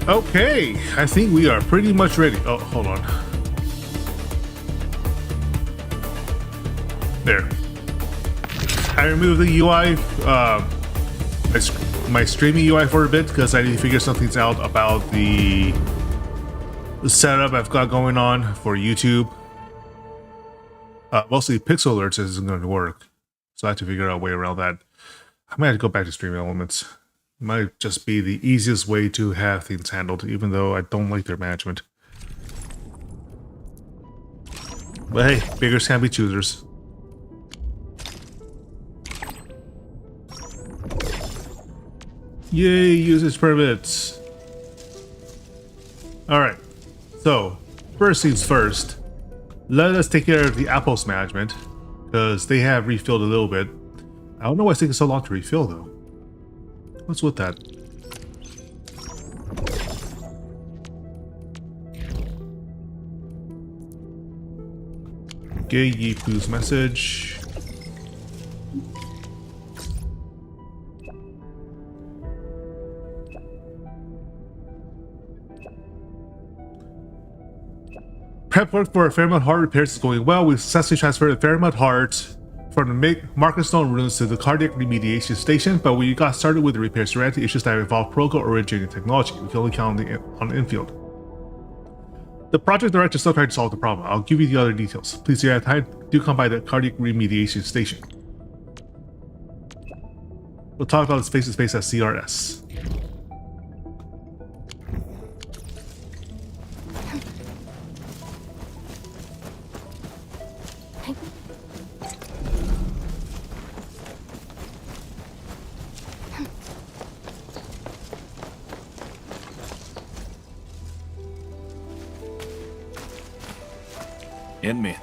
Okay, I think we are pretty much ready. Oh, hold on. There. I removed the UI, my streaming UI for a bit because I need to figure some things out about the setup I've got going on for YouTube. Mostly pixel alerts isn't going to work, so I have to figure out a way around that. I might have to go back to streaming elements. It might just be the easiest way to have things handled, even though I don't like their management. But hey, beggars can't be choosers. Yay, usage permits. Alright, so first things first, let us take care of the apples management, because they have refilled a little bit. I don't know why it's taking so long to refill though. What's with that? Okay, Yipu's message. Prep work for a Fairmont Heart repairs is going well. We successfully transferred the Fairmont Heart from the Markerstone ruins to the cardiac remediation station, but we got started with the repairs ran into issues that involve protocol originating technology. We can only count on the infield. The project director is still trying to solve the problem. I'll give you the other details. Please, if you have time, do come by the cardiac remediation station. We'll talk about this face-to-face at CRS. Inmin,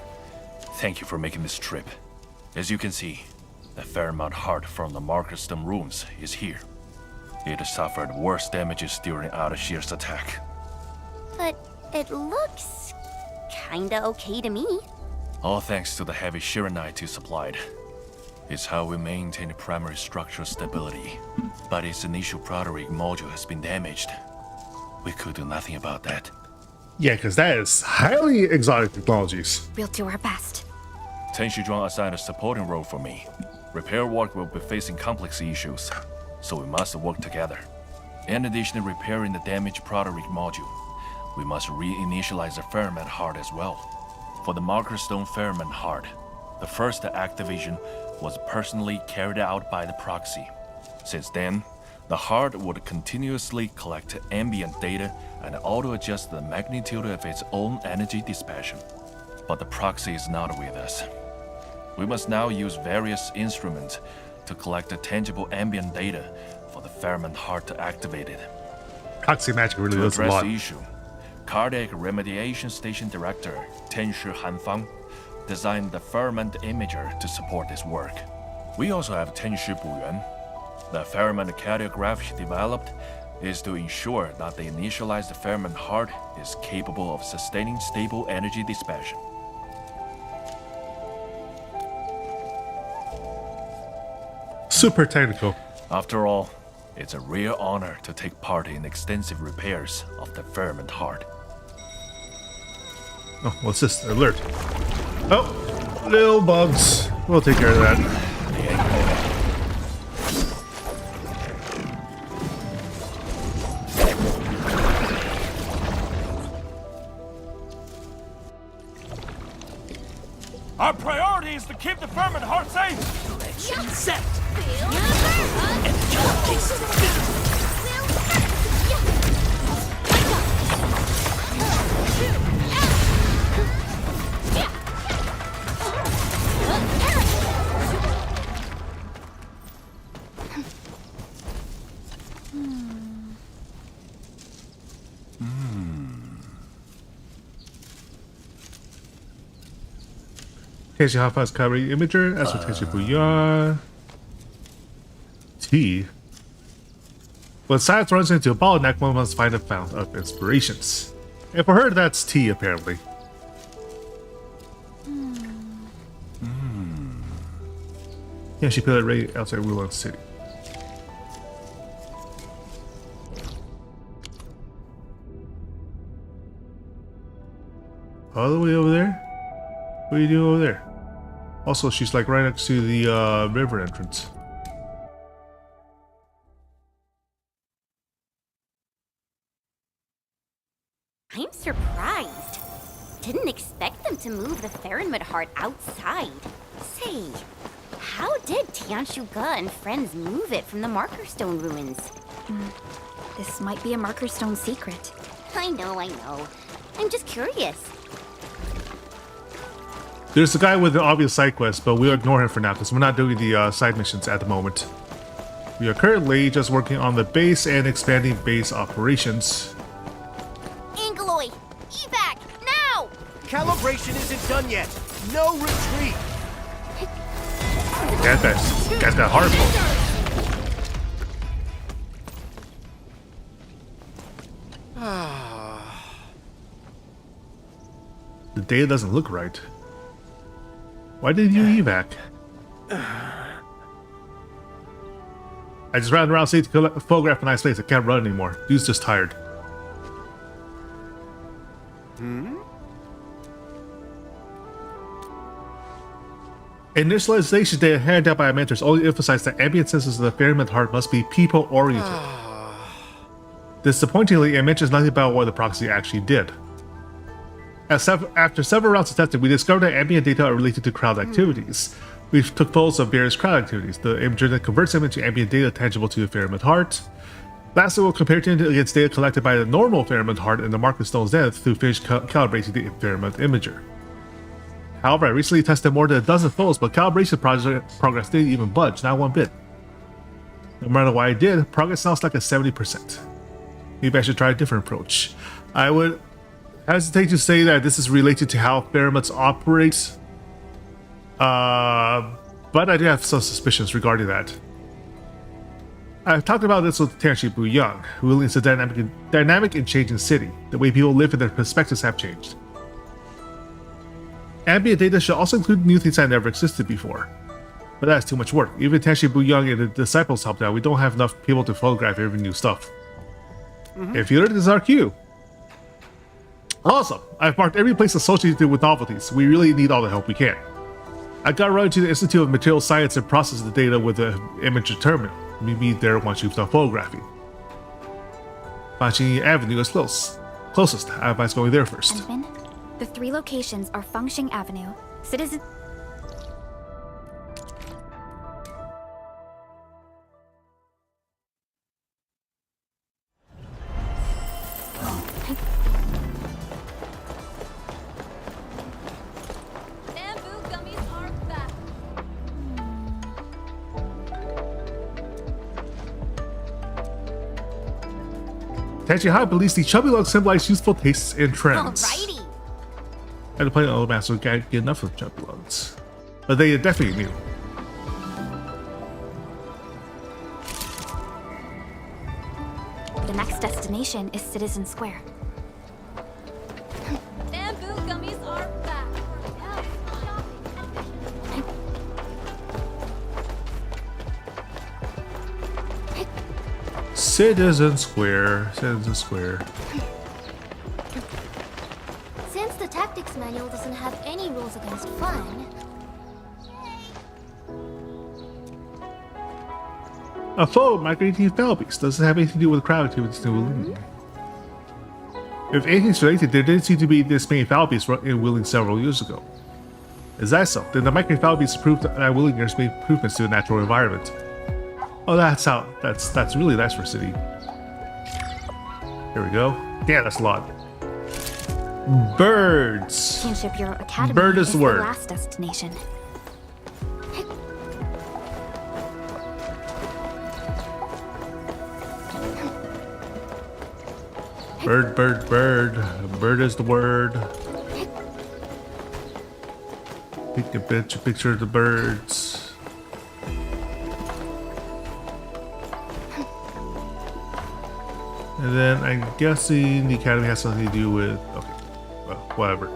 thank you for making this trip. As you can see, the Fairmont Heart from the Markerstone ruins is here. It has suffered worse damages during Ardashir's attack. But it looks kinda okay to me. All thanks to the heavy Shiranite you supplied. It's how we maintain primary structural stability. But its initial proteoric module has been damaged. We could do nothing about that. Yeah, because that is highly exotic technologies. We'll do our best. Ten Shizhuang assigned a supporting role for me. Repair work will be facing complex issues, so we must work together. In addition to repairing the damaged proteoric module, we must reinitialize the Fairmont Heart as well. For the Markerstone Fairmont Heart, the first activation was personally carried out by the proxy. Since then, the heart would continuously collect ambient data and auto-adjust the magnitude of its own energy dissipation. But the proxy is not with us. We must now use various instruments to collect the tangible ambient data for the Fairmont Heart to activate it. Proxy magic really To does a address lot. the issue, Cardiac Remediation Station Director Tenshi Hanfang designed the Fairmont Imager to support this work. We also have Tenshi Buyuan. The Fairmont cardiograph she developed is to ensure that the initialized Fairmont Heart is capable of sustaining stable energy dissipation. Super technical. After all, it's a real honor to take part in extensive repairs of the Fairmont Heart. Oh, what's this? Alert. Oh, little bugs. We'll take care of that. Our priority is to keep the Fairmont Heart safe! Direction set! Tenshi Hanfang's covering imager. As for Tenshi Buyuan. T. When science runs into a bottleneck, one must find a fount of inspirations. And for her, that's T, apparently. Yeah, she put it right outside Wuhan City. All the way over there? What are you doing over there? Also, she's like right next to the river entrance. I'm surprised. Didn't expect them to move the Farinmid heart outside. Say, how did Tianshuga and friends move it from the Markerstone ruins? This might be a Markerstone secret. I know. I'm just curious. There's a guy with an obvious side quest, but we'll ignore him for now because we're not doing the side missions at the moment. We are currently just working on the base and expanding base operations. Angeloy, evac, now! Calibration isn't done yet. No retreat. Guy's got hard pull. The data doesn't look right. Why did you evac? I just ran around city to photograph a nice place. I can't run anymore. Dude's just tired. Initialization data handed out by our mentors only emphasized that ambient senses of the Farinmid heart must be people-oriented. Disappointingly, it mentions nothing about what the proxy actually did. After several rounds of testing, we discovered that ambient data are related to crowd activities. We took photos of various crowd activities. The imager then converts them into ambient data tangible to the Farinmid heart. Lastly, we'll compare it against data collected by the normal Farinmid heart and the Markerstone Zenith to finish calibrating the Farinmid imager. However, I recently tested more than a dozen photos, but calibration progress didn't even budge, not one bit. No matter what I did, progress sounds like a 70%. Maybe I should try a different approach. I would hesitate to say that this is related to how Farimids operate, but I do have some suspicions regarding that. I've talked about this with Tianchi Buyang, who is a dynamic and changing city. The way people live and their perspectives have changed. Ambient data should also include new things that never existed before. But that's too much work. Even Tianchi Buyang and the disciples helped out. We don't have enough people to photograph every new stuff. If you learn, this is our cue. Awesome! I've marked every place associated with novelties. We really need all the help we can. I got right to the Institute of Material Science and process the data with the imager terminal. Meet me there once you've done photographing. Fanxing Avenue is closest. I advise going there first. Admin, the 3 locations are Fanxing Avenue, Citizen... Tianchi High believes the chubby lugs symbolize useful tastes and trends. Alrighty. I had to play another match so we can't get enough of chubby lugs. But they definitely knew. The next destination is Citizen Square. Bamboo gummies are back. Citizen Square. Since the tactics manual doesn't have any rules against fun, A photo of migrating falbies doesn't have anything to do with crowd activities in Wuling. If anything's related, there didn't seem to be this many falbies in Wuling several years ago. Is that so? Then the migrating falbies proved that Wulingers made improvements to the natural environment. Oh, that's really nice for a city. Here we go. Yeah, that's a lot. Birds. Kinship Bureau Academy Bird is the word. last destination. Bird. Bird is the word. Take a picture of the birds. And then I'm guessing the academy has something to do with... Okay, well, whatever.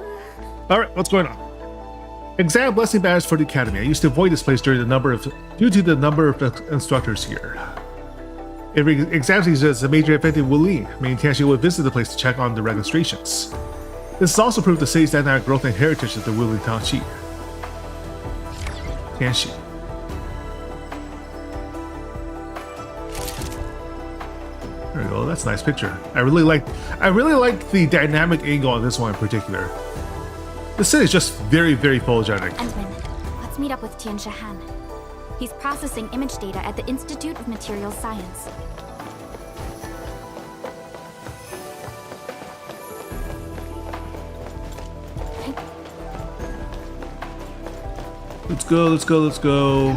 Alright, what's going on? Exam blessing badge for the academy. I used to avoid this place due to the number of instructors here. If exam season is a major event in Wuling, Tianchi would visit the place to check on the registrations. This is also proof the city's dynamic growth and heritage of the Wuling Tianxi. There we go. That's a nice picture. I really like the dynamic angle on this one in particular. The city is just very, very photogenic. Endman, let's meet up with Tian Han. He's processing image data at the Institute of Materials Science. Let's go, let's go, let's go.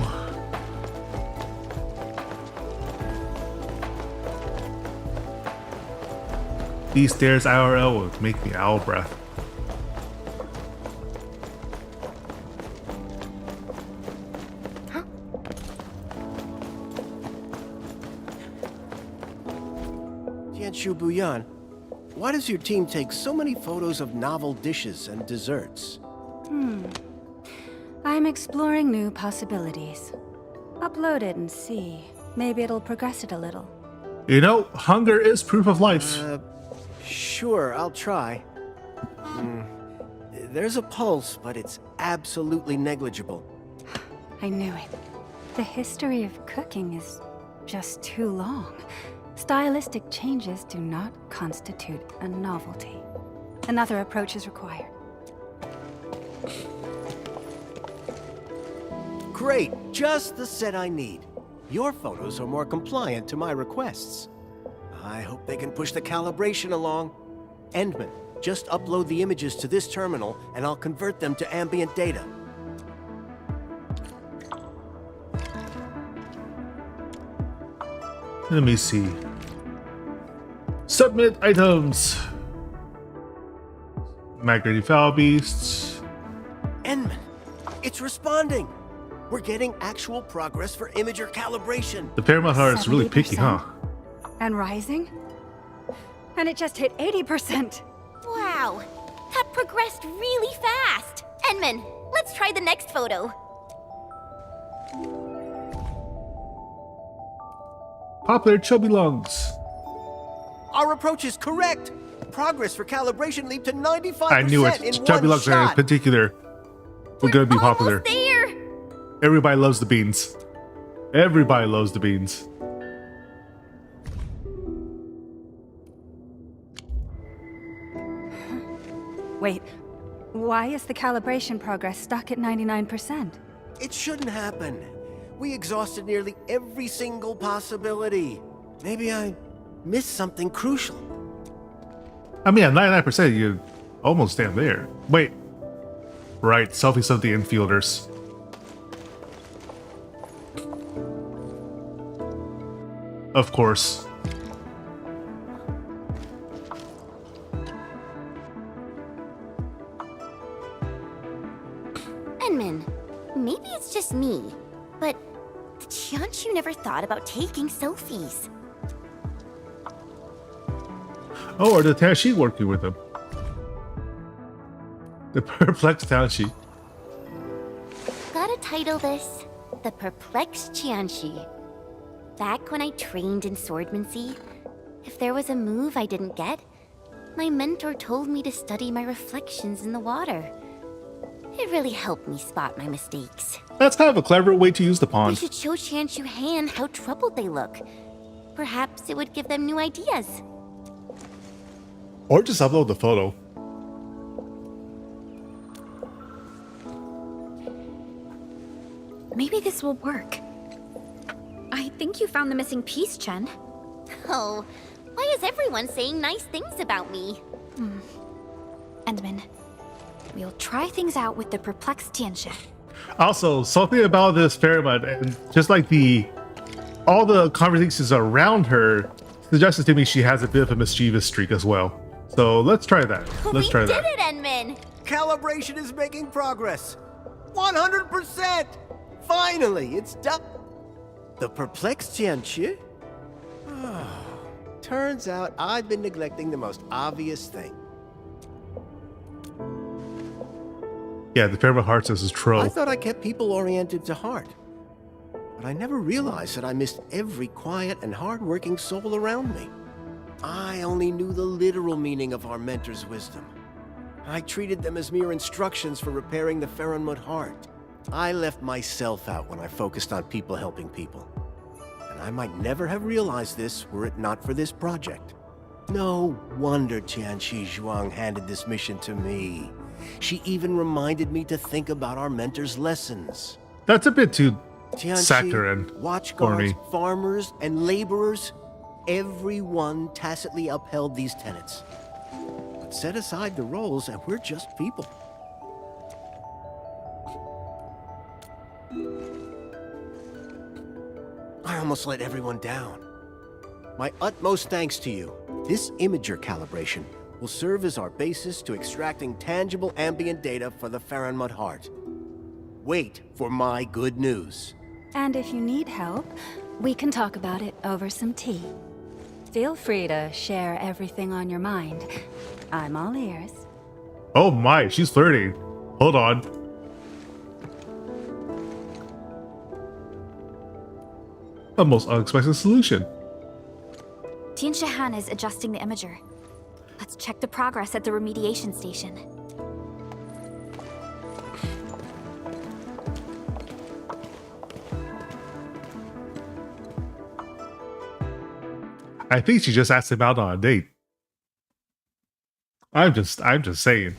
These stairs IRL will make me owl breath. Tianshu Buyan, why does your team take so many photos of novel dishes and desserts? I'm exploring new possibilities. Upload it and see. Maybe it'll progress it a little. You know, hunger is proof of life. Sure, I'll try. There's a pulse, but it's absolutely negligible. I knew it. The history of cooking is just too long. Stylistic changes do not constitute a novelty. Another approach is required. Great, just the set I need. Your photos are more compliant to my requests. I hope they can push the calibration along. Endman, just upload the images to this terminal and I'll convert them to ambient data. Let me see. Submit items. Migrating foul beasts. Endman, it's responding. We're getting actual progress for imager calibration. The Paramount Heart is really picky, huh? And rising? And it just hit 80%. Wow, that progressed really fast. Enman, let's try the next photo. Popular chubby lungs. Our approach is correct. Progress for calibration leaped to 95% I knew it. in Chubby one lungs in shot. particular were going to be popular. Almost there. Everybody loves the beans. Everybody loves the beans. Wait, why is the calibration progress stuck at 99%? It shouldn't happen. We exhausted nearly every single possibility. Maybe I missed something crucial. I mean, at 99%, you're almost damn there. Wait. Right, selfies of the infielders. Of course. Enman, maybe it's just me, but the Tianshu never thought about taking selfies. Oh, or the Tianxi working with them. The perplexed Tianxi. Gotta title this The Perplexed Tianxi. Back when I trained in swordsmancy, if there was a move I didn't get, my mentor told me to study my reflections in the water. It really helped me spot my mistakes. That's kind of a clever way to use the We pond. should show Tianshu Han how troubled they look. Perhaps it would give them new ideas. Or just upload the photo. Maybe this will work. I think you found the missing piece, Chen. Oh, why is everyone saying nice things about me? Endman, we'll try things out with the perplexed Tianxia. Also, something about this Fairmont, and just like all the conversations around her, suggested to me she has a bit of a mischievous streak as well. So let's try that. Let's try We that. did it, Enman! Calibration is making progress. 100%! Finally, it's done. The perplexed Tianqi? Turns out I've been neglecting the most obvious thing. Yeah, the Fairmont Heart says is I troll. thought I kept people oriented to heart. But I never realized that I missed every quiet and hard-working soul around me. I only knew the literal meaning of our mentor's wisdom. I treated them as mere instructions for repairing the Faronmud heart. I left myself out when I focused on people helping people. And I might never have realized this were it not for this project. No wonder Tianqi Zhuang handed this mission to me. She even reminded me to think about our mentor's lessons. That's a bit too Tianqi, saccharine watch for guards, me. farmers, and laborers, everyone tacitly upheld these tenets. But set aside the roles and we're just people. I almost let everyone down. My utmost thanks to you. This imager calibration will serve as our basis to extracting tangible ambient data for the Faronmud heart. Wait for my good news. And if you need help, we can talk about it over some tea. Feel free to share everything on your mind. I'm all ears. Oh my, she's flirting. Hold on. A most unexpected solution. Tianxia Han is adjusting the imager. Let's check the progress at the remediation station. I think she just asked him out on a date. I'm just saying.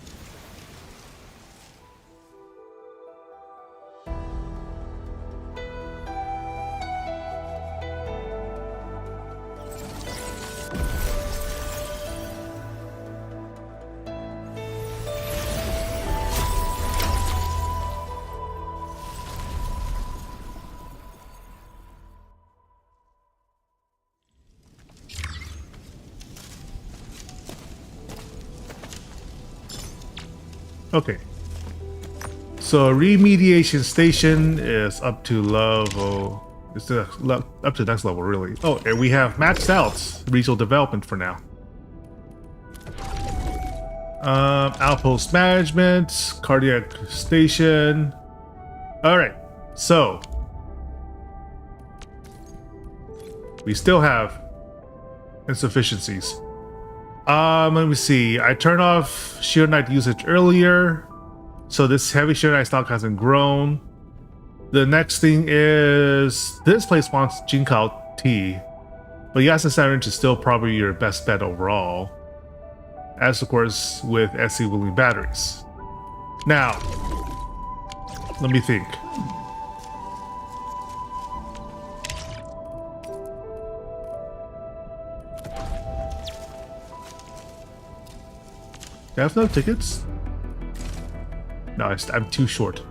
Okay. So remediation station is up to level. It's up to next level, really. Oh, and we have maxed out regional development for now. Outpost management, cardiac station. All right. So we still have insufficiencies. Let me see. I turned off Shield Knight usage earlier, so this heavy Shield Knight stock hasn't grown. The next thing is this place wants Jinkao tea, but Yasen Syringe is still probably your best bet overall, as of course with SC Willing batteries. Now, let me think. Do I have no tickets? No, I'm too short.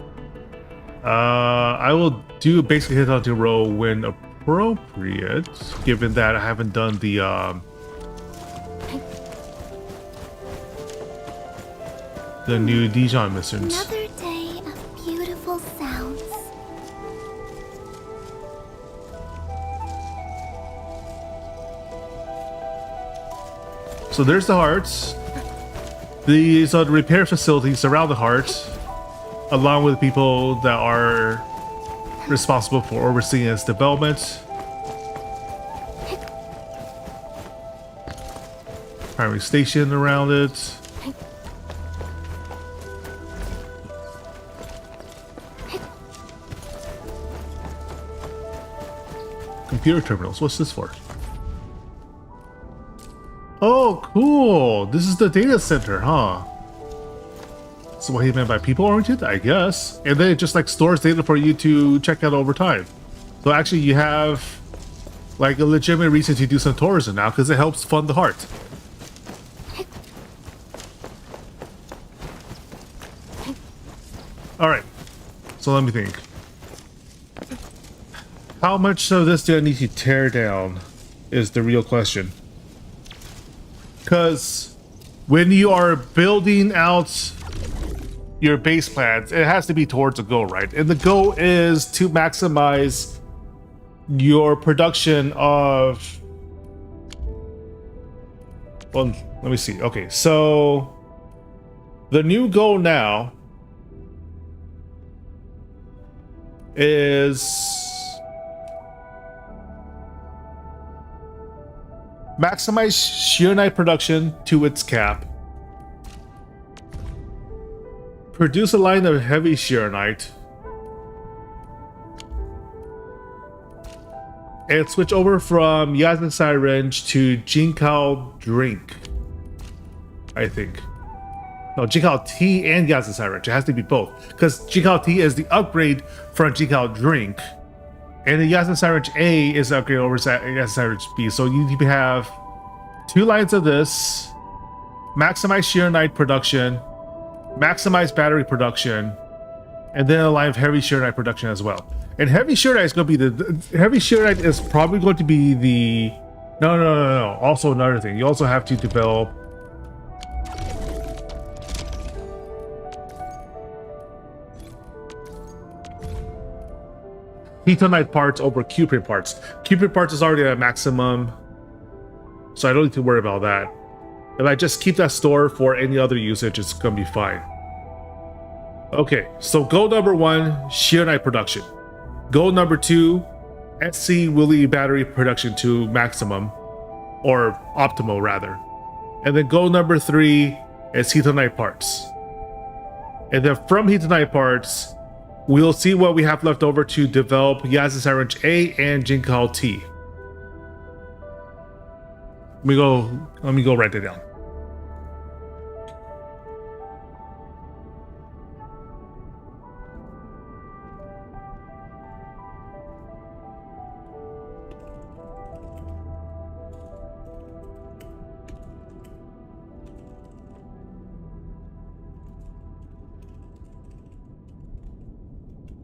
I will do basically hit on the roll when appropriate, given that I haven't done the new Dijon missions. Another day of beautiful sounds. So there's the hearts. These are the repair facilities around the heart, along with people that are responsible for overseeing its development. Primary station around it. Computer terminals, what's this for? Oh, cool! This is the data center, huh? That's what he meant by people-oriented, I guess. And then it just like stores data for you to check out over time. So actually you have like a legitimate reason to do some tourism now because it helps fund the heart. Alright, so let me think. How much of this do I need to tear down is the real question. Because when you are building out your base plans, it has to be towards a goal, right? And the goal is to maximize your production of... Well, let me see. Okay, so the new goal now is maximize Sheer Knight production to its cap. produce a line of heavy Shironite and switch over from Yazan Syringe to Jinkao Drink, I think. No, Jinkao Tea and Yazan Syringe. It has to be both, because Jinkao Tea is the upgrade from Jinkao Drink, and the Yazan Syringe A is the upgrade over Yazan Syringe B. So you need to have 2 lines of this, maximize Shironite production, maximize battery production, and then a line of heavy Shironite production as well. And heavy Shironite is going to be heavy Shironite is probably going to be the no. Also another thing, you also have to develop Heatonite parts over Cuprate parts. Cuprate parts is already at maximum, so I don't need to worry about that. If I just keep that stored for any other usage, it's gonna be fine. Okay, so goal number 1, Shironite production. Goal number 2, SC Willy battery production to maximum, or optimal rather. And then goal number 3 is Heatonite parts. And then from Heatonite parts, we'll see what we have left over to develop Yazan Syringe A and Jinkao T. Let me go write it down.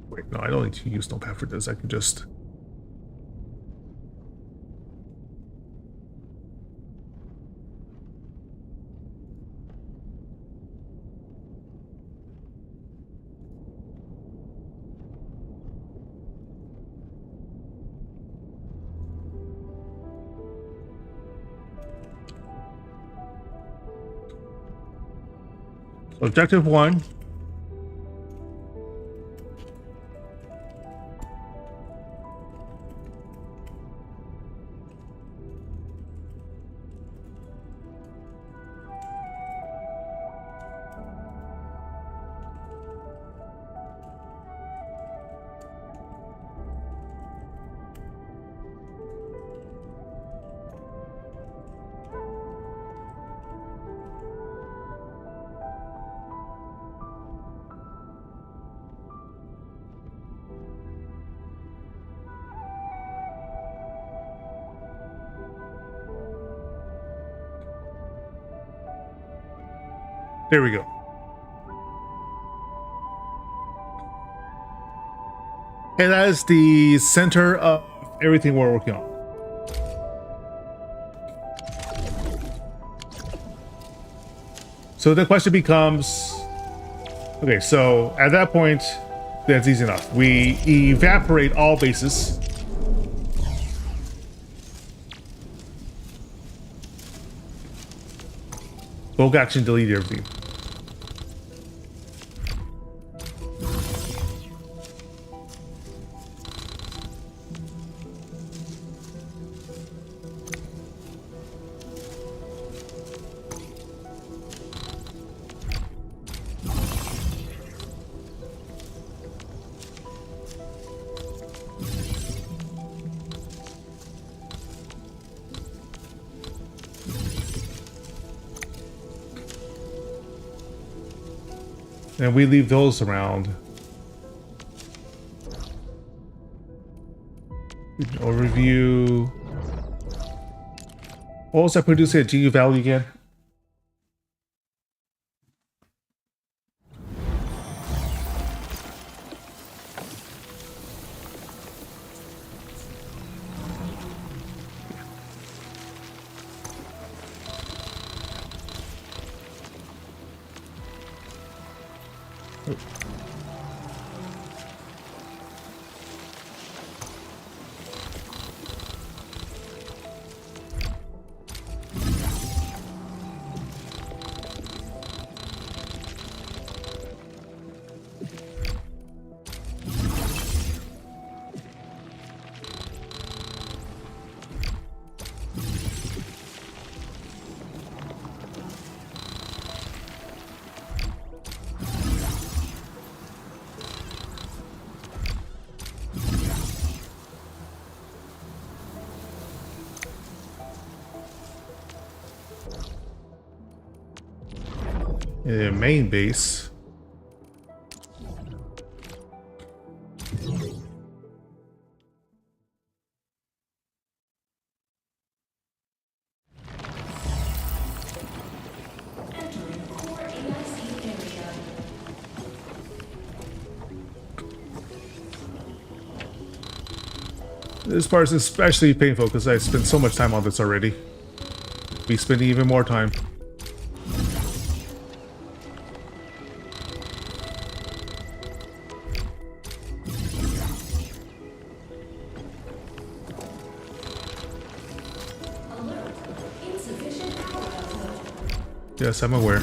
Wait, no, I don't need to use Notepad for this. I can just... Objective 1. There we go. And that is the center of everything we're working on. So the question becomes, okay, so at that point, that's easy enough. We evaporate all bases. Bulk action, delete everything. And we leave those around. Overview. What was I producing at GU Valley again? Main base. This part is especially painful because I spent so much time on this already. Be spending even more time. Yes, I'm aware.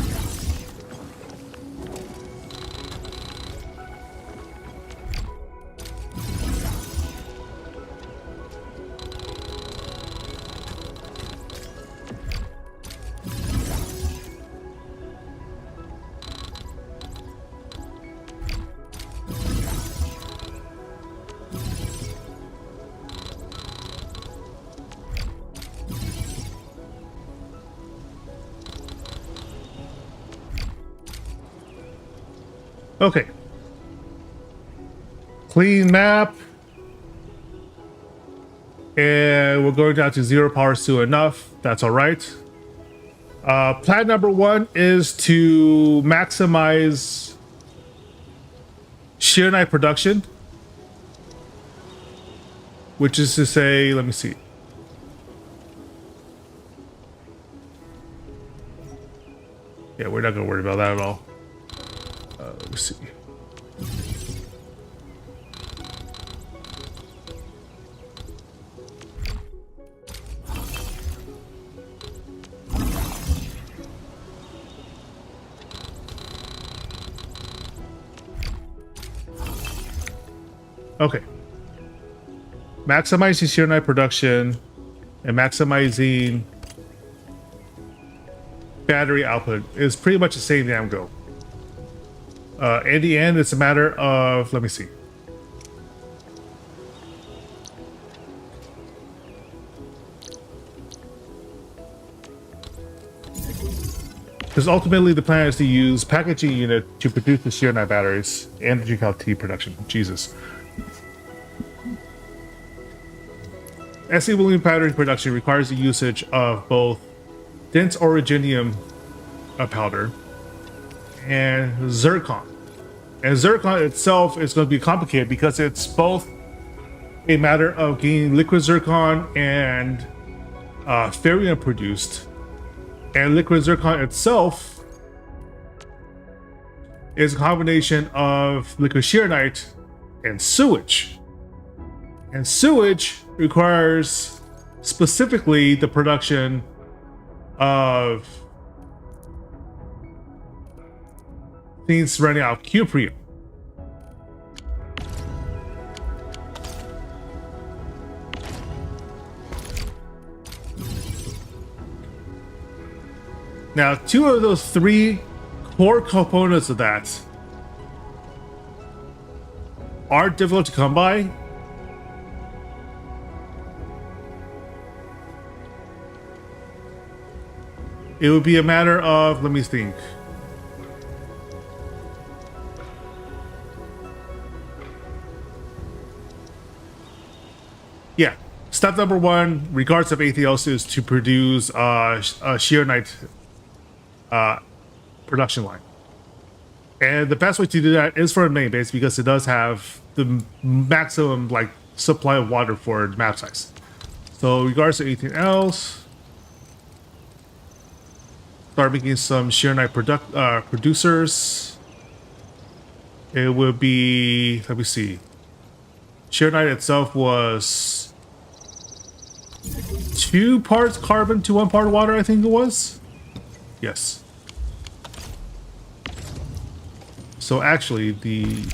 Okay. Clean map. And we're going down to 0 power soon enough. That's all right. Plan number 1 is to maximize shear night production. Which is to say, let me see. Yeah, we're not going to worry about that at all. Let me see. Okay. Maximizing shear night production and maximizing battery output is pretty much the same damn goal. In the end, it's a matter of, let me see. Because ultimately the plan is to use packaging unit to produce the shear night batteries and the GCAL-T production. Jesus. SE balloon battery production requires the usage of both dense orogenium powder and zircon. And zircon itself is going to be complicated because it's both a matter of getting liquid zircon and ferrium produced. And liquid zircon itself is a combination of liquid shear night and sewage. And sewage requires specifically the production of things running out of cuprium. Now, 2 of those 3 core components of that are difficult to come by. It would be a matter of, let me think. Yeah, step number 1, regardless of anything else, is to produce a shear night production line. And the best way to do that is for a main base because it does have the maximum supply of water for the map size. So regardless of anything else, start making some shear night producers. It will be, let me see. Shear night itself was 2 parts carbon to 1 part water, I think it was. Yes. So actually, the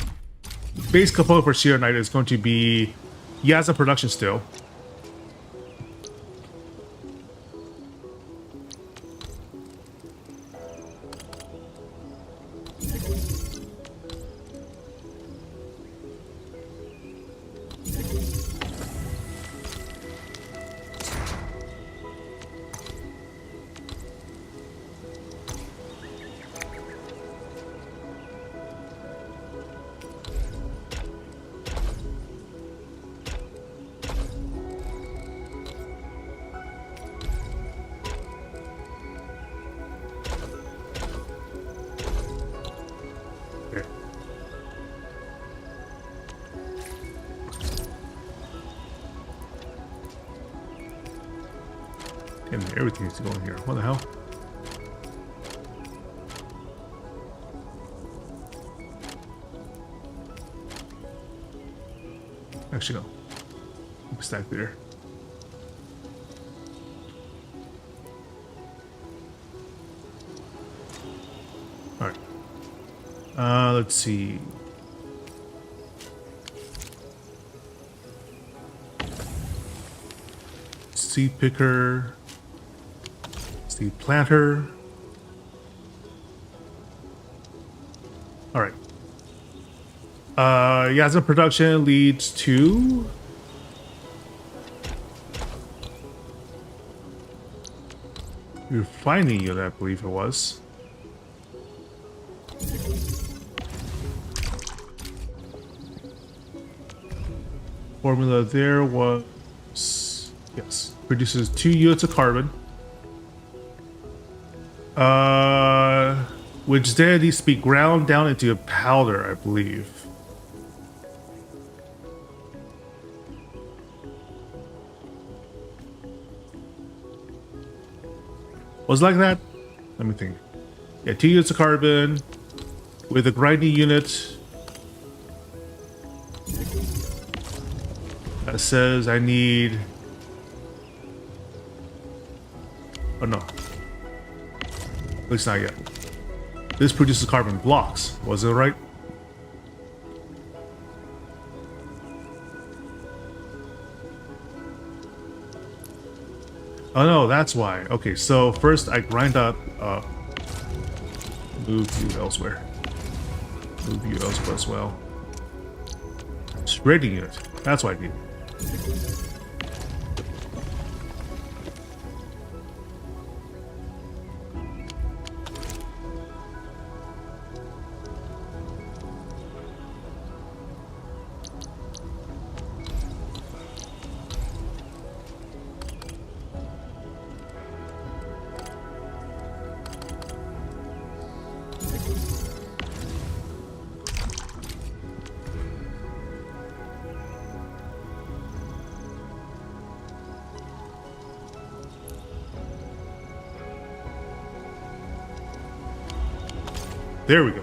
base component for shear night is going to be Yaza production still. Everything needs to go in here. What the hell? Actually, no. Stack there. All right. Let's see. Seed picker. Seed planter. All right. Yasmin production leads to refining unit, I believe it was. Formula there was, yes, produces 2 units of carbon. Which then needs to be ground down into a powder, I believe. Was it like that? Let me think. Yeah, 2 units of carbon with a grinding unit that says I need. Oh no. At least not yet. This produces carbon blocks. Was it right? Oh no, that's why. Okay, so first I grind up, move you elsewhere. Move you elsewhere as well. Shredding unit. That's what I need. There we go.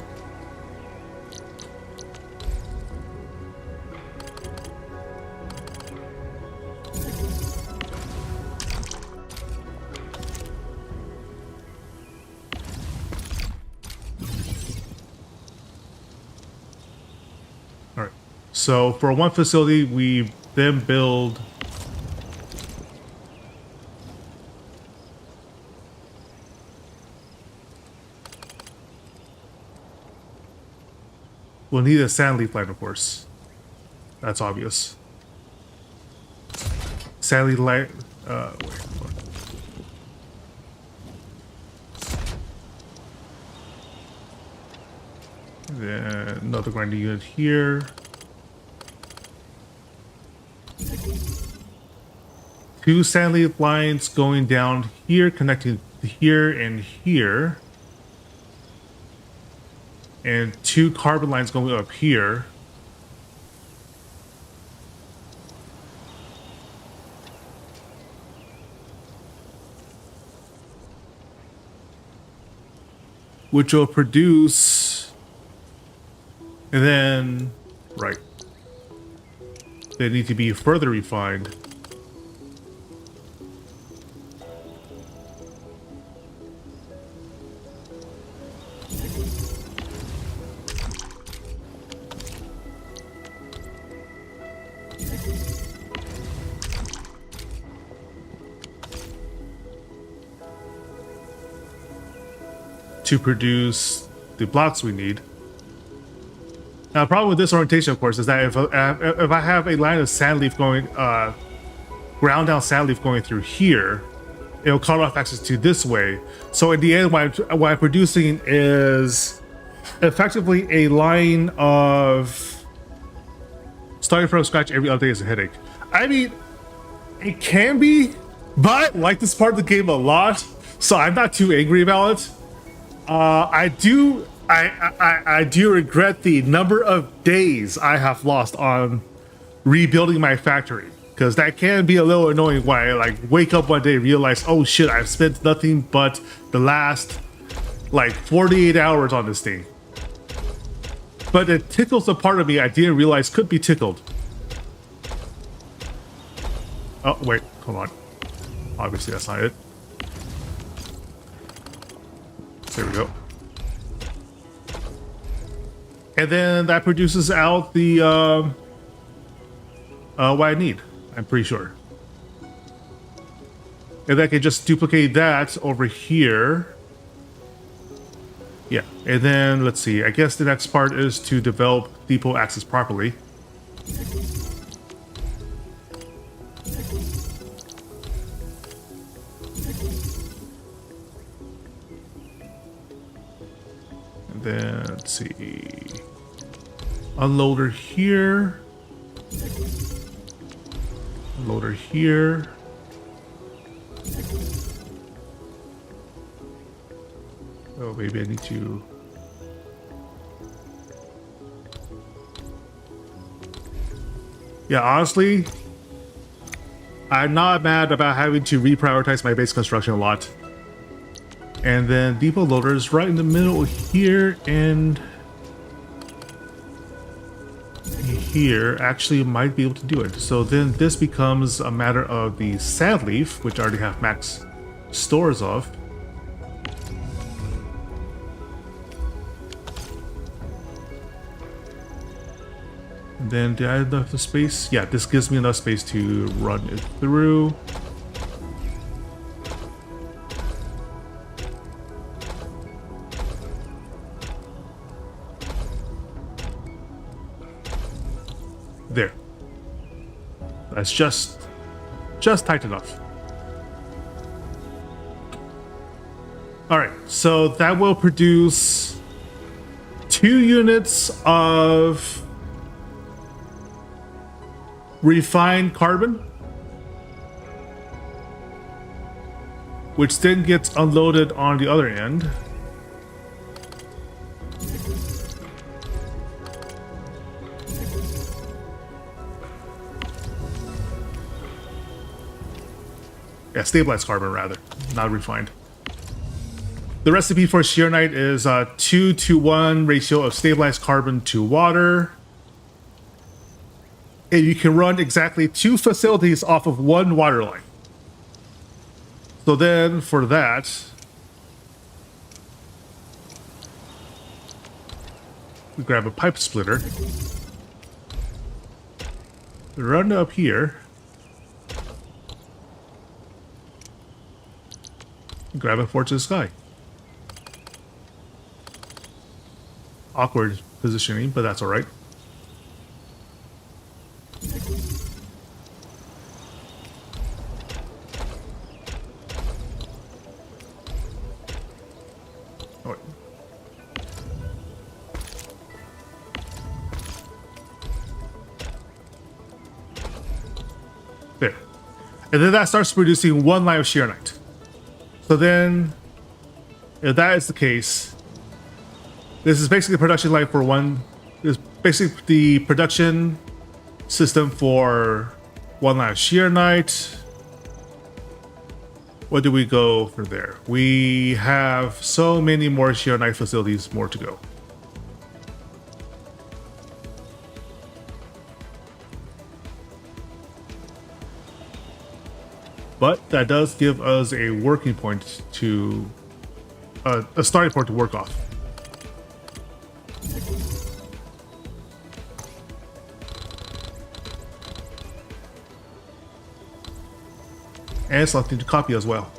All right. So for one facility, we then build we'll need a sand leaf line, of course. That's obvious. Sand leaf line. Wait, hold on. Then another grinding unit here. 2 sand leaf lines going down here, connecting here and here. And 2 carbon lines going up here. Which will produce, and then, right. They need to be further refined. To produce the blocks we need. Now, the problem with this orientation, of course, is that if I have a line of sand leaf going, ground down sand leaf going through here, it'll cut off access to this way. So in the end, what I'm producing is effectively a line of starting from scratch every other day is a headache. I mean, it can be, but I like this part of the game a lot, so I'm not too angry about it. I do regret the number of days I have lost on rebuilding my factory, because that can be a little annoying. Why I like wake up one day and realize, oh shit, I've spent nothing but the last like 48 hours on this thing. But it tickles a part of me I didn't realize could be tickled. Oh wait, hold on. Obviously that's not it. There we go. And then that produces out the what I need, I'm pretty sure. And I can just duplicate that over here. Yeah, and then let's see, I guess the next part is to develop depot access properly. And then let's see, unloader here, unloader here. Oh, maybe I need to. Yeah, honestly, I'm not mad about having to reprioritize my base construction a lot. And then depot loaders right in the middle here and here actually might be able to do it. So then this becomes a matter of the sand leaf, which I already have max stores of. Then did I have enough space? Yeah, this gives me enough space to run it through. There. That's just tight enough. All right, so that will produce 2 units of refined carbon, which then gets unloaded on the other end. Yeah, stabilized carbon rather, not refined. The recipe for shearnite is a 2-to-1 ratio of stabilized carbon to water. And you can run exactly 2 facilities off of 1 water line. So then for that, we grab a pipe splitter, run up here, grab a Forge to the Sky. Awkward positioning, but that's all right. Oh, there. And then that starts producing 1 line of shearnite. So then, if that is the case, this is basically the production line for one. This is basically the production system for 1 line of shearnite. What do we go for there? We have so many more shearnite facilities more to go. But that does give us a working point to, a starting point to work off. And something to copy as well.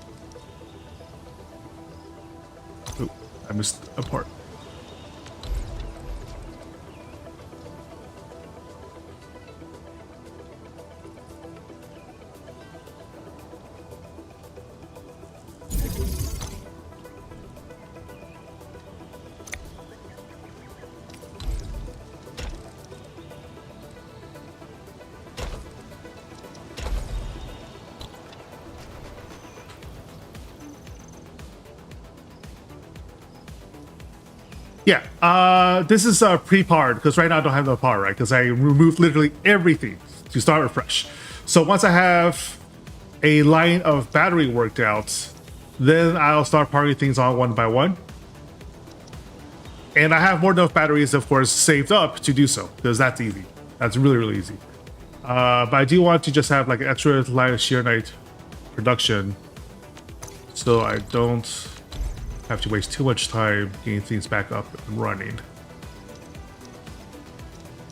Ooh, I missed a part. Yeah, this is pre-powered because right now I don't have no power, right? Because I removed literally everything to start afresh. So once I have a line of battery worked out, then I'll start parting things on one by one. And I have more than enough batteries, of course, saved up to do so, because that's easy. That's really, really easy. But I do want to just have like an extra line of shear night production, so I don't have to waste too much time getting things back up and running.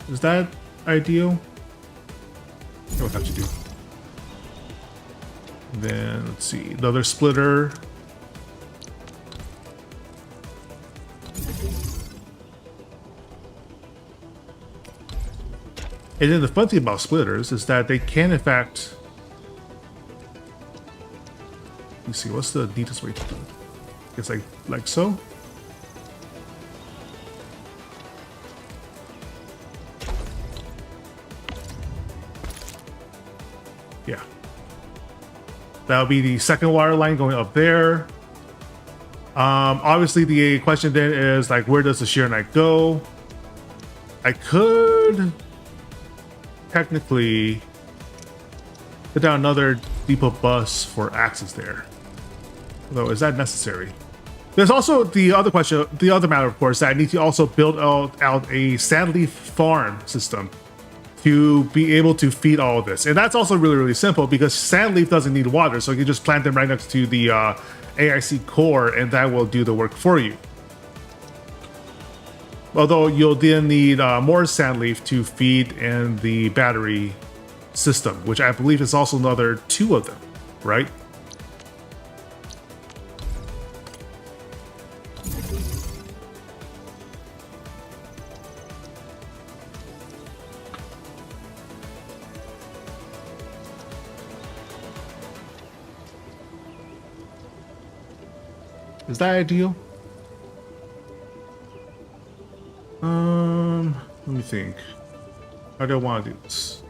Is that ideal? I would have to do. Then let's see, another splitter. And then the fun thing about splitters is that they can, in fact, let me see, what's the neatest way to do it? It's like so. Yeah. That'll be the second wire line going up there. Obviously the question then is like, where does the shear night go? I could technically put down another depot bus for access there. Although, is that necessary? There's also the other question, the other matter, of course, that I need to also build out a sandleaf farm system to be able to feed all of this. And that's also really, really simple because sandleaf doesn't need water, so you can just plant them right next to the AIC core and that will do the work for you. Although you'll then need more sandleaf to feed in the battery system, which I believe is also another 2 of them, right? Is that ideal? Let me think. How do I want to do this?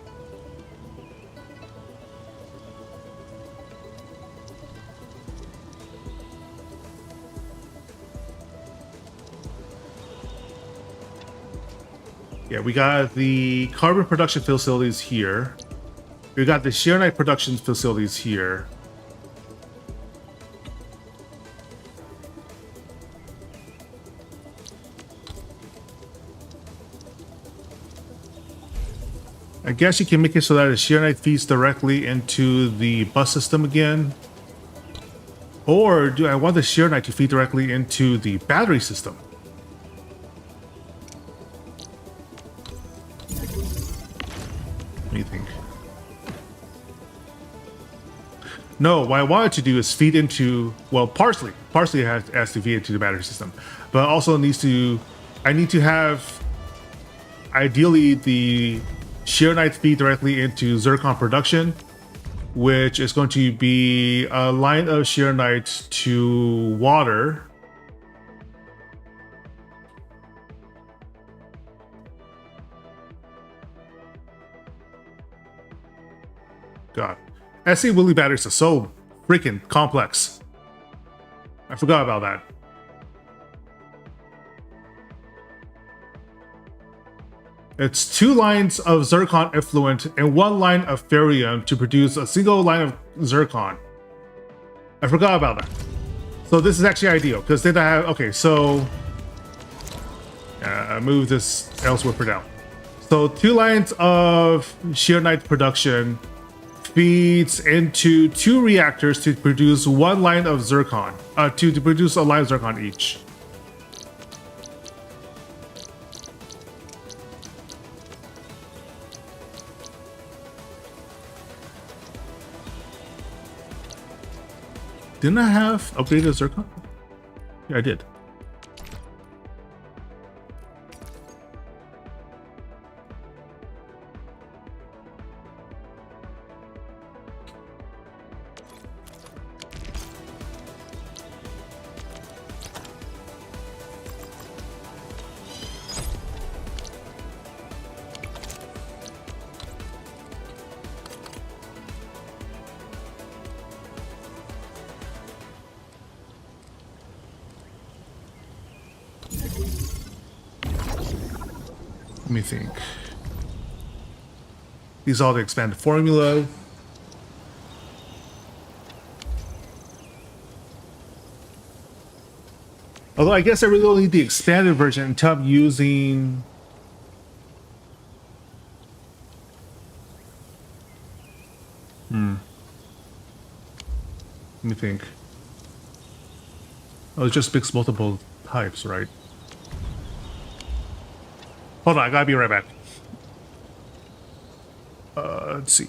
Yeah, we got the carbon production facilities here. We got the shear night production facilities here. I guess you can make it so that the shear night feeds directly into the bus system again. Or do I want the shear night to feed directly into the battery system? What do you think? No, what I wanted to do is feed into, well, partially it has to feed into the battery system, but also needs to, I need to have ideally the shear night feed directly into zircon production, which is going to be a line of shear night to water. God, SC Willy batteries are so freaking complex. I forgot about that. It's 2 lines of zircon effluent and 1 line of ferrium to produce a single line of zircon. I forgot about that. So this is actually ideal because then I have, okay, so move this elsewhere for now. So 2 lines of shear night production feeds into 2 reactors to produce 1 line of zircon, to produce a line of zircon each. Didn't I have updated zircon? Yeah, I did. Let me think. These are the expanded formula. Although I guess I really only need the expanded version until I'm using... Let me think. Oh, it just mix multiple types, right? Hold on, I gotta be right back. Let's see.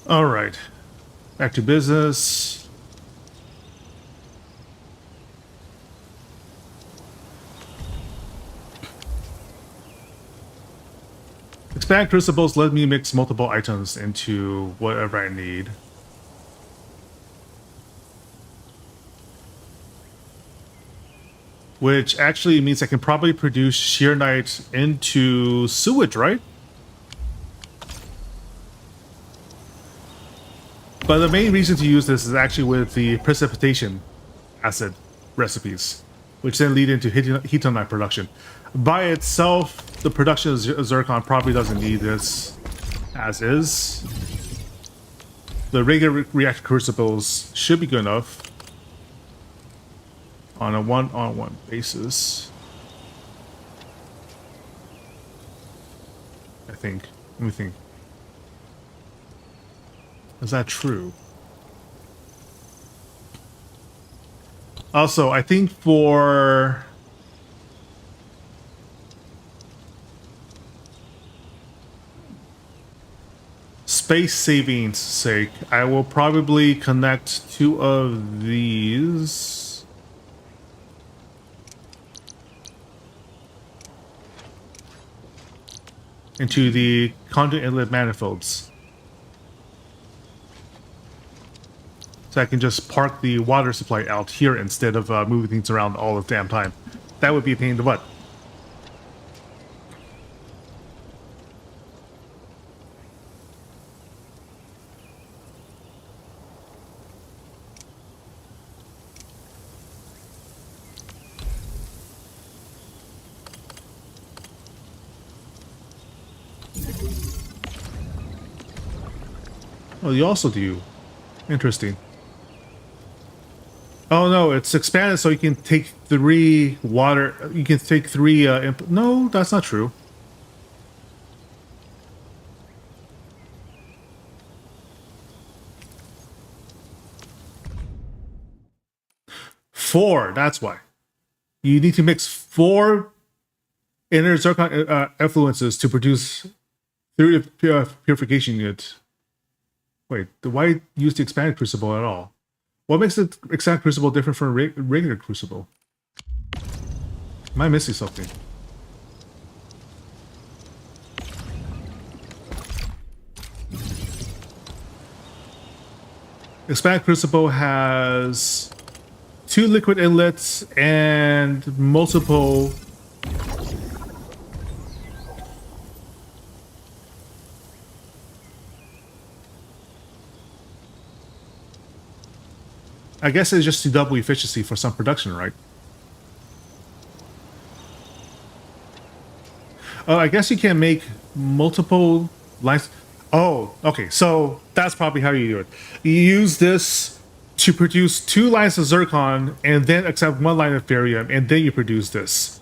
All right, back to business. Expand crucibles let me mix multiple items into whatever I need. Which actually means I can probably produce sheer night into sewage, right? But the main reason to use this is actually with the precipitation acid recipes, which then lead into heatonite production. By itself, the production of zircon probably doesn't need this as is. The regular reactor crucibles should be good enough on a one-on-one basis. I think. Let me think. Is that true? Also, I think for space savings sake, I will probably connect 2 of these into the conduit inlet manifolds. So I can just park the water supply out here instead of moving things around all the damn time. That would be a pain in the butt. Oh, you also do. Interesting. Oh no, it's expanded so you can take 3 water. You can take 3. No, that's not true. Four. That's why. You need to mix 4 inner zircon effluences to produce 3 purification units. Wait, why use the expanded crucible at all? What makes the expanded crucible different from a regular crucible? Am I missing something? Expanded crucible has 2 liquid inlets and multiple I guess it's just to double efficiency for some production, right? Oh, I guess you can make multiple lines. Oh, okay. So that's probably how you do it. You use this to produce 2 lines of zircon and then accept 1 line of barium, and then you produce this,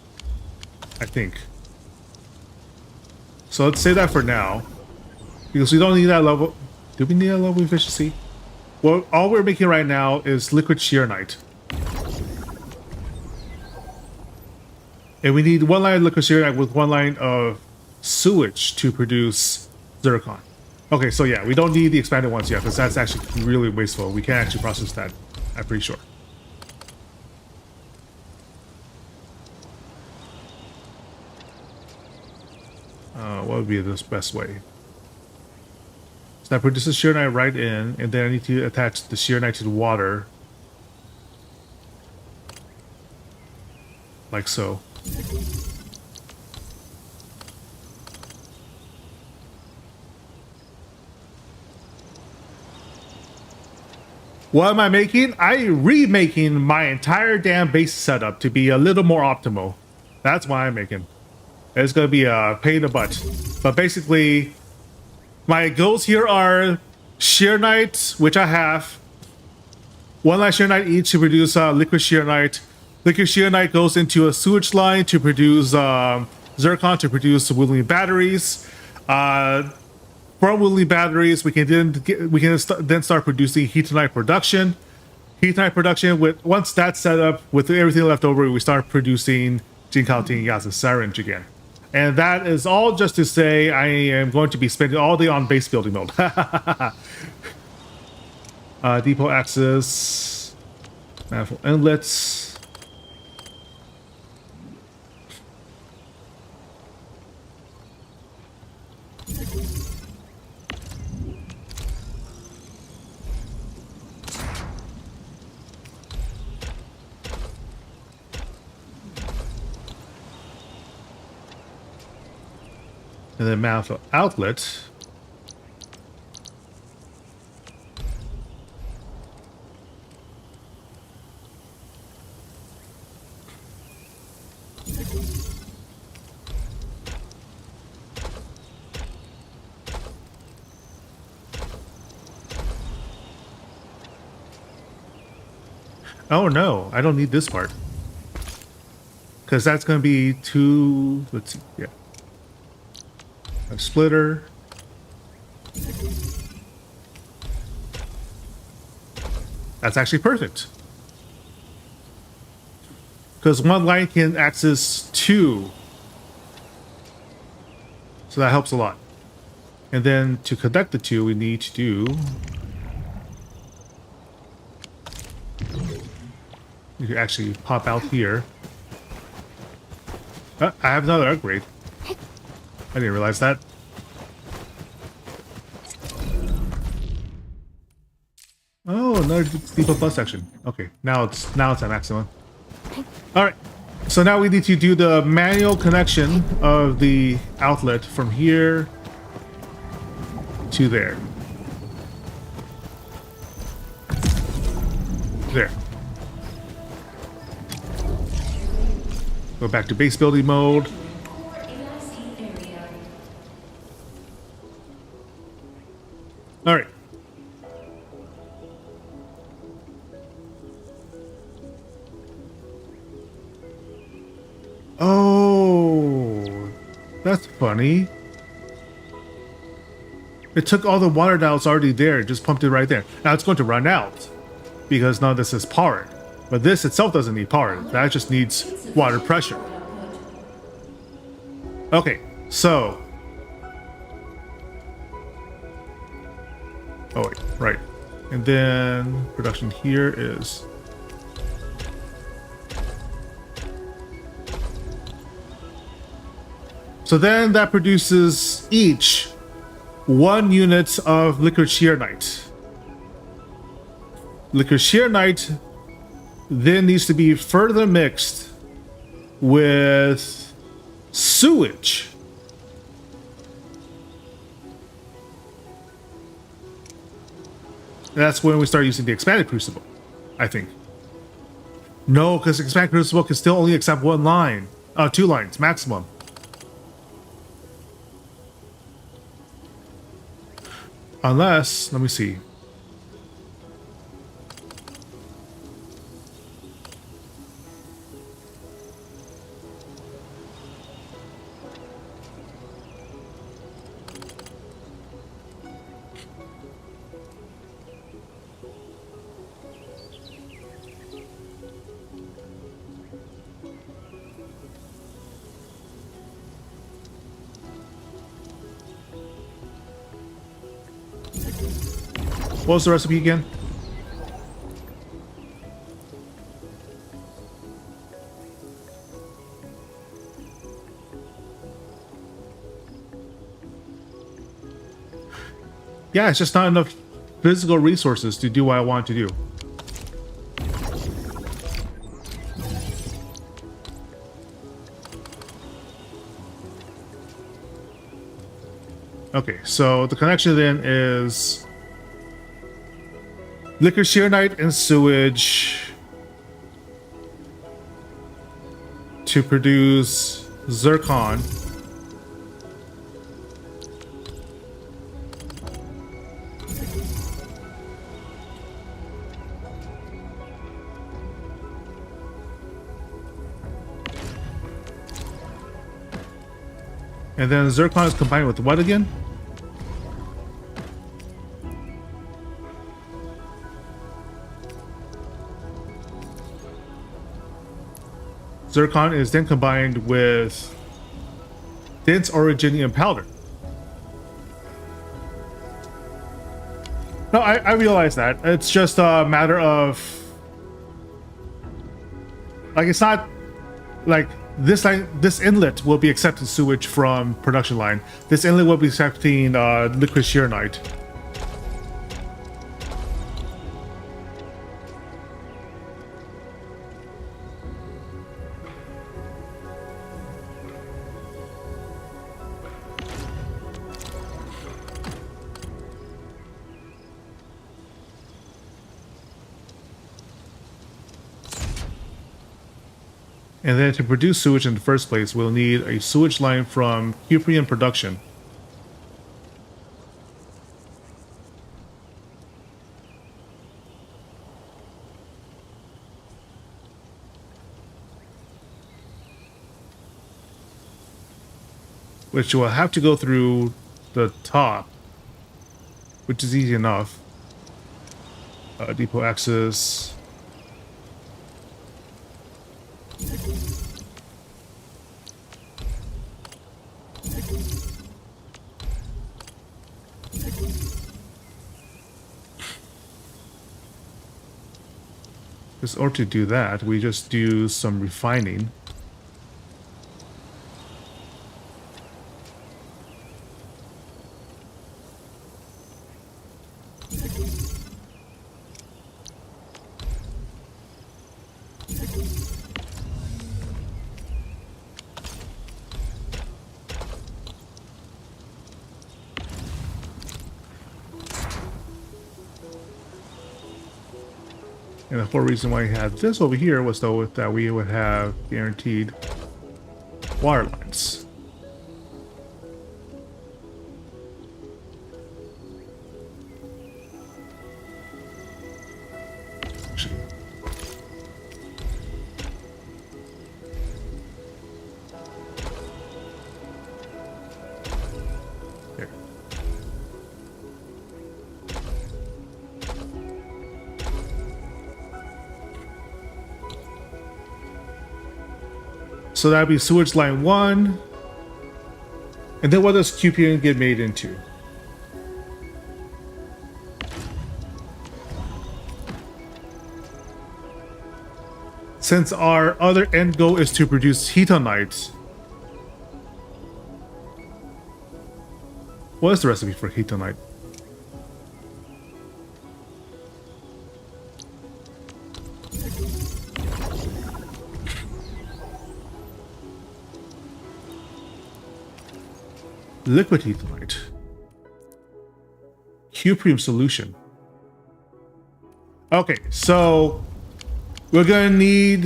I think. So let's say that for now, because we don't need that level. Do we need a level efficiency? Well, all we're making right now is liquid shearnite. And we need 1 line of liquid shearnite with 1 line of sewage to produce zircon. Okay, so yeah, we don't need the expanded ones yet, because that's actually really wasteful. We can't actually process that, I'm pretty sure. What would be the best way? So that produces shearnite right in, and then I need to attach the shearnite to the water. Like so. What am I making? I'm remaking my entire damn base setup to be a little more optimal. That's why I'm making. It's gonna be a pain in the butt. But basically, my goals here are shearnite, which I have. 1 line shearnite each to produce liquid shearnite. Liquid shearnite goes into a sewage line to produce zircon to produce Woodley batteries. From Woodley batteries, we can then start producing heatonite production. Heatonite production, once that's set up with everything left over, we start producing Jinkaoting gas and syringe again. And that is all just to say I am going to be spending all day on base building mode. Depot access, manifold inlets. And then manifold outlet. Oh no, I don't need this part. Because that's going to be 2, let's see, yeah. A splitter. That's actually perfect. Because 1 line can access 2. So that helps a lot. And then to connect the 2, we need to do... You can actually pop out here. I have another upgrade. I didn't realize that. Oh, another depot plus section. Okay, now it's at maximum. All right, so now we need to do the manual connection of the outlet from here to there. There. Go back to base building mode. All right. Oh, that's funny. It took all the water that was already there, just pumped it right there. Now it's going to run out because none of this is powered. But this itself doesn't need power. That just needs water pressure. Okay, so... Oh wait, right. And then production here is... So then that produces each 1 unit of liquid shearnite. Liquid shearnite then needs to be further mixed with sewage. That's when we start using the expanded crucible. I think. No, because expand crucible can still only accept 1 line. 2 lines maximum. Unless, let me see. What was the recipe again? Yeah, it's just not enough physical resources to do what I want to do. Okay, so the connection then is liquid shearnite and sewage to produce zircon. And then zircon is combined with what again? Zircon is then combined with dense orogenium powder. No, I realize that. It's just a matter of... like, it's not... like, this line, this inlet will be accepting sewage from production line. This inlet will be accepting liquid shearnite. And then to produce sewage in the first place, we'll need a sewage line from Cuprian production. Which will have to go through the top, which is easy enough. Depot access. Because or to do that, we just do some refining. And the whole reason why we had this over here was though that we would have guaranteed water lines. There. So that'd be sewage line 1. And then what does QPN get made into? Since our other end goal is to produce hetonite, what is the recipe for hetonite? Liquid hetonite. Cuprium solution. Okay, so we're gonna need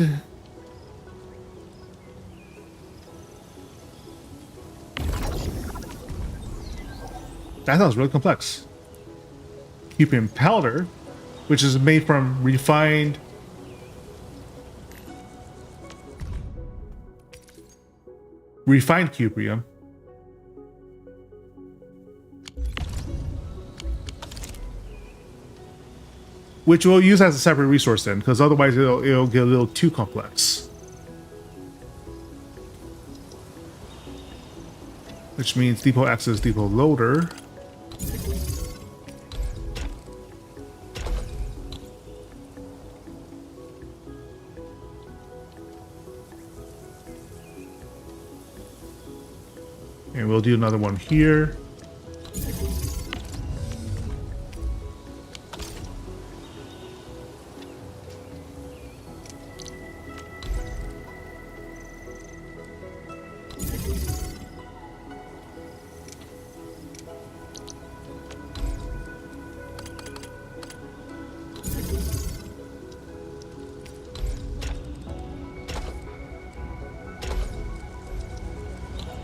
that sounds really complex. Cuprium powder, which is made from refined cuprium. Which we'll use as a separate resource then, because otherwise it'll get a little too complex. Which means depot access depot loader. And we'll do another one here.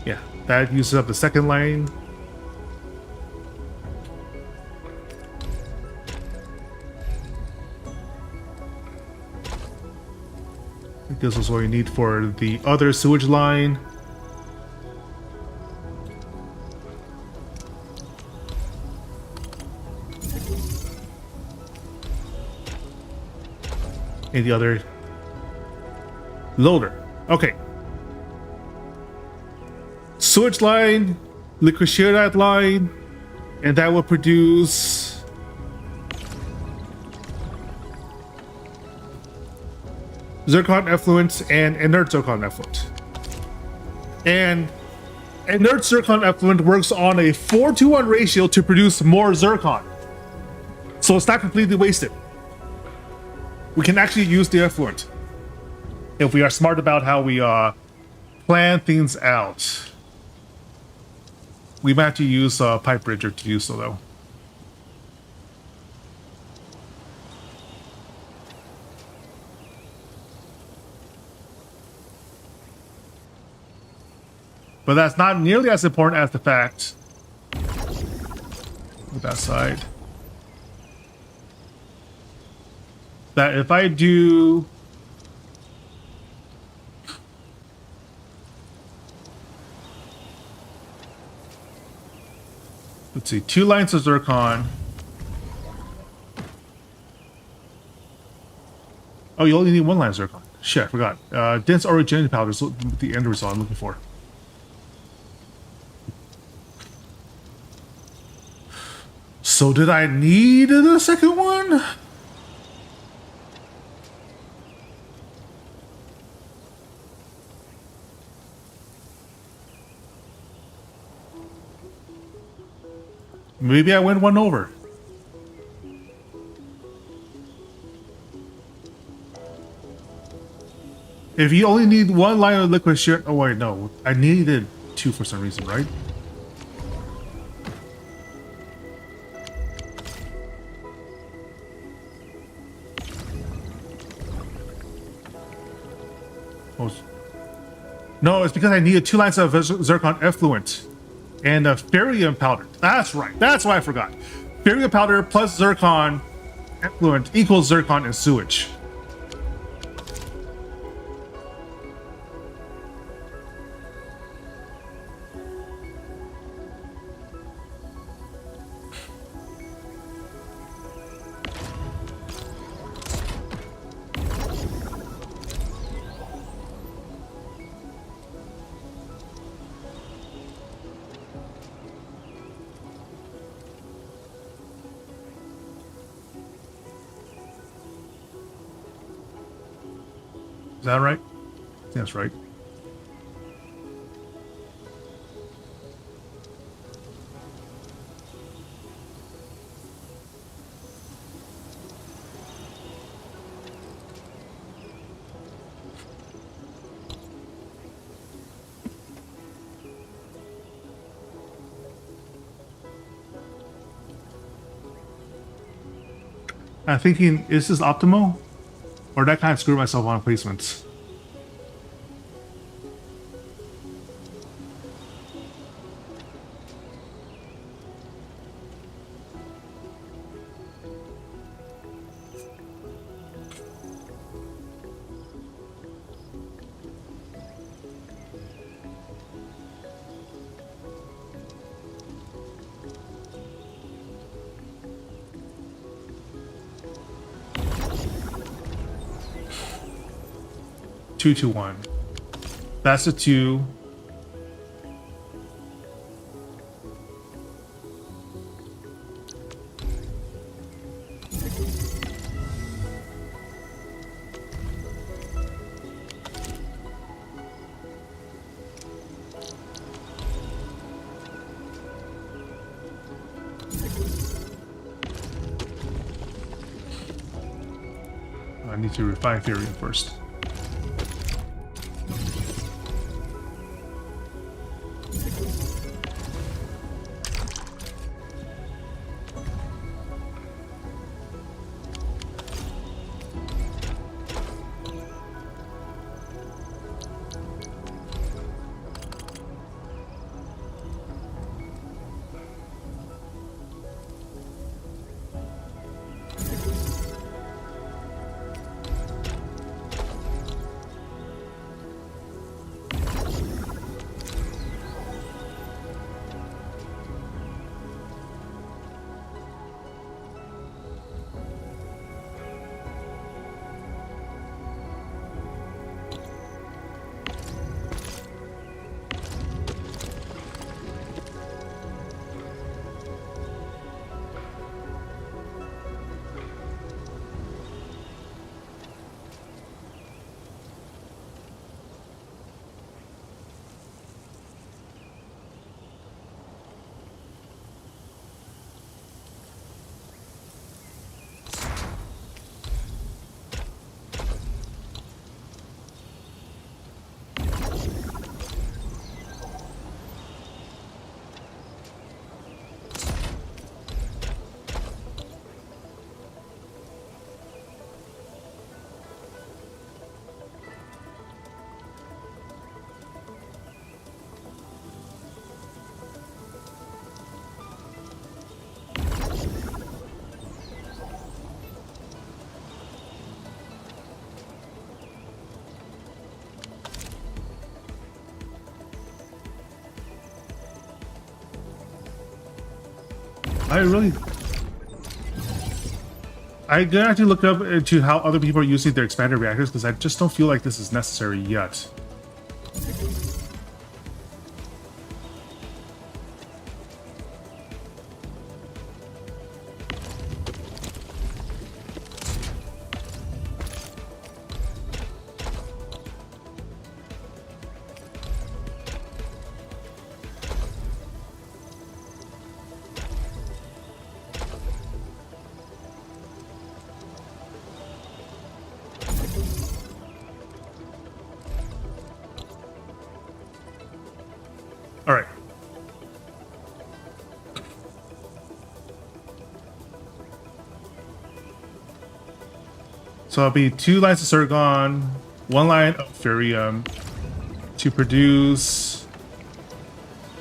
Yeah, that uses up the second line. This is what you need for the other sewage line. And the other loader. Okay. Sewage line, liquid shear line, and that will produce zircon effluent and inert zircon effluent. And inert zircon effluent works on a 4-to-1 ratio to produce more zircon. So it's not completely wasted. We can actually use the effluent if we are smart about how we plan things out. We might have to use a pipe bridger to do so, though. But that's not nearly as important as the fact with that side that if I do let's see, 2 lines of zircon. Oh, you only need 1 line of zircon. Shit, I forgot. Dense orogenic powder is the end result I'm looking for. So did I need the second one? Maybe I went one over. If you only need 1 line of liquid shear, oh wait, no, I needed 2 for some reason, right? Oh, no, it's because I needed 2 lines of zircon effluent and a ferrium powder. That's right. That's why I forgot. Ferrium powder plus zircon effluent equals zircon and sewage. Is that right? I think that's right. I'm thinking, is this optimal? Or did I kind of screw myself on placements? Two to one. That's a 2. I need to refine theory first. I gotta have to look up into how other people are using their expanded reactors because I just don't feel like this is necessary yet. All right. So it'll be 2 lines of zircon, 1 line of ferrium to produce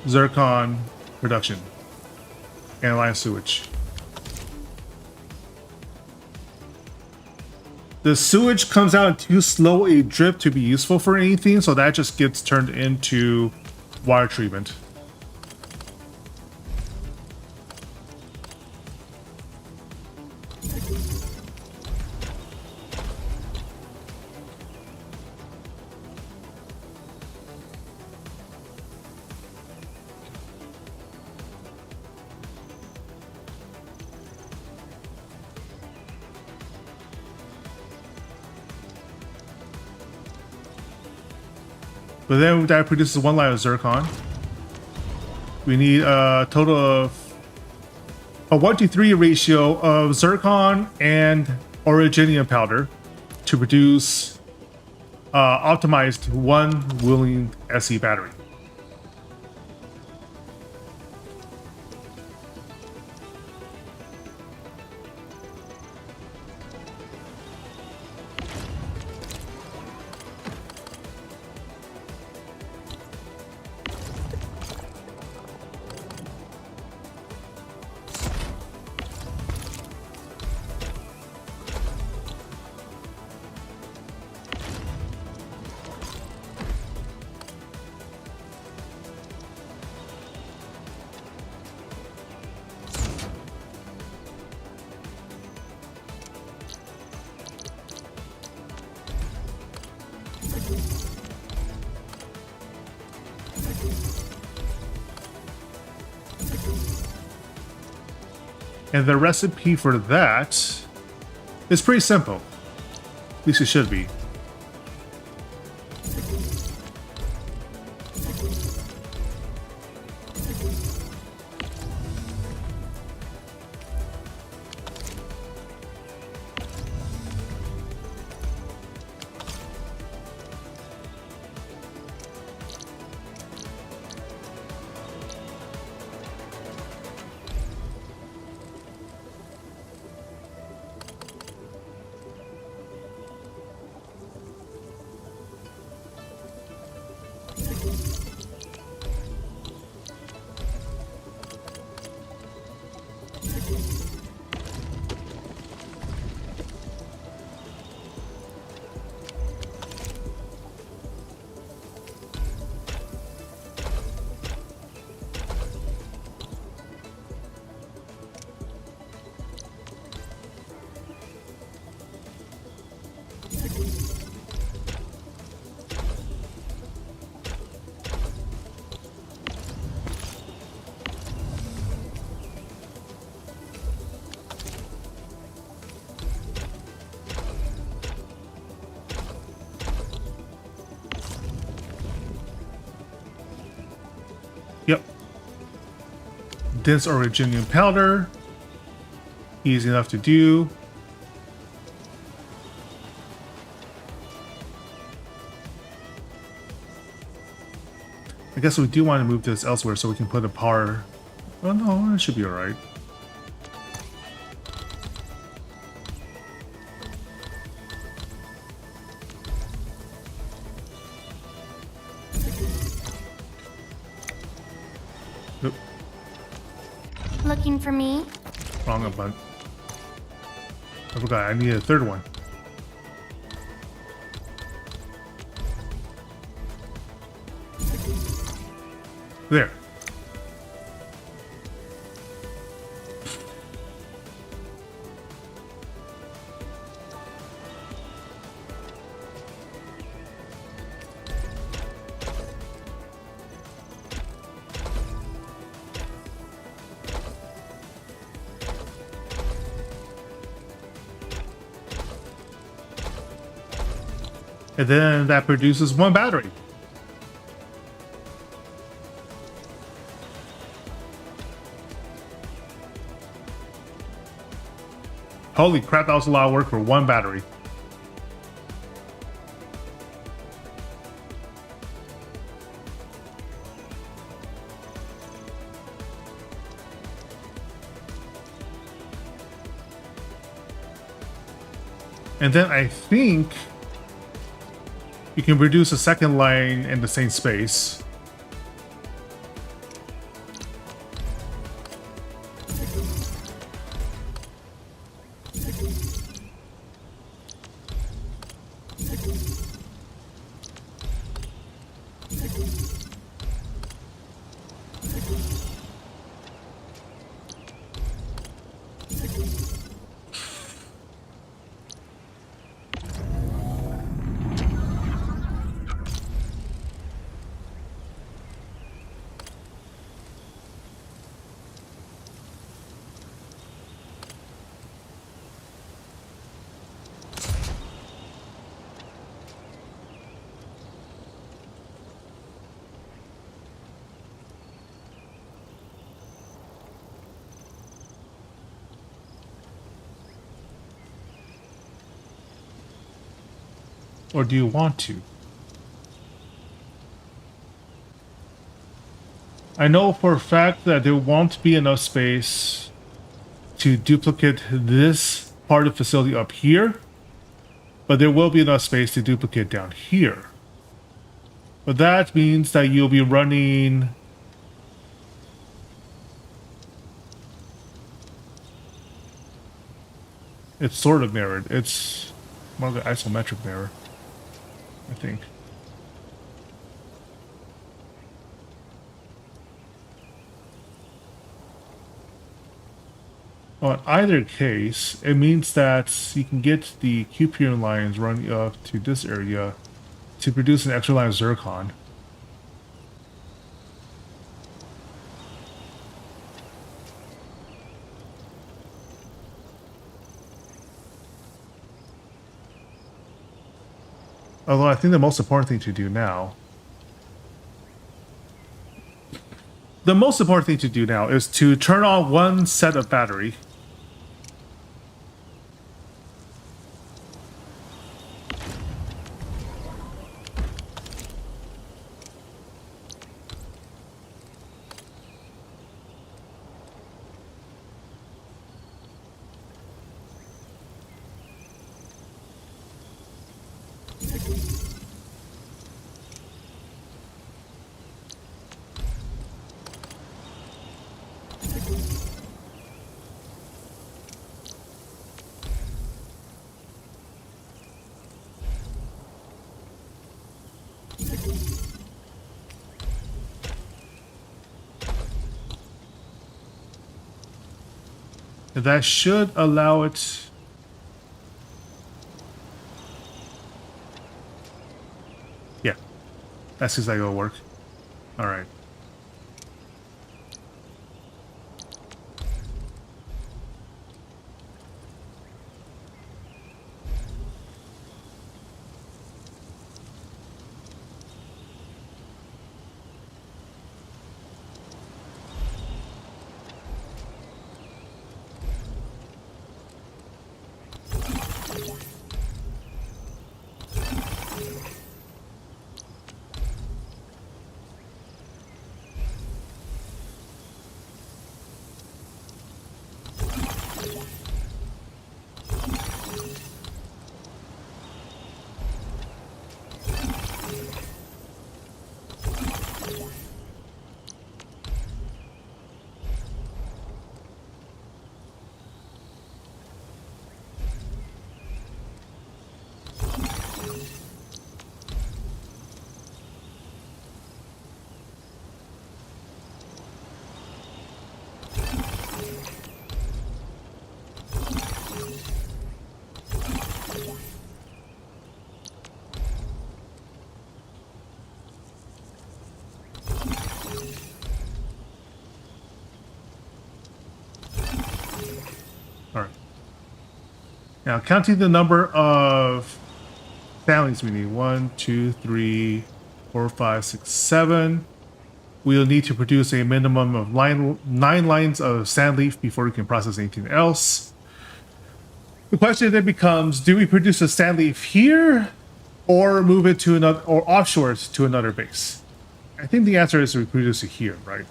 zircon production and a line of sewage. The sewage comes out in too slow a drip to be useful for anything, so that just gets turned into water treatment. But then that produces 1 line of zircon. We need a total of a 1-to-3 ratio of zircon and orogenium powder to produce optimized 1 wheeling SE battery. And the recipe for that is pretty simple. At least it should be. Yep. Dense originium powder. Easy enough to do. I guess we do want to move this elsewhere so we can put a power. Oh no, it should be alright. Nope. Looking for me? Wrong button. I forgot, I need a third one. There. And then that produces one battery. Holy crap, that was a lot of work for one battery. And then I think you can produce a second line in the same space. Or do you want to? I know for a fact that there won't be enough space to duplicate this part of the facility up here, but there will be enough space to duplicate down here. But that means that you'll be running it's sort of mirrored. It's more like an isometric mirror, I think. Well, in either case, it means that you can get the QPN lines running up to this area to produce an extra line of zircon. Although I think the most important thing to do now... The most important thing to do now is to turn on one set of battery. That should allow it. Yeah, that seems like it'll work. All right. All right. Now, counting the number of families we need 1, 2, 3, 4, 5, 6, 7. We'll need to produce a minimum of 9 lines of sand leaf before we can process anything else. The question then becomes: do we produce a sand leaf here, or move it to another, or offshore to another base? I think the answer is we produce it here, right?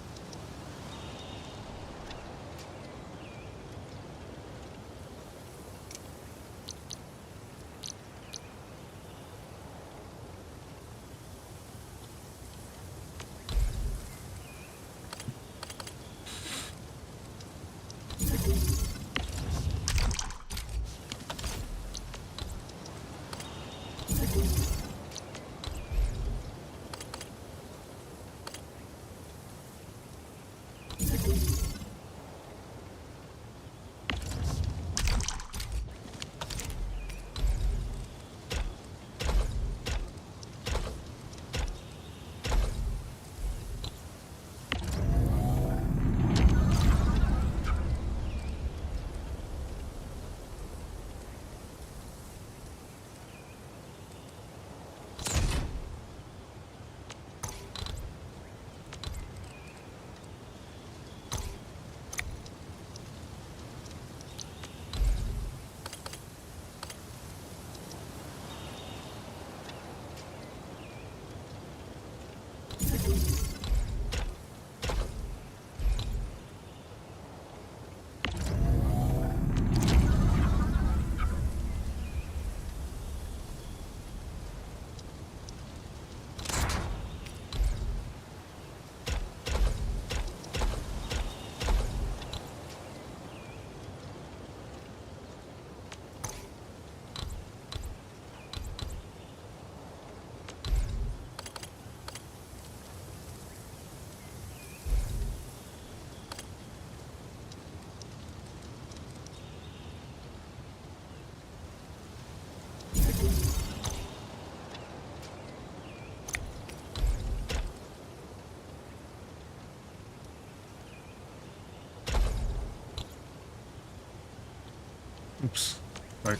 Oops. Right.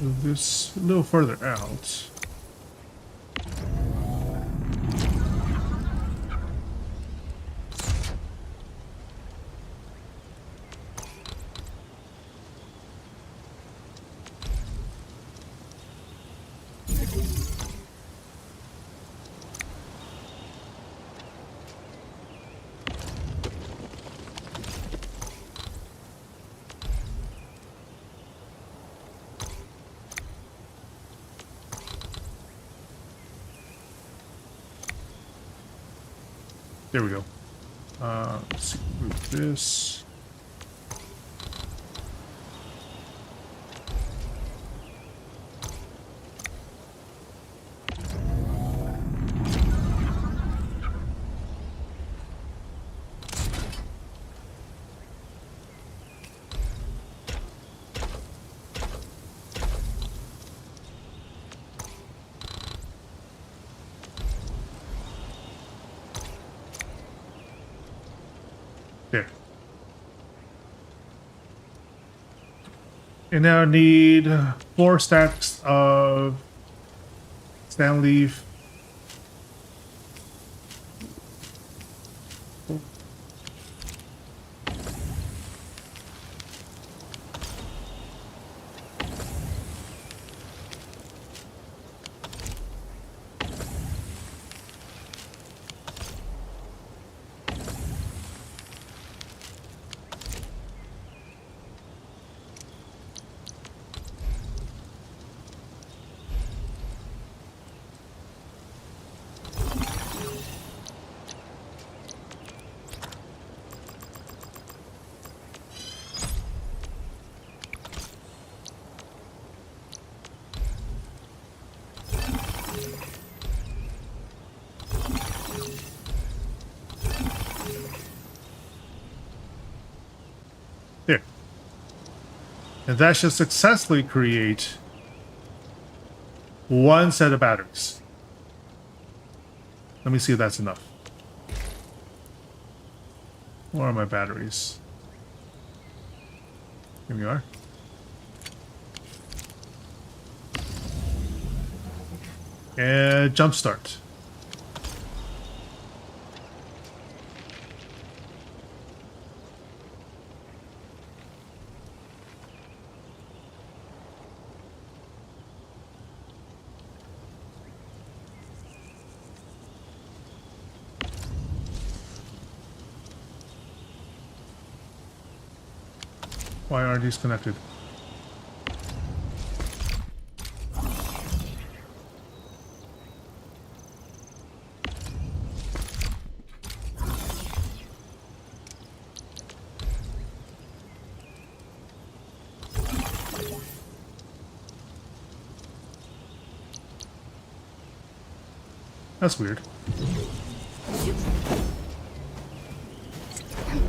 Move this a little further out. There we go. Let's see, move this. There. And now I need 4 stacks of stand leaf. There. And that should successfully create 1 set of batteries. Let me see if that's enough. Where are my batteries? Here we are. And jumpstart. Why are these connected? That's weird.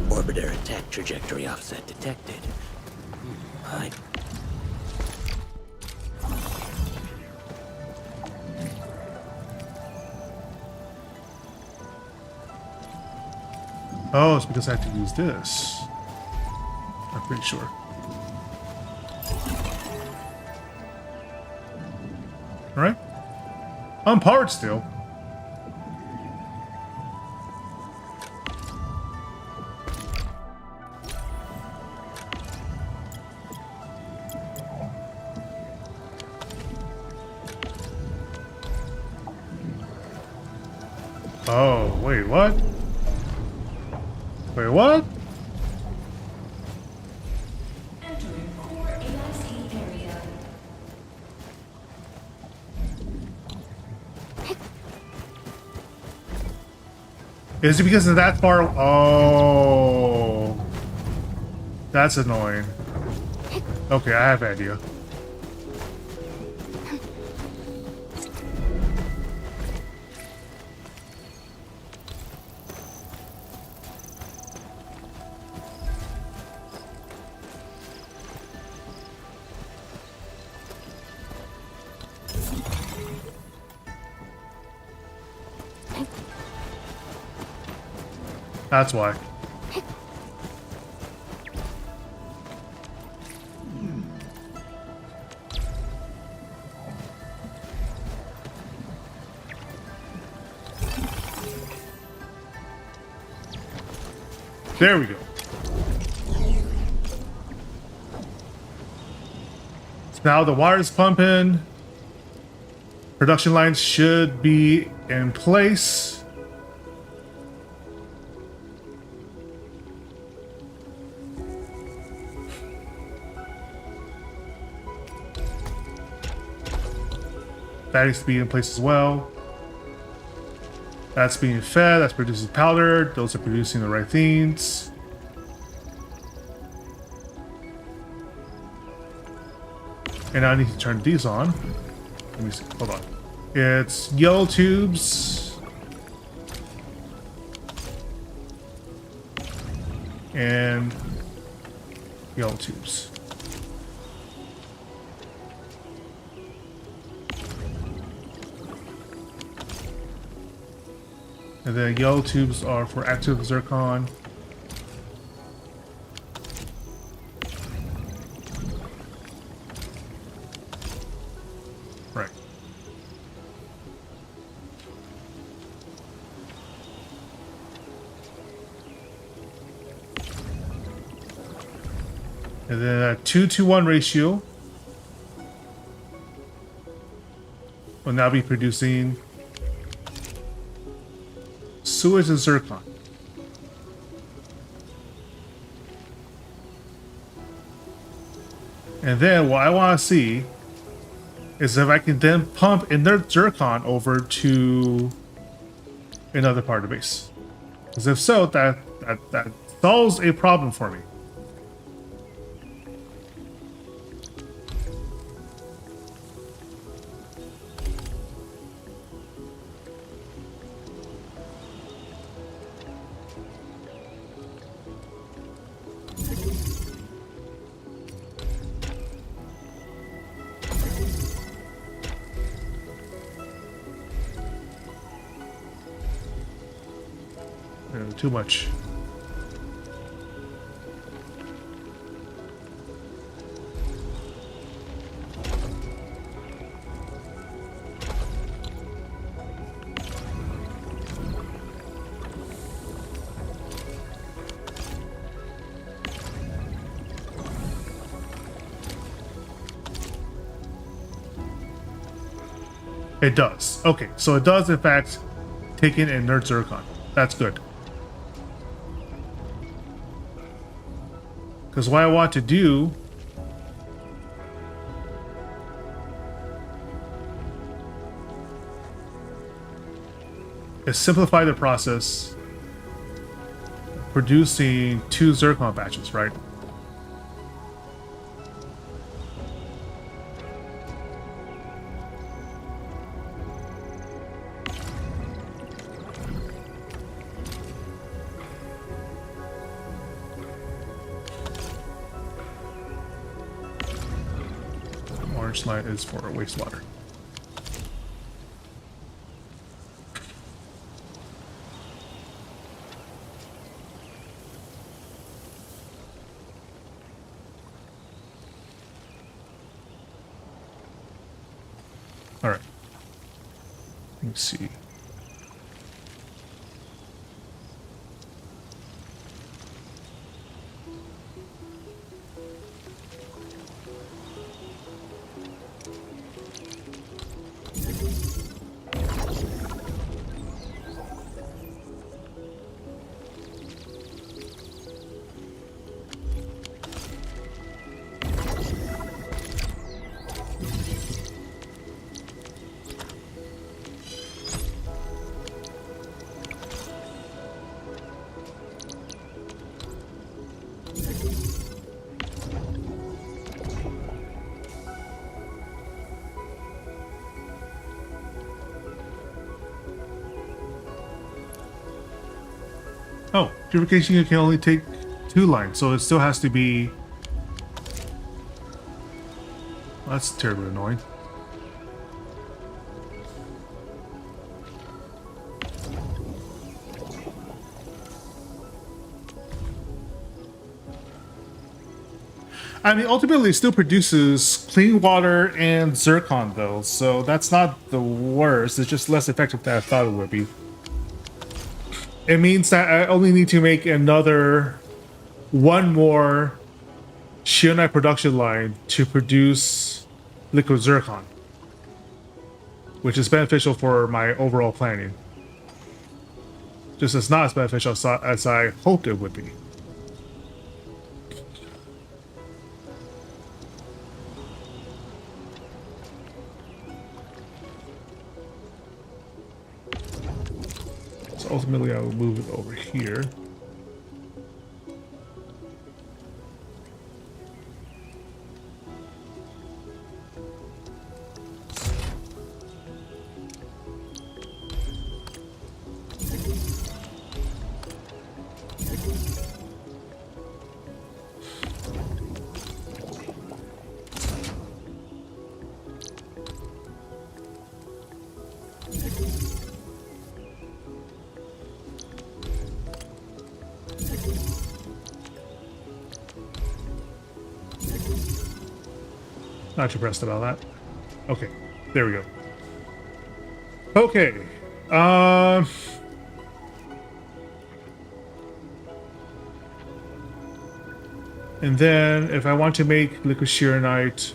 Orbiter attack trajectory offset detected. I... Oh, it's because I have to use this. I'm pretty sure. Alright. I'm powered still. Oh, wait, what? Wait, what? Entering core AIC area. Is it because of that far? Oh, that's annoying. Okay, I have an idea. That's why. There we go. So now the water is pumping. Production lines should be in place. That needs to be in place as well. That's being fed, that's producing powder, those are producing the right things. And now I need to turn these on. Let me see, hold on. It's yellow tubes. And yellow tubes. And then yellow tubes are for active zircon. Right. And then a 2-to-1 ratio will now be producing sewage and zircon. And then what I want to see is if I can then pump inert zircon over to another part of the base. Because if so, that solves a problem for me. Too much. It does. Okay, so it does in fact take in inert zircon. That's good. Because what I want to do is simplify the process producing 2 zircon batches, right? Orange light is for wastewater. All right. Let me see. Oh, purification unit can only take 2 lines, so it still has to be... Well, that's terribly annoying. I mean, ultimately, it still produces clean water and zircon, though, so that's not the worst. It's just less effective than I thought it would be. It means that I only need to make one more Shionite production line to produce liquid zircon, which is beneficial for my overall planning. Just as not as beneficial as I hoped it would be. So ultimately, I will move it over here. Not too pressed about that. Okay, there we go. Okay. And then if I want to make liquid shearonite,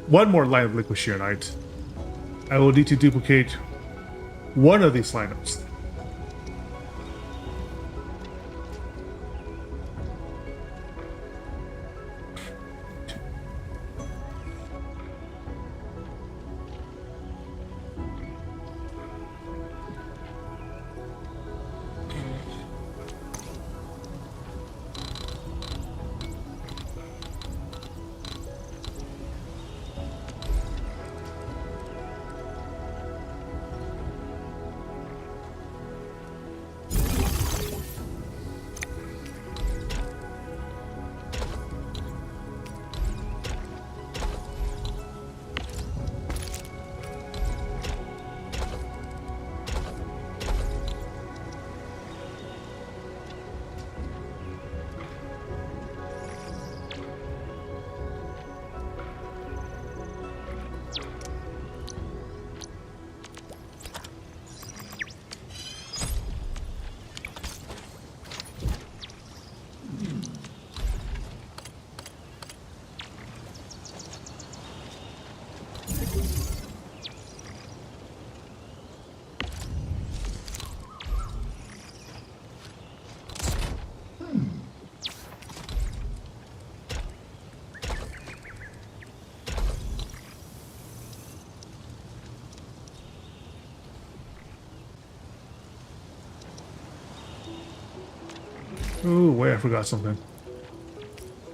one more line of liquid shearonite, I will need to duplicate one of these lineups. Oh, wait, I forgot something.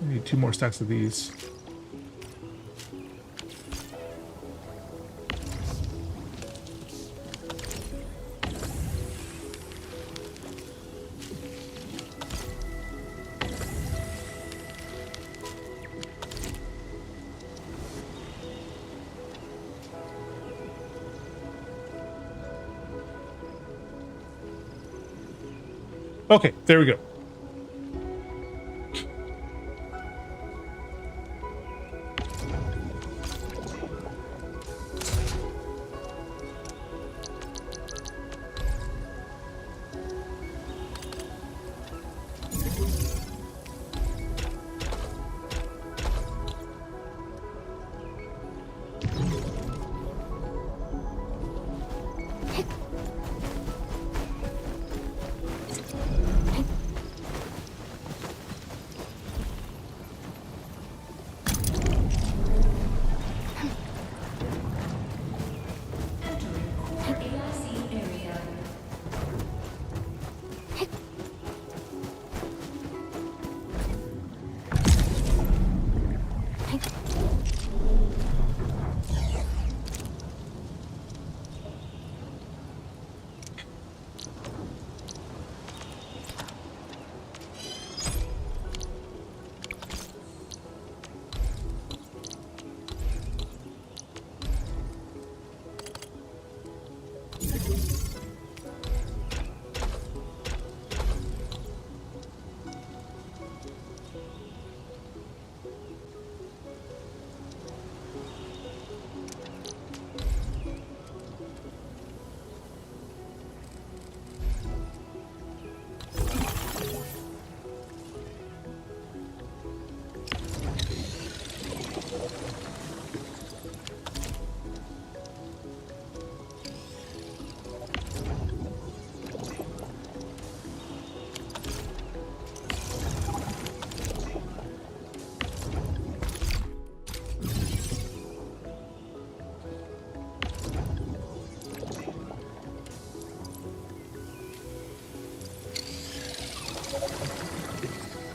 I need 2 more stacks of these. Okay, there we go. AIC area.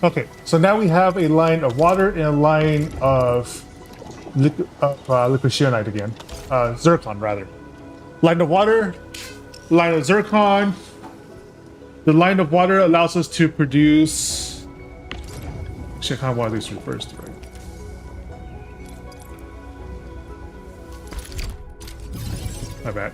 Okay, so now we have a line of water and a line of liquid shionite again. Zircon, rather. Line of water, line of zircon. The line of water allows us to produce... Actually, I kind of want this reversed, right? My bad.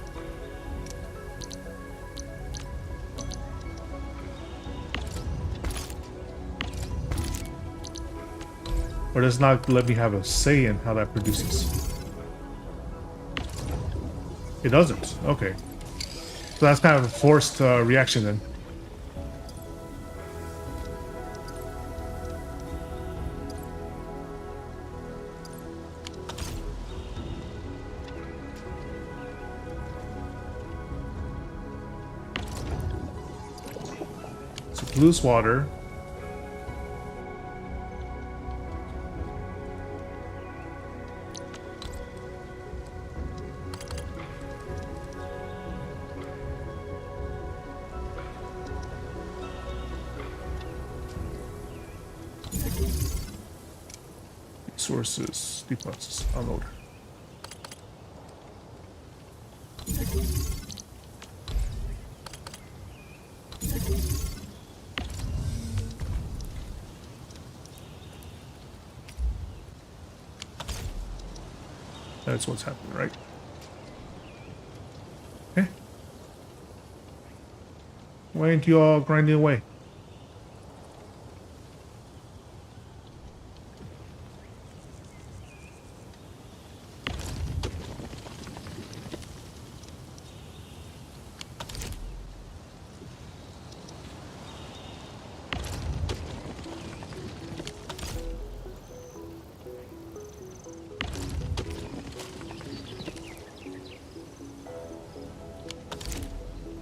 Or does not let me have a say in how that produces. It doesn't. Okay. So that's kind of a forced reaction then. So blue's water. Resources, deposits, unload. That's what's happening, right? Okay. Why aren't you all grinding away?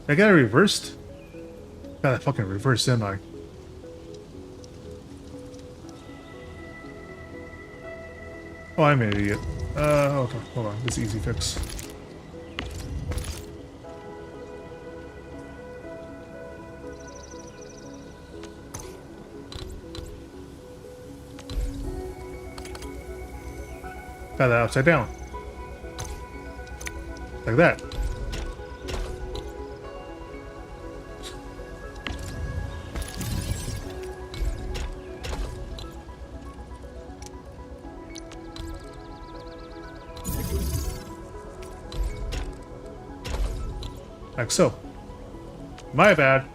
I got it reversed? Got that fucking reversed, didn't I? Oh, I'm an idiot. Okay, hold on. This is easy fix. Got that upside down. Like that. Like so. My bad.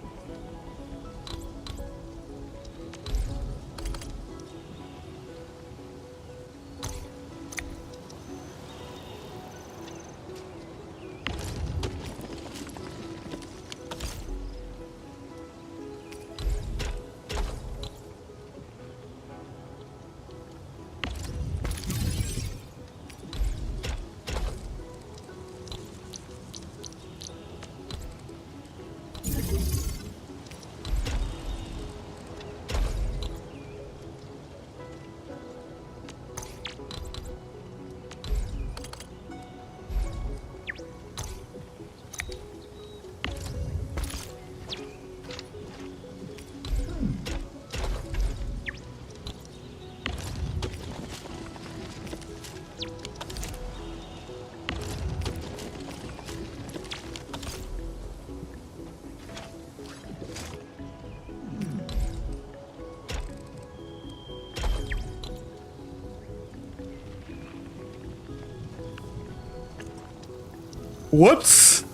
Whoops!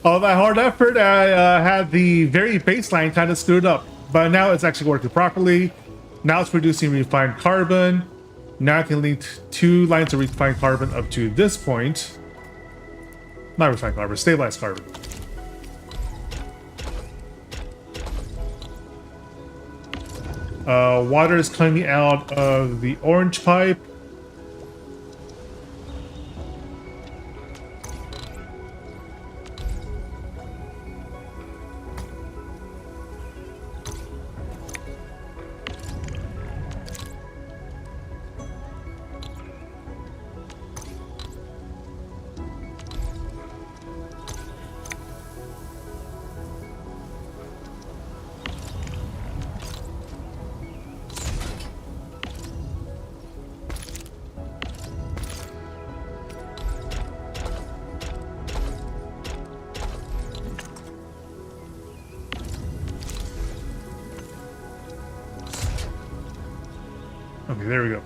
All that hard effort, I had the very baseline kind of screwed up. But now it's actually working properly. Now it's producing refined carbon. Now I can link 2 lines of refined carbon up to this point. Not refined carbon, stabilized carbon. Water is coming out of the orange pipe. Okay, there we go.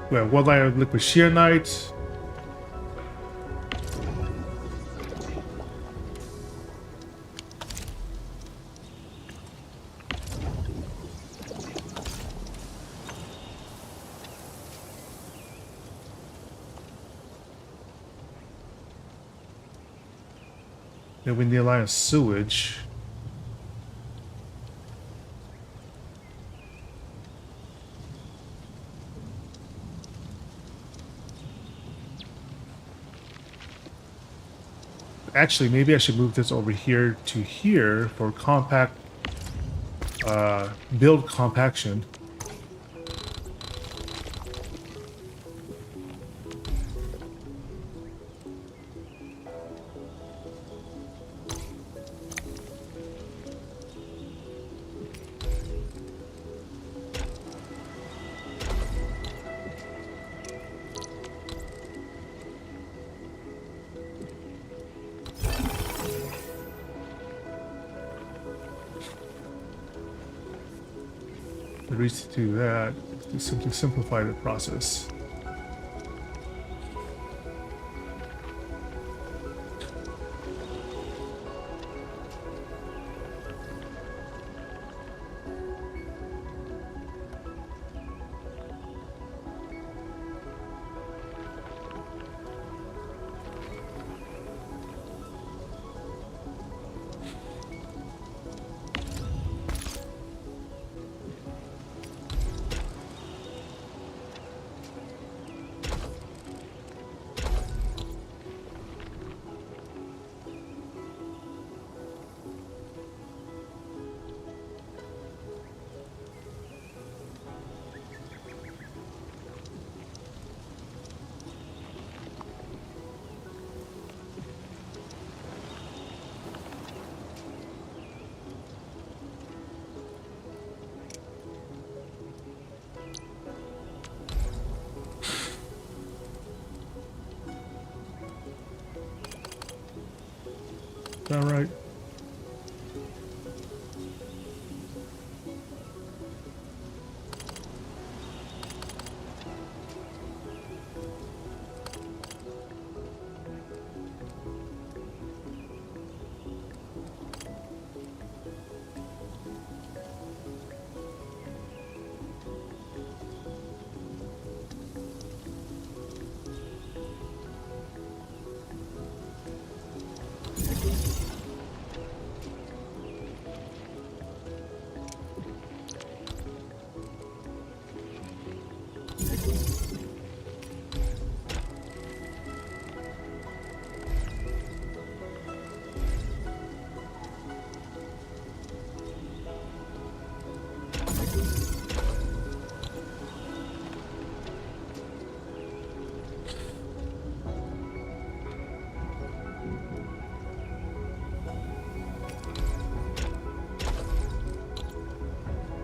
We have one line of liquid shearnite. Then we need a line of sewage. Actually, maybe I should move this over here to here for compact, build compaction. The reason to do that is to simply simplify the process. All right.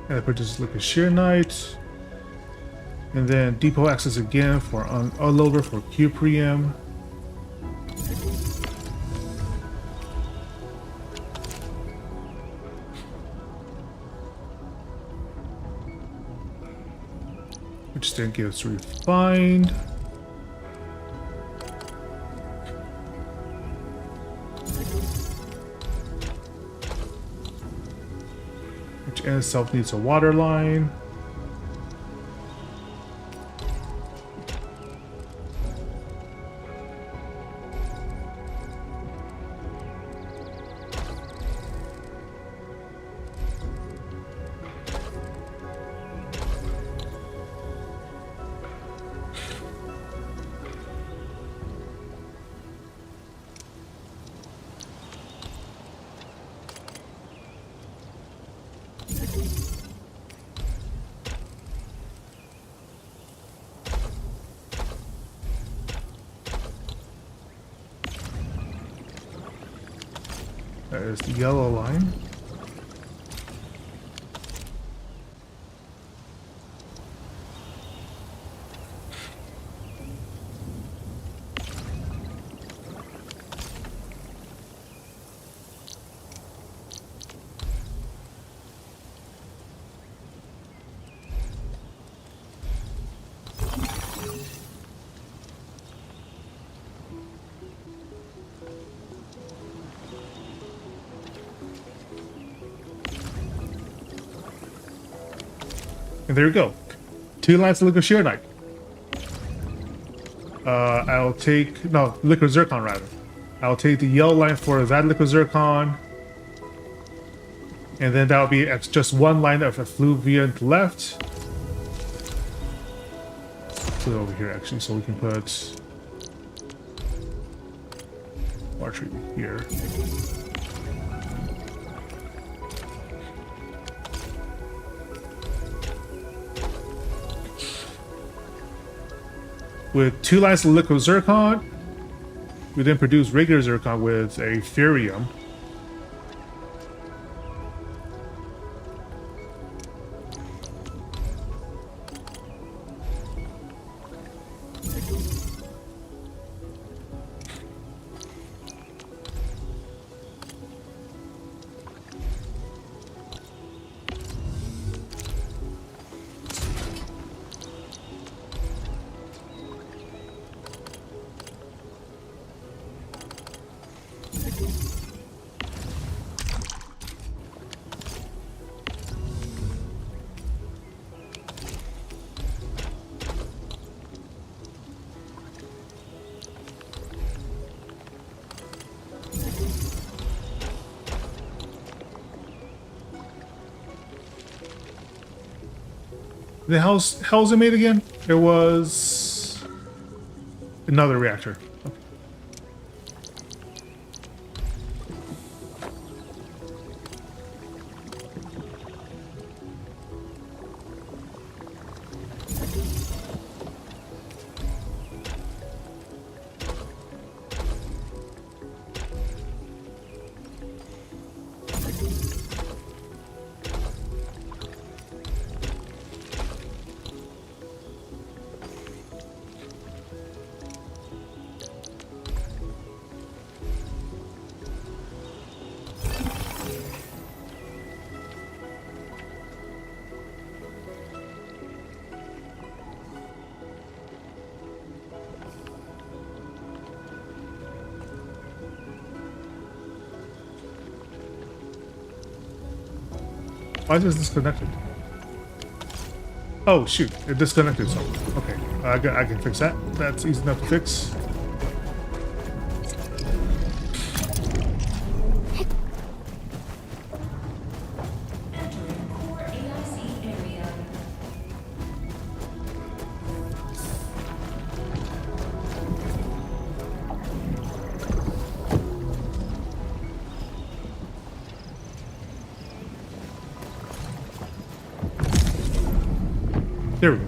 And I purchase liquid shearnite. And then depot access again for unloader for Q preem. Which then gives refined. Which in itself needs a water line. There's the yellow line. And there you go. 2 lines of liquid shearnite. I'll take liquid zircon rather. I'll take the yellow line for that liquid zircon. And then that'll be just 1 line of effluvium left. Put it over here actually, so we can put water treatment here. With 2 lines of liquid zircon, we then produce regular zircon with a ferrium. The how's it made again? It was another reactor. Okay. Why is this disconnected? Oh shoot, it disconnected something. Okay, I can fix that. That's easy enough to fix. Entering core AIC area. There we go.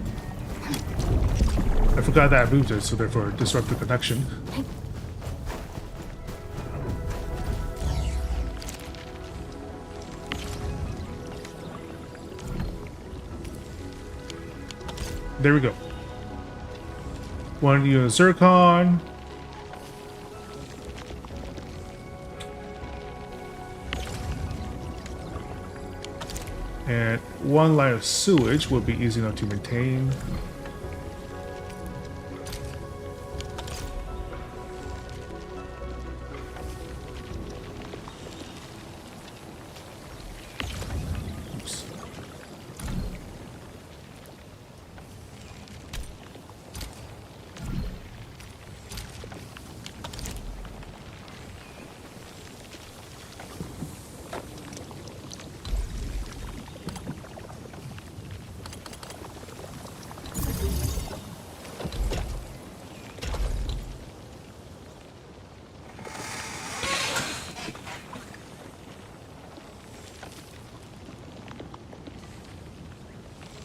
I forgot that I moved it, so therefore disrupt the connection. There we go. 1 unit zircon. And 1 line of sewage will be easy enough to maintain. Oops.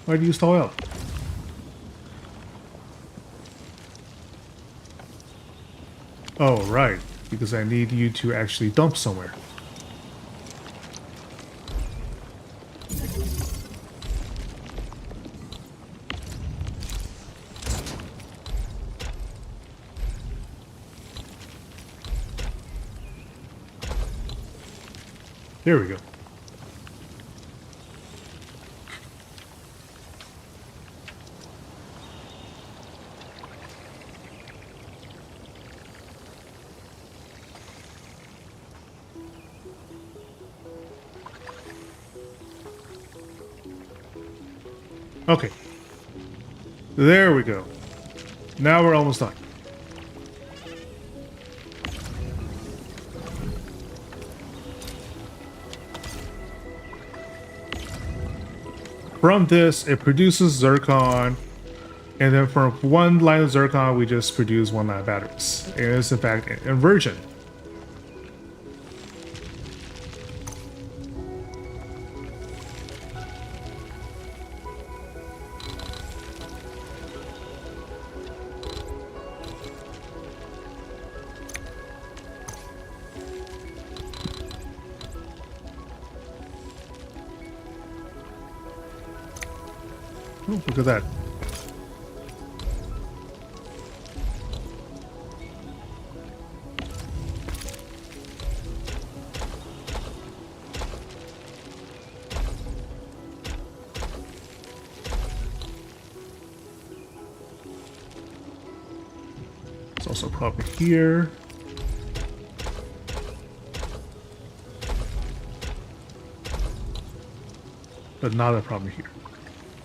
Why do you stall out? Oh, right. Because I need you to actually dump somewhere. There we go. Okay. There we go. Now we're almost done. From this, it produces zircon, and then from one line of zircon, we just produce one line of batteries. And it's in fact an inversion. Oh, look at that. There's also a problem here. But not a problem here.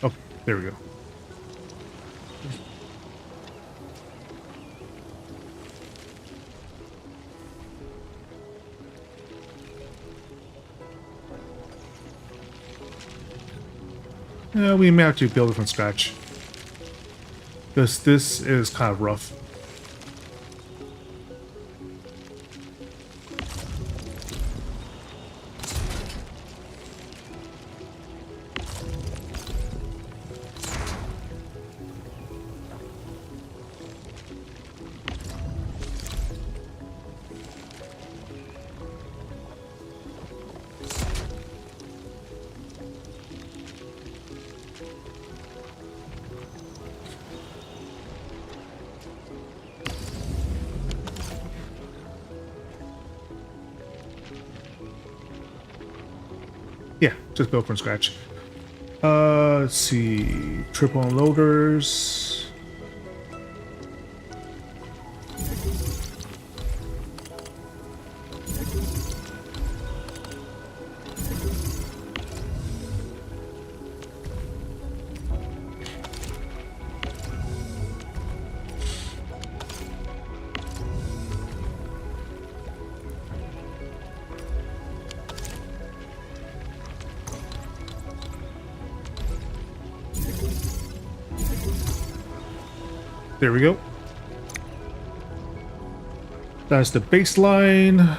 Oh, there we go. Yeah, we may have to build it from scratch. This is kind of rough. Yeah, just built from scratch. Let's see. Triple unloaders. There we go. That's the baseline.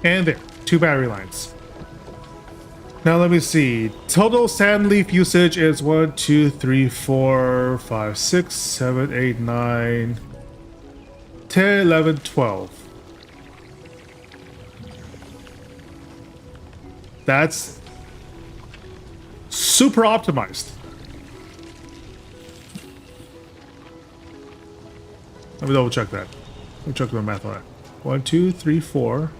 And there, 2 battery lines. Now let me see. Total sand leaf usage is 1, 2, 3, 4, 5, 6, 7, 8, 9, 10, 11, 12. That's super optimized. Let me double check that. Let me check my math on that. 1, 2, 3, 4,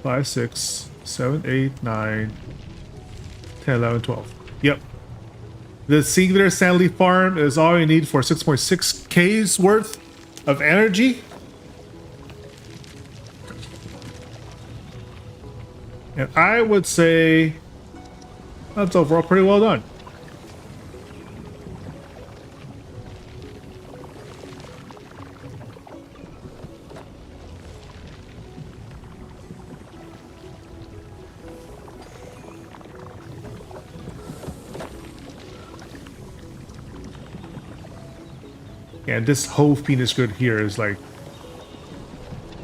5, 6, 7, 8, 9, 10, 11, 12. Yep. The singular sandleaf farm is all you need for 6.6 K's worth of energy. And I would say that's overall pretty well done. And this whole Phoenix grid here is like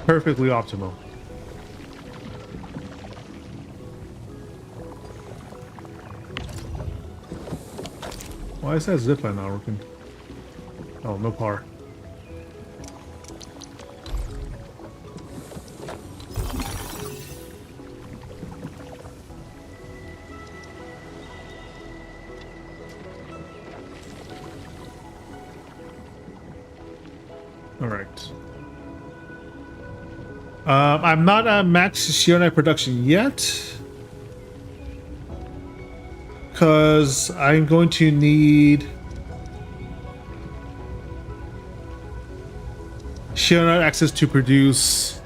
perfectly optimal. Why is that zipline not working? Oh, no power. All right. I'm not at max Shionite production yet, because I'm going to need Shionite access to produce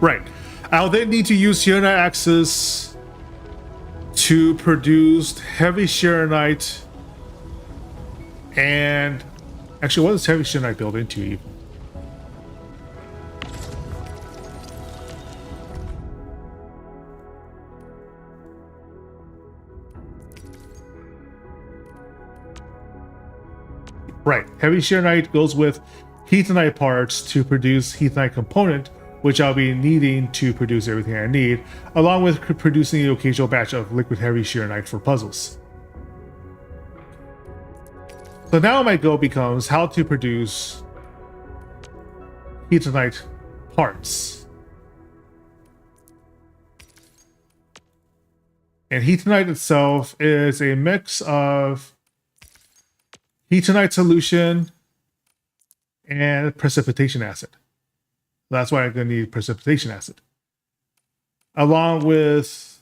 right. I'll then need to use Shionite access to produce heavy Shionite. And actually, what does heavy Shionite build into even? Right, heavy Shionite goes with Heathenite parts to produce Heathenite component, which I'll be needing to produce everything I need, along with producing the occasional batch of liquid heavy Shionite for puzzles. So now my goal becomes how to produce Heathenite parts. And Heathenite itself is a mix of Heathenite solution and precipitation acid. That's why I'm going to need precipitation acid. Along with...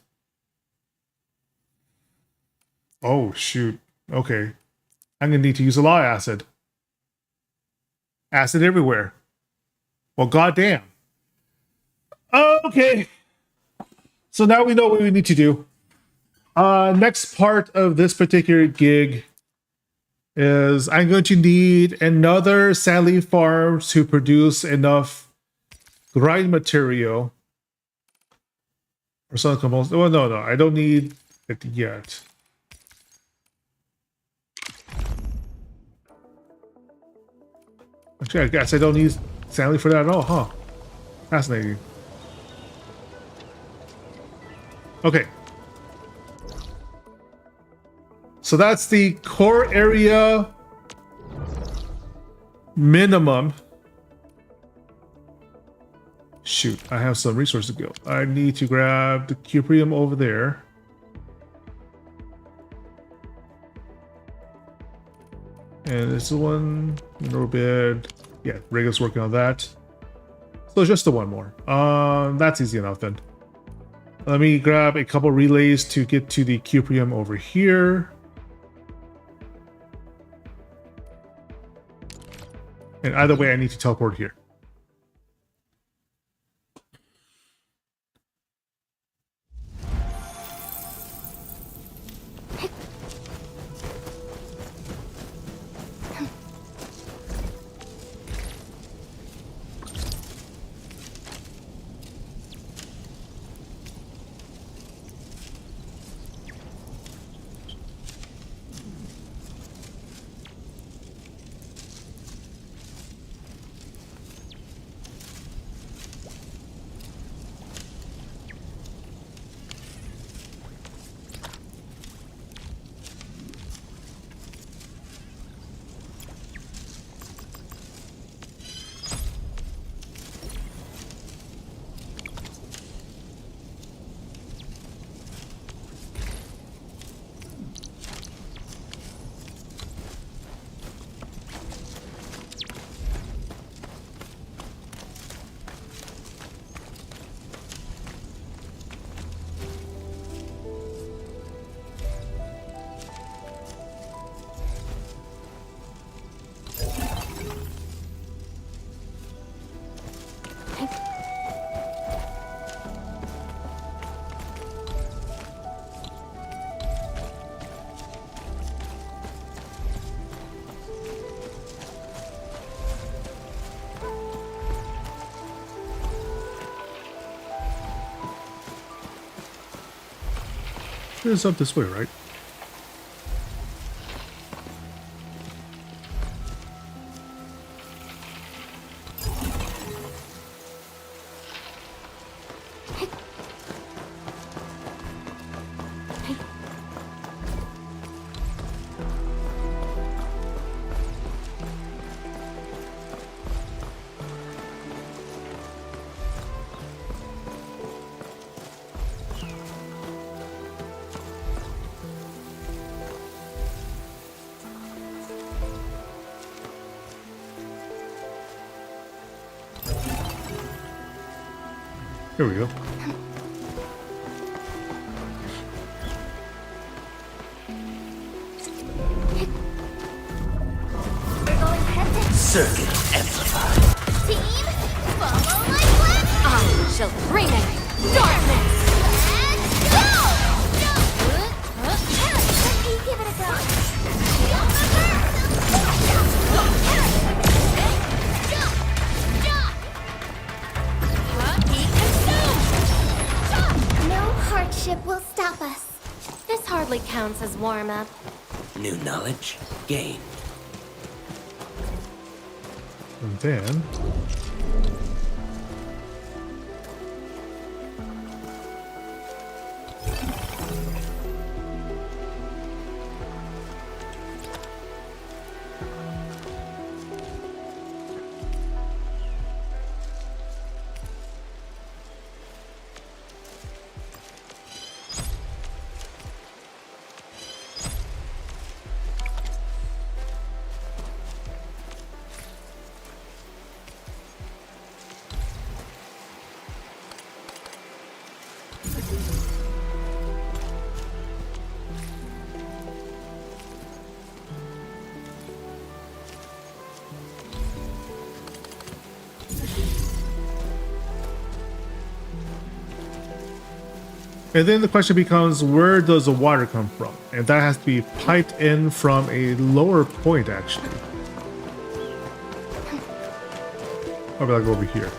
Oh, shoot. Okay. I'm going to need to use a lot of acid. Acid everywhere. Well, goddamn. Okay. So now we know what we need to do. Next part of this particular gig is I'm going to need another sandleaf farm to produce enough grind material or some components. Oh, no, I don't need it yet. Actually, I guess I don't need sandleaf for that at all, huh? Fascinating. Okay. So that's the core area minimum. Shoot, I have some resources to go. I need to grab the cuprium over there. And this is one, mineral bed. Yeah, Rega's working on that. So just the one more. That's easy enough then. Let me grab a couple relays to get to the cuprium over here. And either way, I need to teleport here. It's up this way, right? Here we go. Circuit amplified. Team, follow my plan. I shall bring it. Darkness. Let's go! Let me give it a go. No hardship will stop us. This hardly counts as warm-up. New knowledge gained. And then the question becomes, where does the water come from? And that has to be piped in from a lower point, actually. Or about like over here.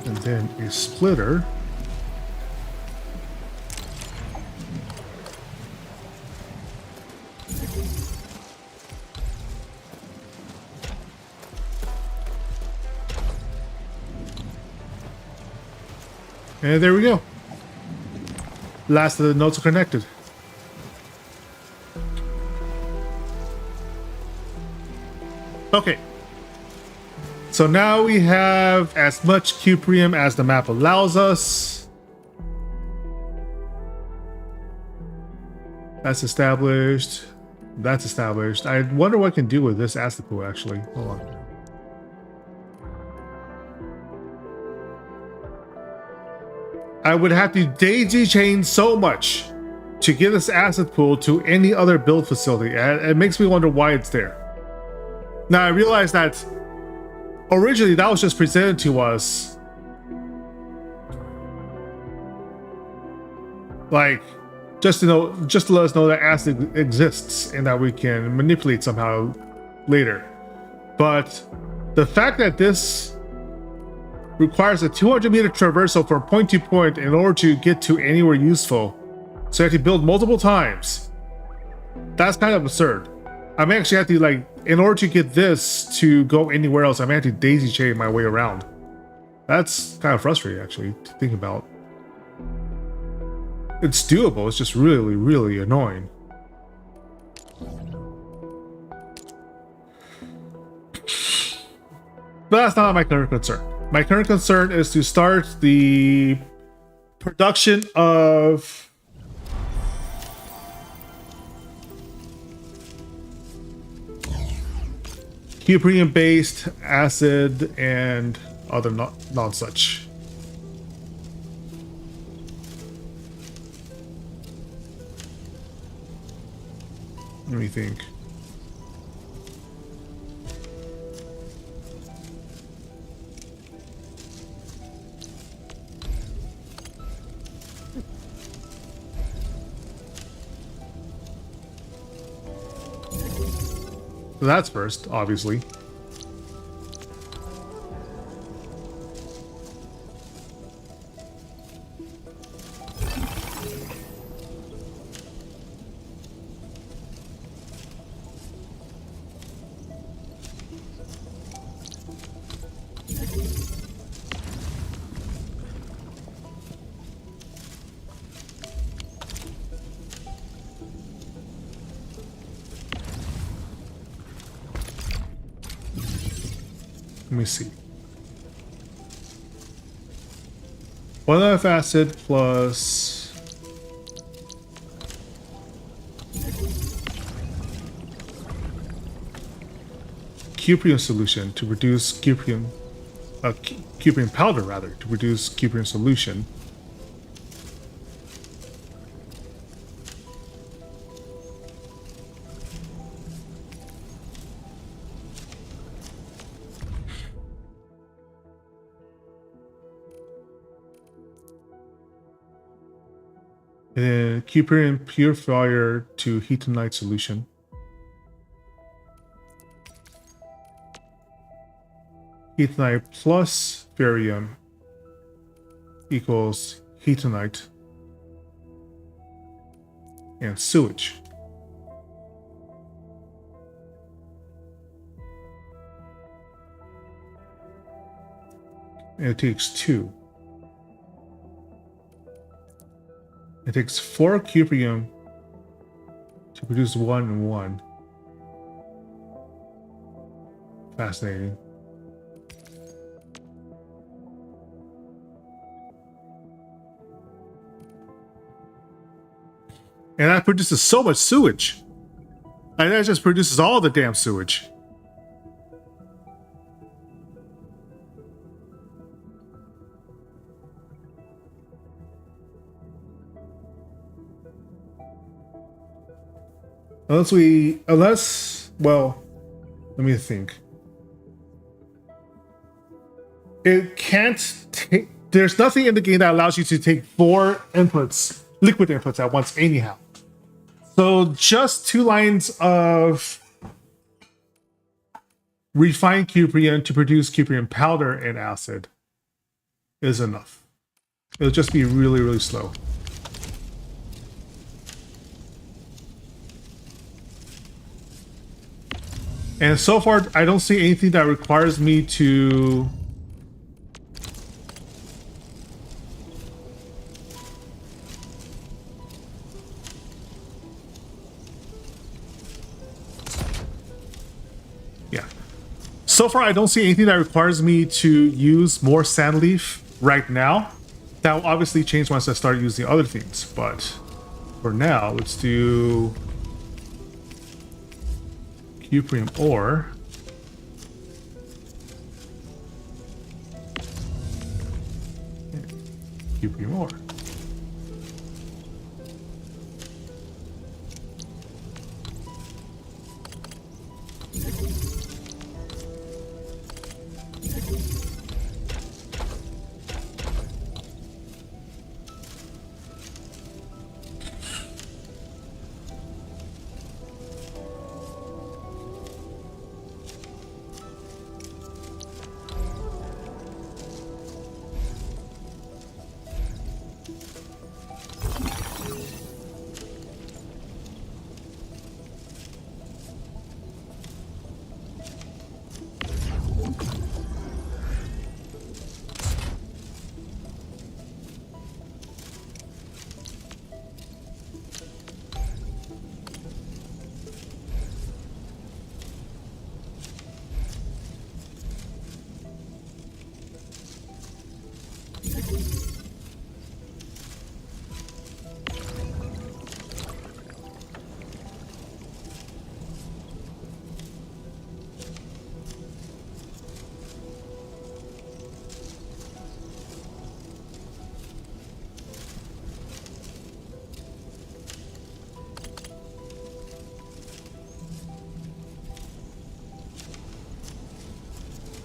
And then a splitter. And there we go. Last of the nodes are connected. Okay. So now we have as much cuprium as the map allows us. That's established. That's established. I wonder what I can do with this asticle actually. Hold on. I would have to daisy chain so much to get this asset pool to any other build facility. It makes me wonder why it's there. Now I realize that originally that was just presented to us like just to let us know that asset exists and that we can manipulate somehow later. But the fact that this requires a 200-meter traversal from point to point in order to get to anywhere useful, so you have to build multiple times, that's kind of absurd. I may actually have to, like, in order to get this to go anywhere else, I may have to daisy chain my way around. That's kind of frustrating, actually, to think about. It's doable, it's just really, really annoying. But that's not my current concern. My current concern is to start the production of cuprium-based acid and other non-such. Let me think. So that's first, obviously. Let me see. 1F acid plus cuprium solution to reduce cuprium, cuprium powder rather, to reduce cuprium solution. And then cuprium purifier to heatonite solution. Heatonite plus barium equals heatonite and sewage. And it takes 2. It takes 4 cuprium to produce 1 and 1. Fascinating. And that produces so much sewage. And that just produces all the damn sewage. Well, let me think. It can't take, there's nothing in the game that allows you to take 4 inputs, liquid inputs at once anyhow. So just 2 lines of refined cuprium to produce cuprium powder and acid is enough. It'll just be really, really slow. And so far, I don't see anything that requires me to so far, I don't see anything that requires me to use more sand leaf right now. That will obviously change once I start using other things, but for now, let's do cuprium ore. Cuprium ore.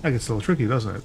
That gets a little tricky, doesn't it?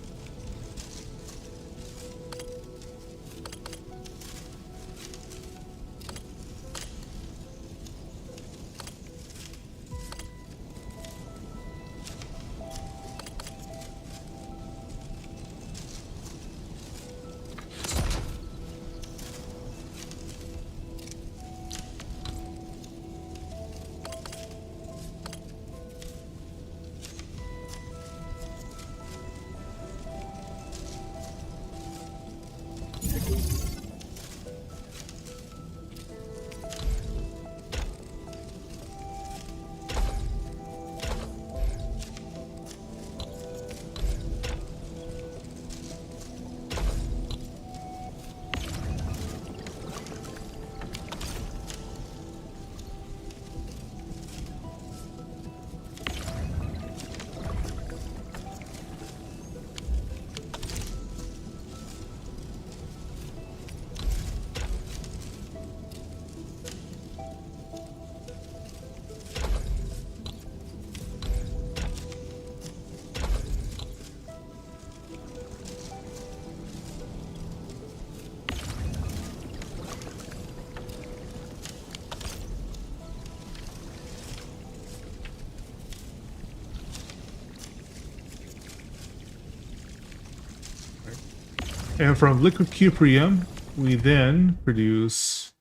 And from liquid cuprium, we then produce,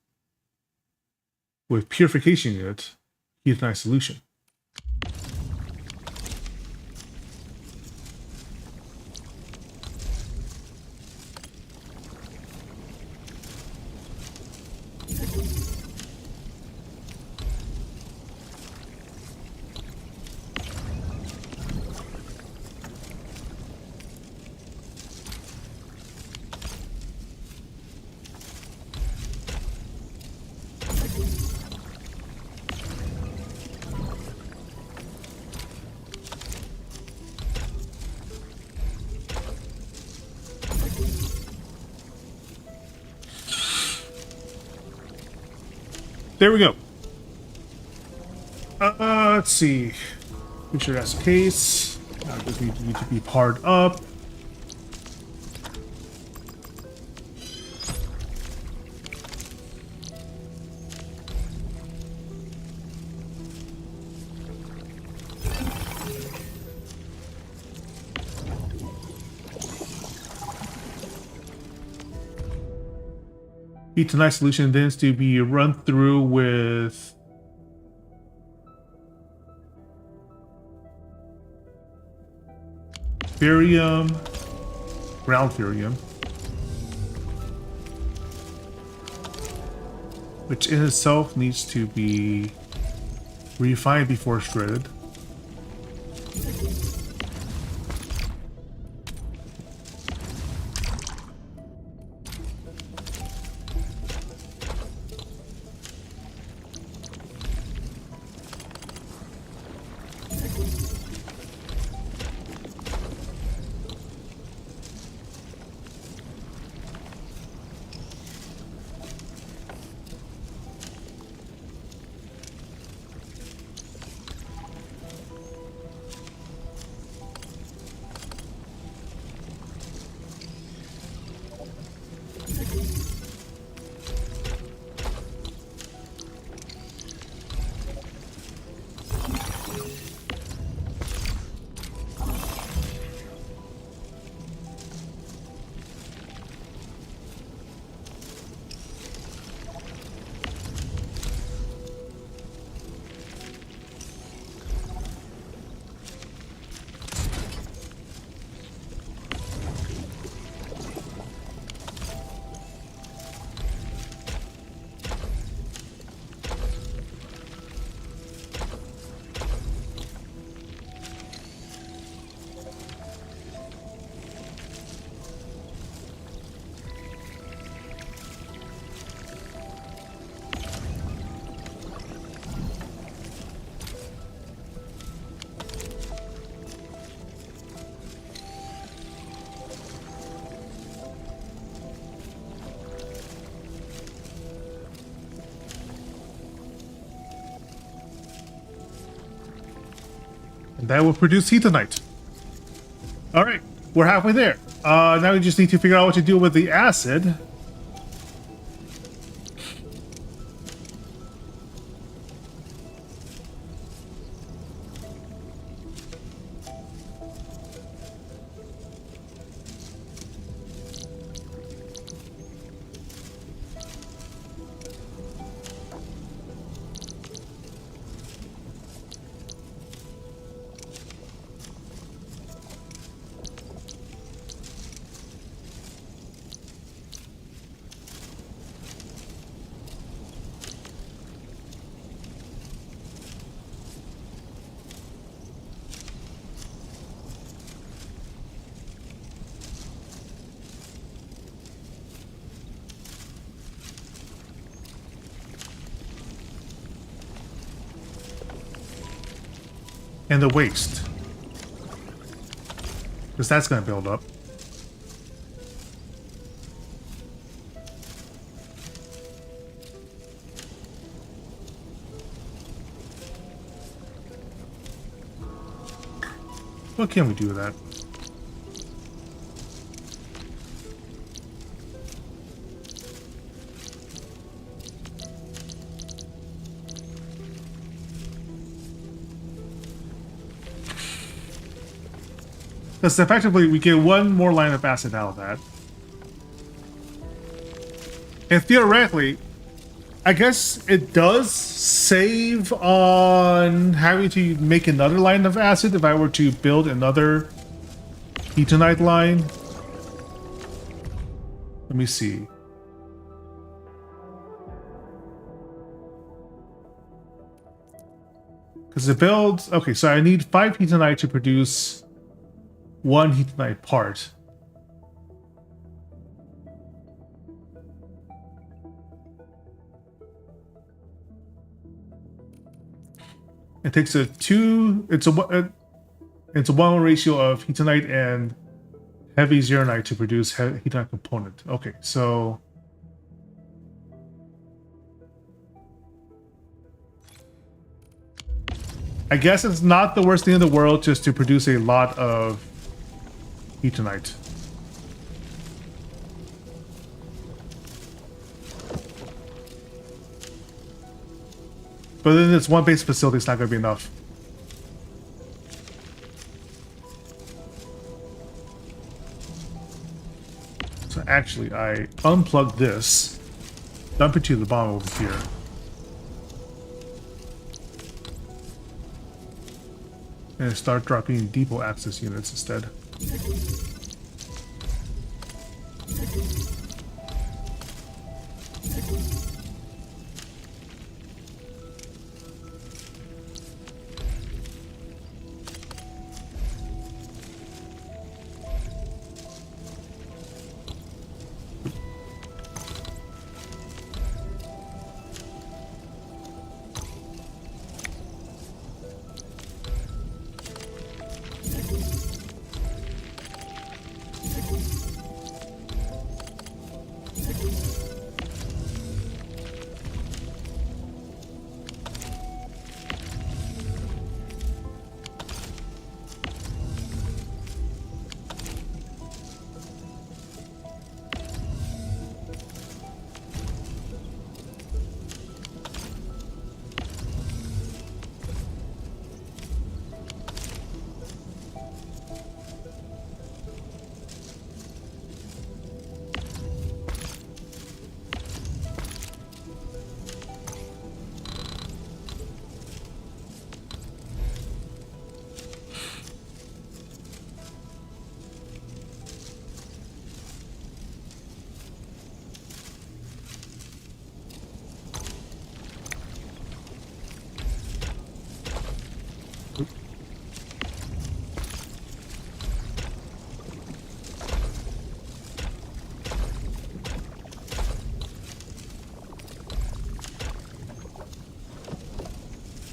with purification unit, heatonized solution. There we go. Let's see. Make sure that's the case. Does need to be powered up. Heatonized solution then is to be run through with barium, ground barium, which in itself needs to be refined before shredded. And that will produce heatonite. All right, we're halfway there. Now we just need to figure out what to do with the acid. And the waste. Because that's going to build up. What can we do with that? Because effectively we get one more line of acid out of that. And theoretically, I guess it does save on having to make another line of acid if I were to build another Etonite line. Let me see. Because it builds... Okay, so I need 5 Etonite to produce 1 Etonite part. It takes a 1 ratio of Heatonite and heavy Zeronite to produce Heatonite component. Okay, so I guess it's not the worst thing in the world just to produce a lot of Heatonite. But then it's one base facility, it's not going to be enough. So actually, I unplug this, dump it to the bottom over here. And start dropping depot access units instead.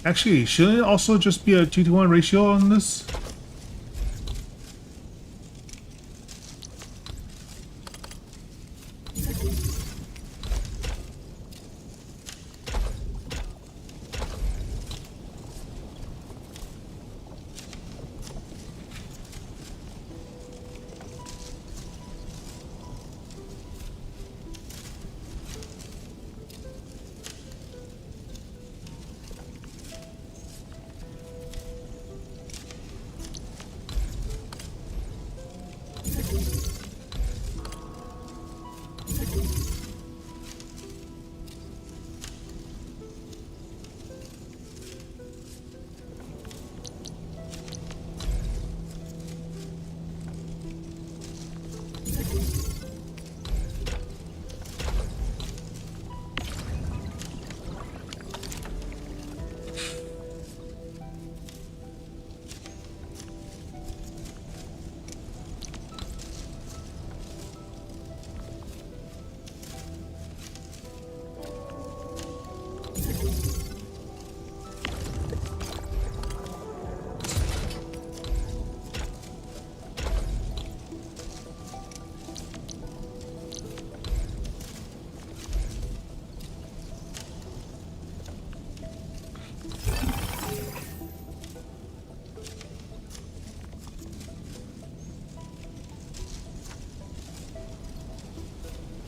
Actually, shouldn't it also just be a 2-to-1 ratio on this?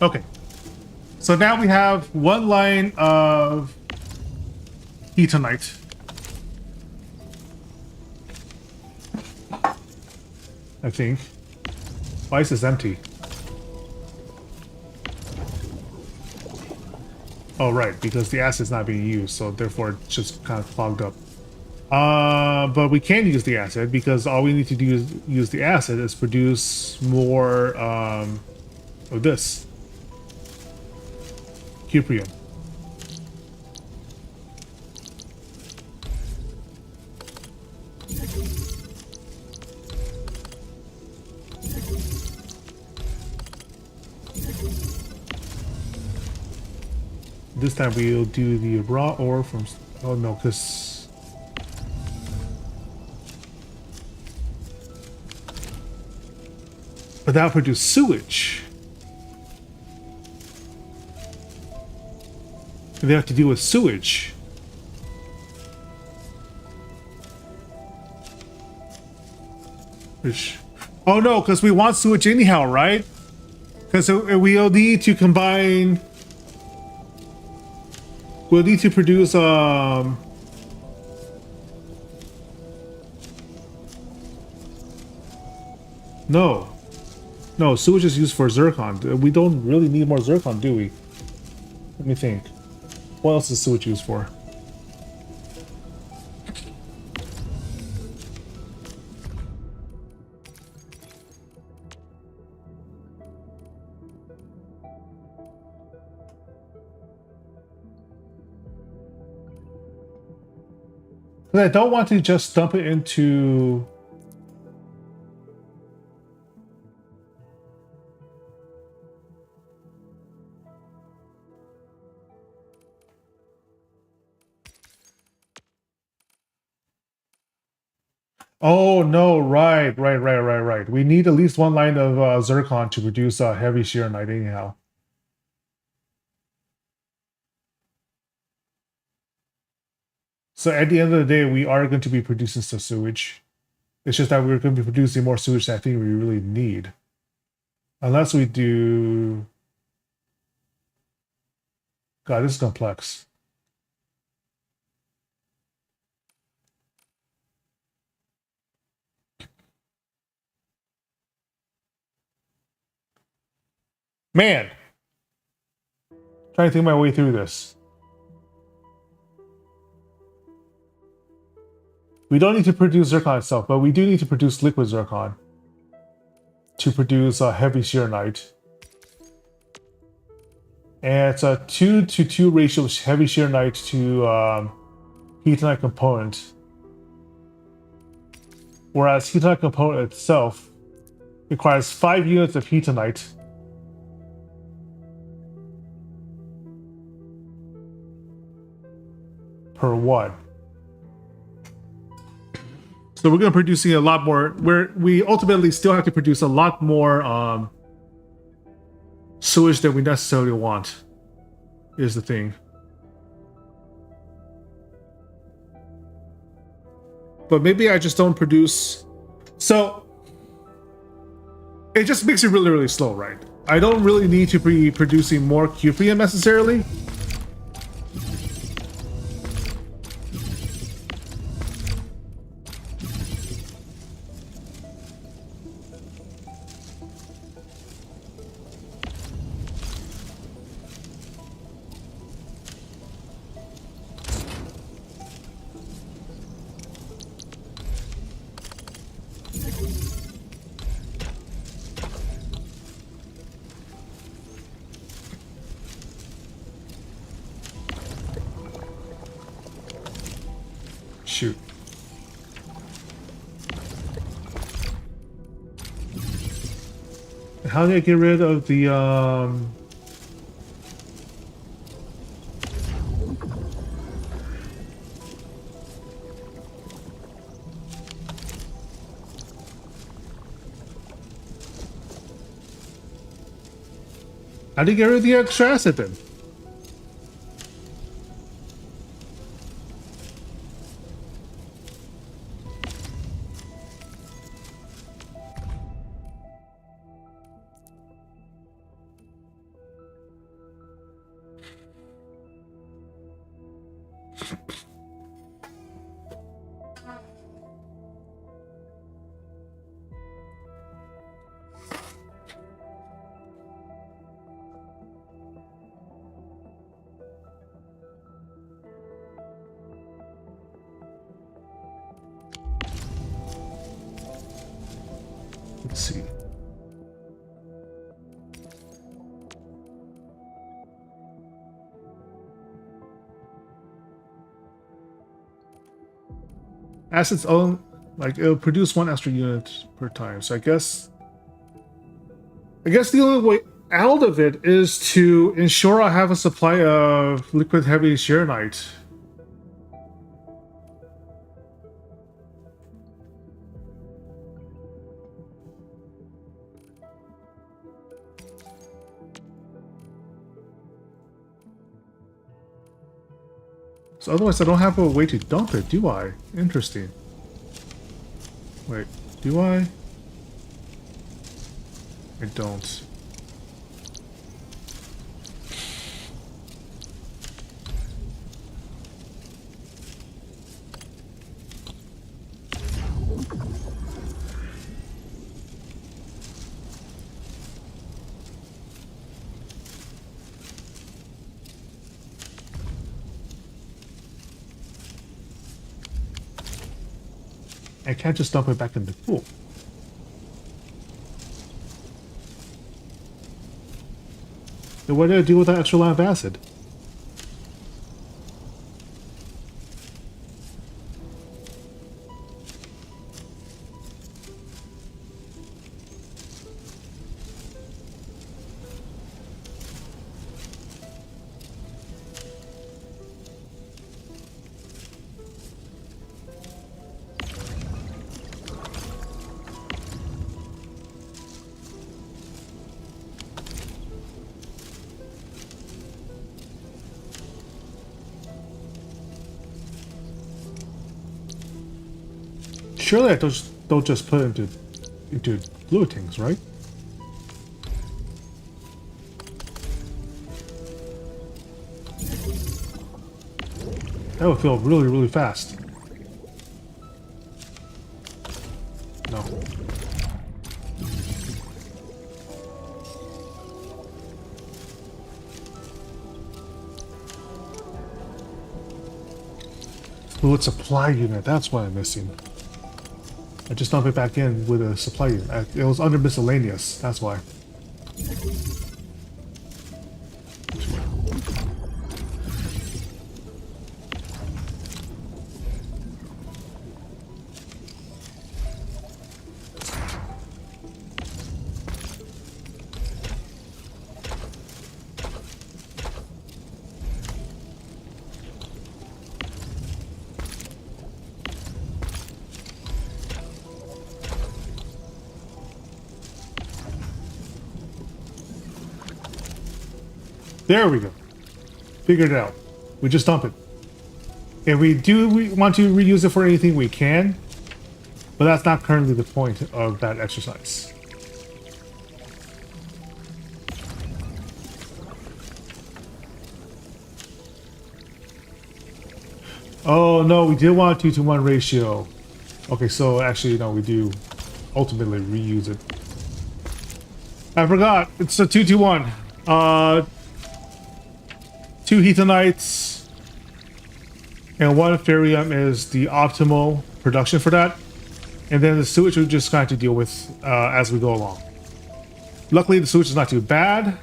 Okay. So now we have one line of Heatonite. I think. Why is this empty? Oh, right, because the acid's not being used, so therefore it's just kind of clogged up. But we can use the acid because all we need to do is use the acid is produce more of this. Cuprium. This time we'll do the raw ore from... Oh no, because... But that'll produce sewage. They have to deal with sewage. Which... Oh no, because we want sewage anyhow, right? Because we'll need to combine... We'll need to produce, No. No, sewage is used for zircon. We don't really need more zircon, do we? Let me think. What else is sewage used for? Because I don't want to just dump it into... Oh, no, right. We need at least one line of zircon to produce heavy shearonite anyhow. So at the end of the day, we are going to be producing some sewage. It's just that we're going to be producing more sewage than I think we really need. Unless we do... God, this is complex. Man! Trying to think my way through this. We don't need to produce zircon itself, but we do need to produce liquid zircon to produce heavy shearonite. And it's a 2:2 ratio of heavy shearonite to heatonite component. Whereas heatonite component itself requires 5 units of heatonite per 1. So we're going to be producing a lot more. We ultimately still have to produce a lot more sewage than we necessarily want, is the thing. But maybe I just don't produce... So it just makes it really, really slow, right? I don't really need to be producing more cuprium necessarily. shoot. How do I get rid of the how do you get rid of the extra acid then? Let's see. Acid's own, like it'll produce 1 extra unit per time. So I guess the only way out of it is to ensure I have a supply of liquid heavy shearonite. So otherwise I don't have a way to dump it, do I? Interesting. Wait, do I? I don't. I can't just dump it back in the pool. Then what do I do with that extra line of acid? Surely I don't just put it into fluid tanks, right? That would feel really, really fast. No. Fluid supply unit, that's what I'm missing. I just dumped it back in with a supply unit. It was under miscellaneous, that's why. There we go. Figured it out. We just dump it. And we want to reuse it for anything we can, but that's not currently the point of that exercise. Oh no, we did want a 2-to-1 ratio. Okay, so actually no, we do ultimately reuse it. I forgot, it's a 2-to-1. 2 Heathenites and 1 Ferium is the optimal production for that. And then the sewage we just going to deal with as we go along. Luckily the sewage is not too bad.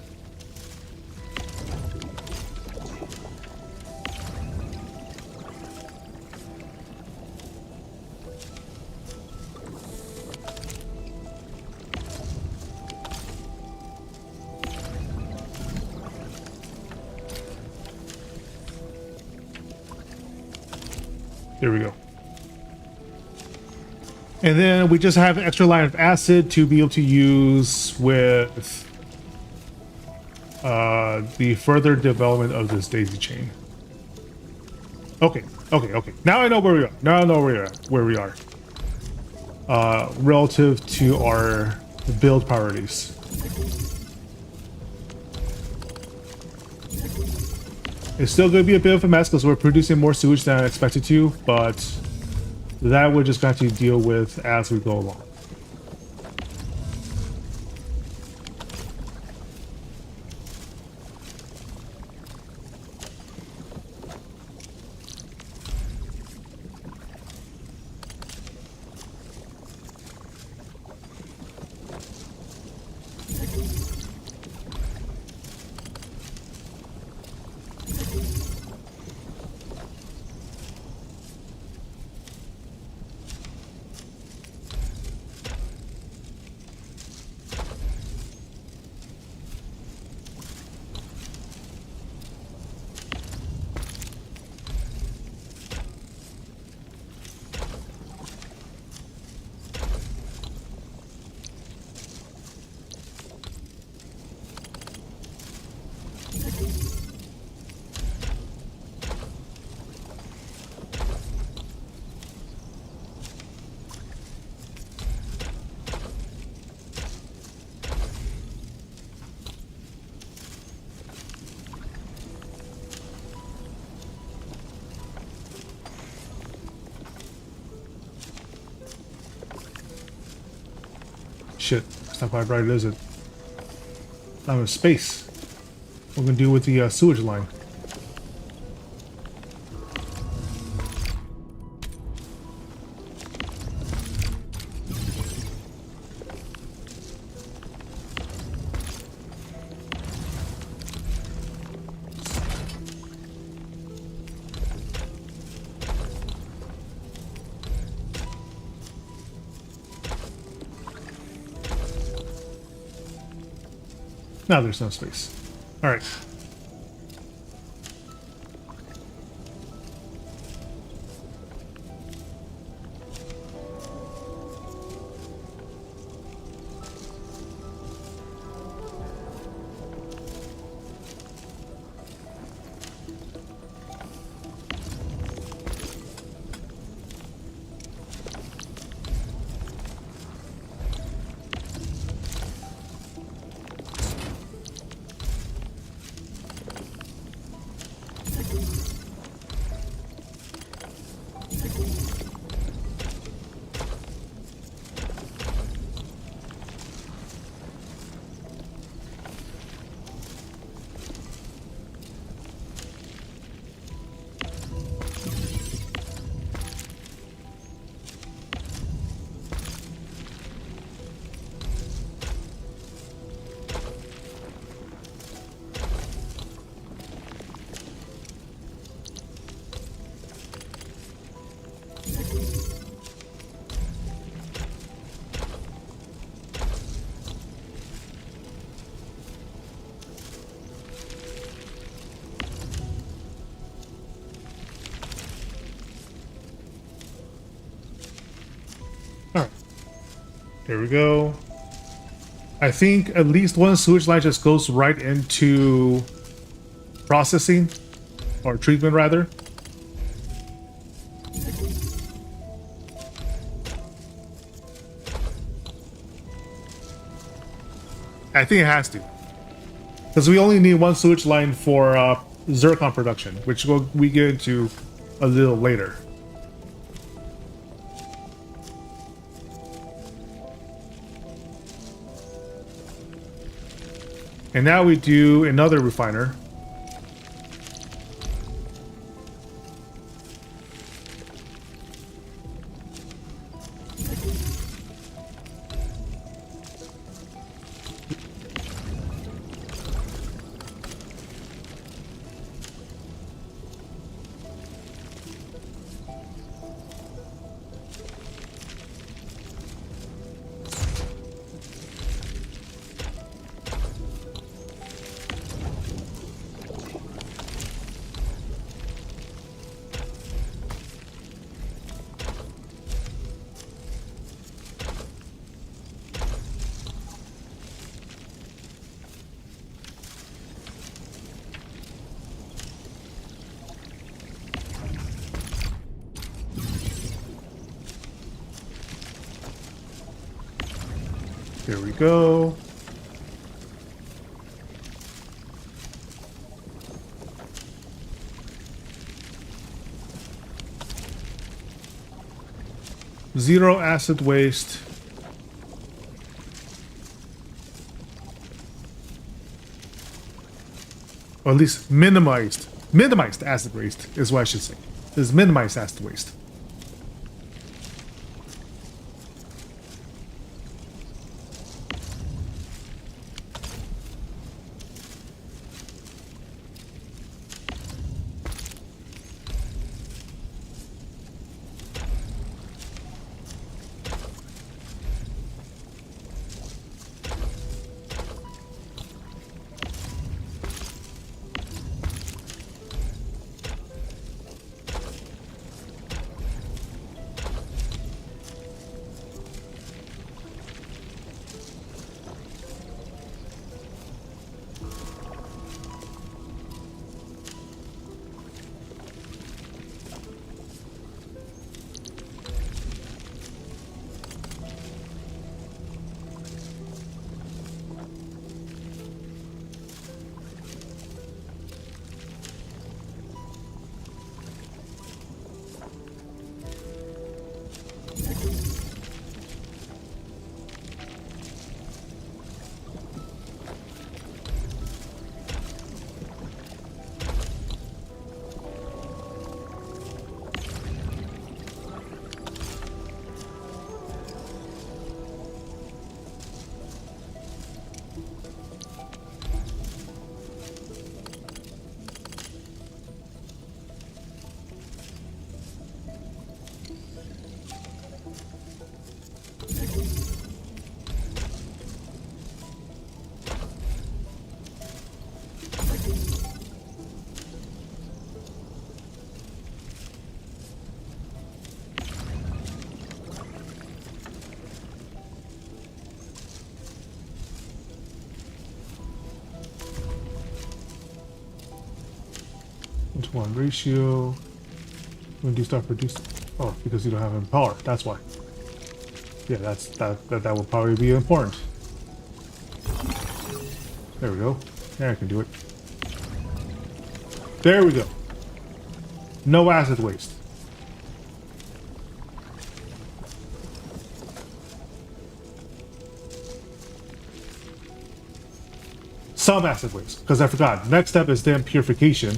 There we go. And then we just have an extra line of acid to be able to use with the further development of this daisy chain. Okay. Now I know where we are. Now I know where we are. Relative to our build priorities. It's still going to be a bit of a mess because we're producing more sewage than I expected to, but that we're just going to have to deal with as we go along. Shit, that's not quite right, is it? I'm in space. What we're gonna do with the sewage line? Now there's no space. All right. There we go. I think at least one sewage line just goes right into processing, or treatment rather. I think it has to. Because we only need one sewage line for zircon production, which we get into a little later. And now we do another refiner. There we go. Zero acid waste. Or at least minimized acid waste is what I should say. Is minimized acid waste. to 1 ratio. When do you start producing? Oh, because you don't have any power. That's why. Yeah, that will probably be important. There we go. There, I can do it. There we go. No acid waste. Some acid waste, because I forgot. Next step is then purification.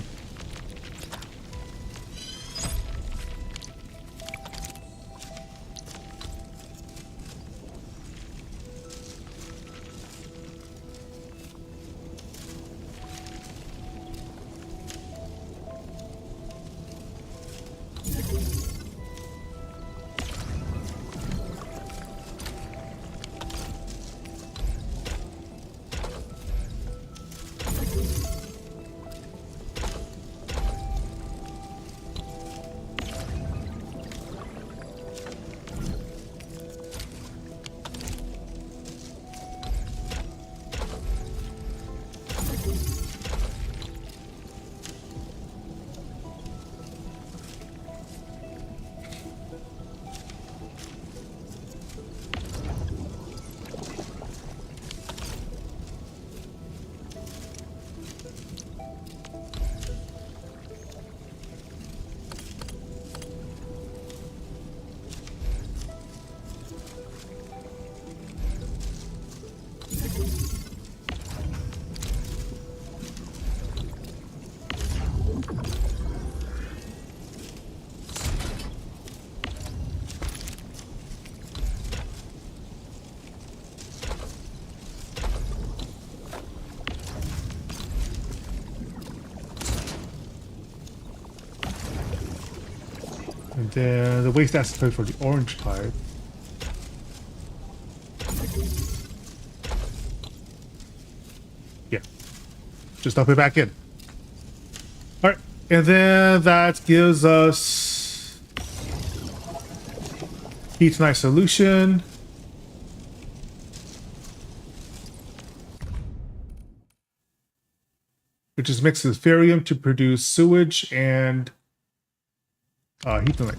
And then the waste acid for the orange type. Yeah. Just dump it back in. Alright. And then that gives us heat and ice solution. Which is mixed with barium to produce sewage and heat and light.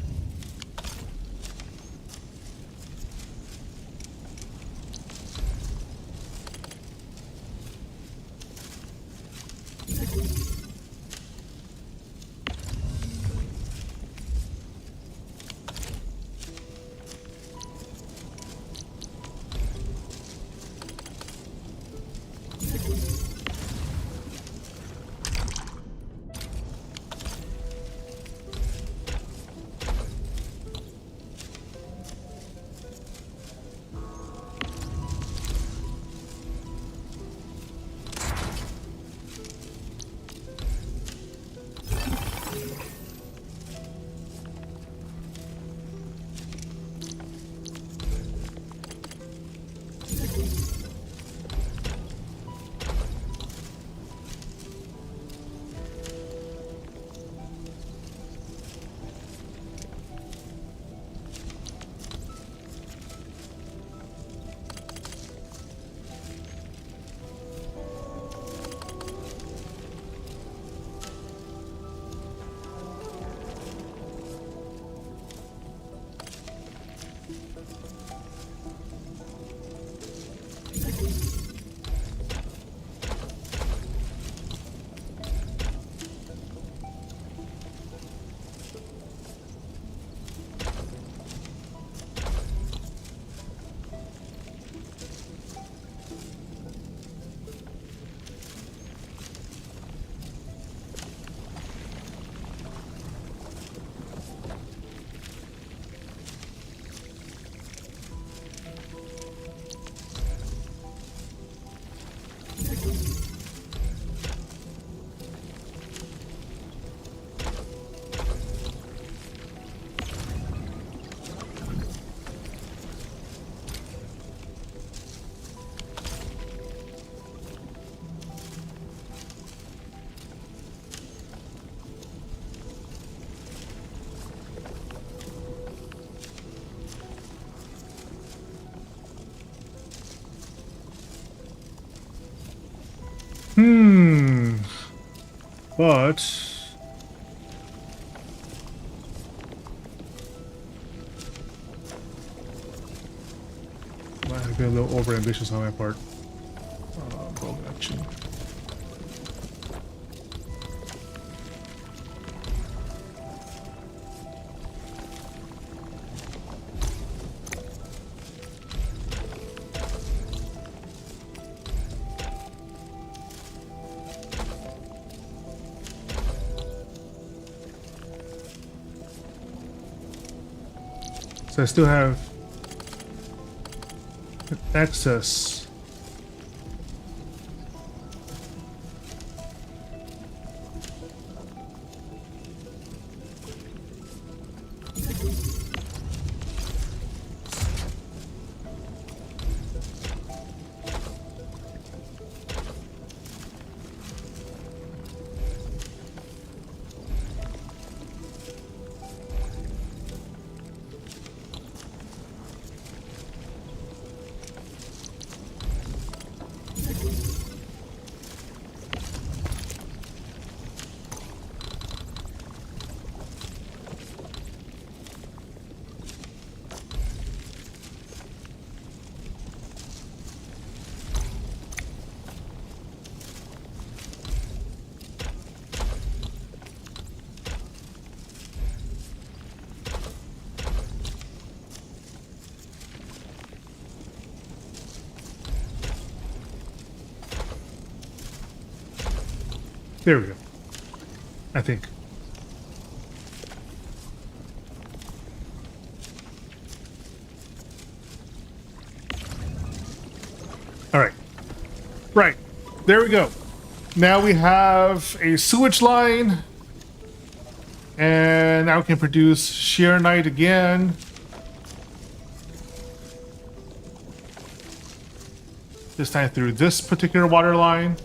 But might have been a little over ambitious on my part. Bow action. So I still have access. There we go. I think. All right. Right. There we go. Now we have a sewage line. And now we can produce shearnite again. This time through this particular water line.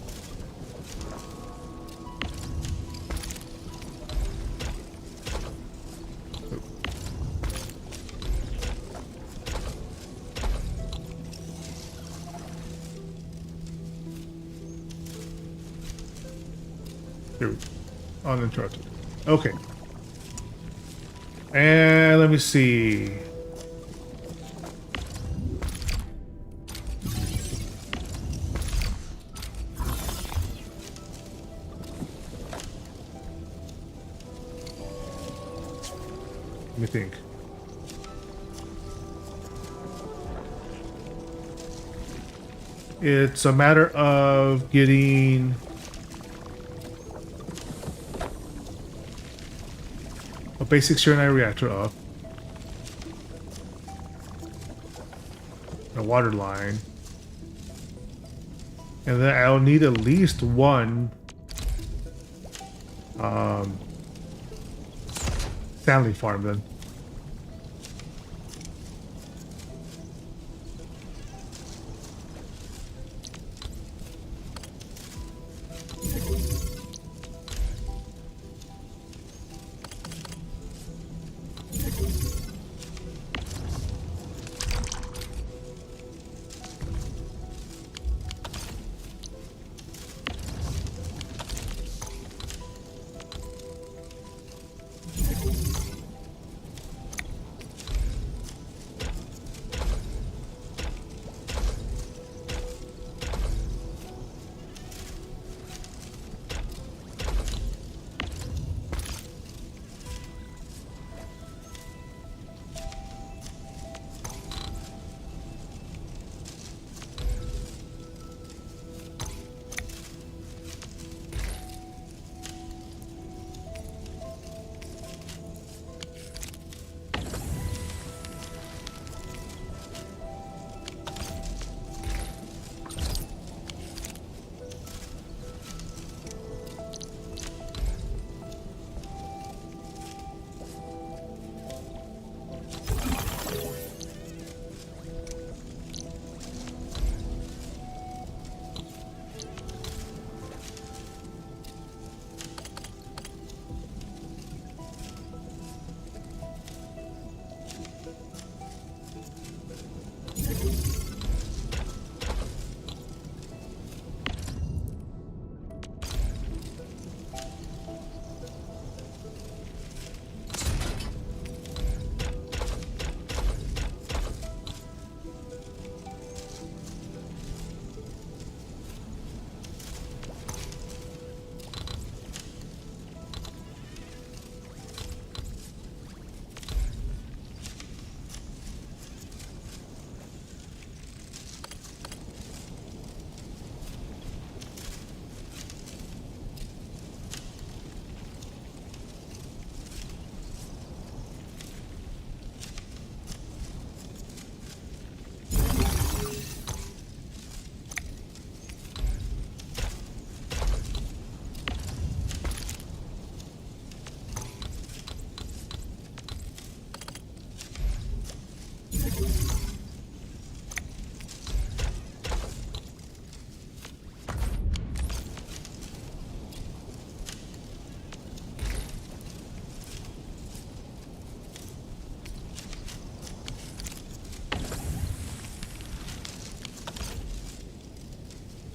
Here we go. Uninterrupted. Okay. And let me see. Let me think. It's a matter of getting a basic Serenite reactor up, a water line, and then I'll need at least one Stanley farm then.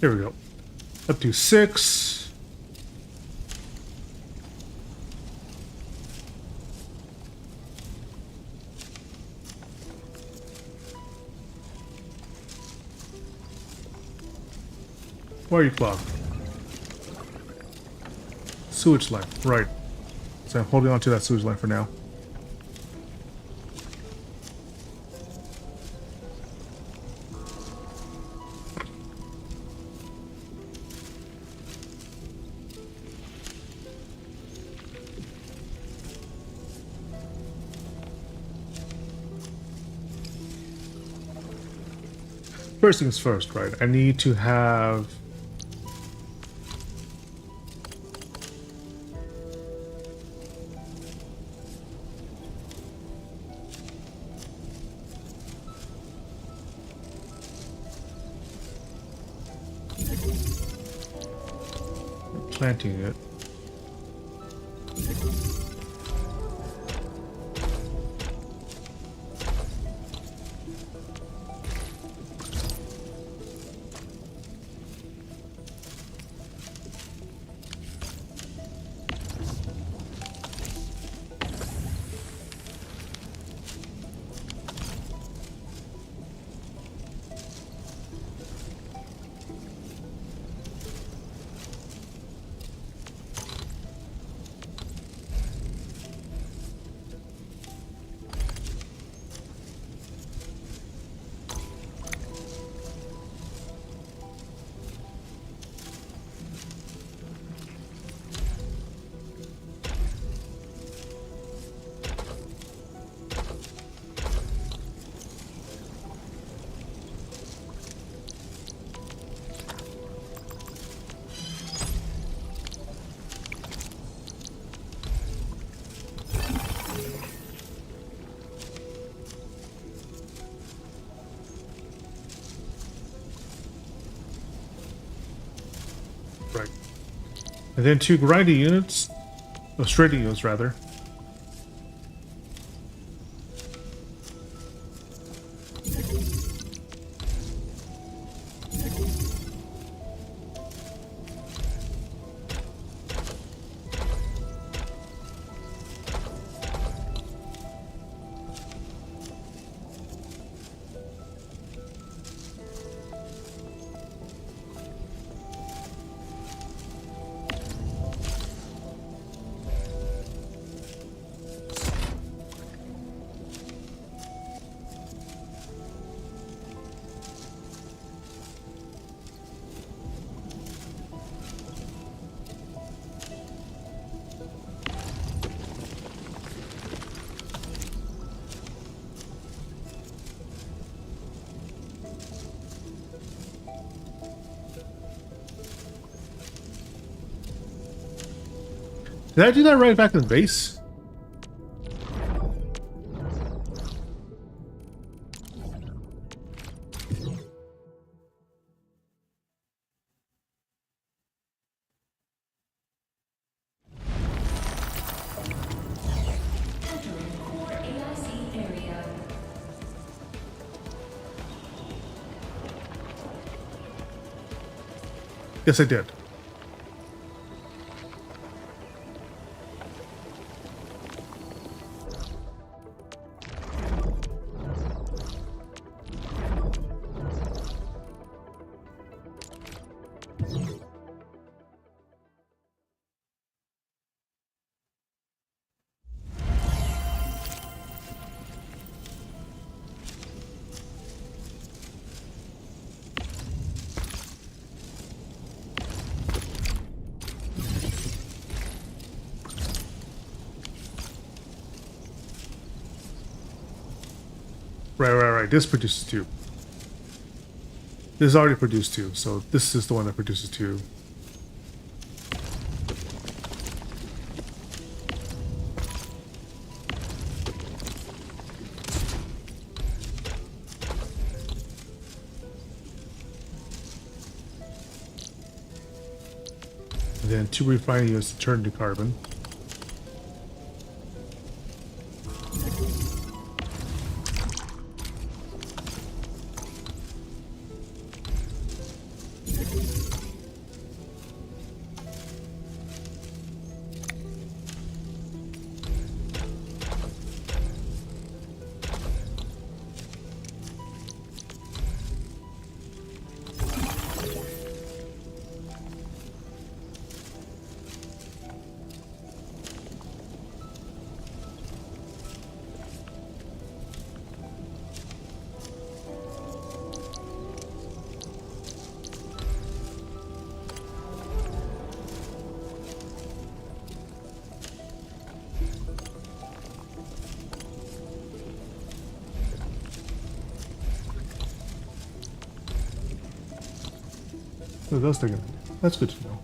Here we go. Up to 6. Where are you clogged? Sewage line, right. So I'm holding on to that sewage line for now. First things first, right? I need to have planting it. Right. And then 2 grinding units. Oh, straightening units, rather. Did I do that right back in the base? Entering core AIC area. Yes, I did. Right. This produces 2. This already produced 2, so this is the one that produces 2. And then 2 refining units to turn to carbon. So those things. That's good to know.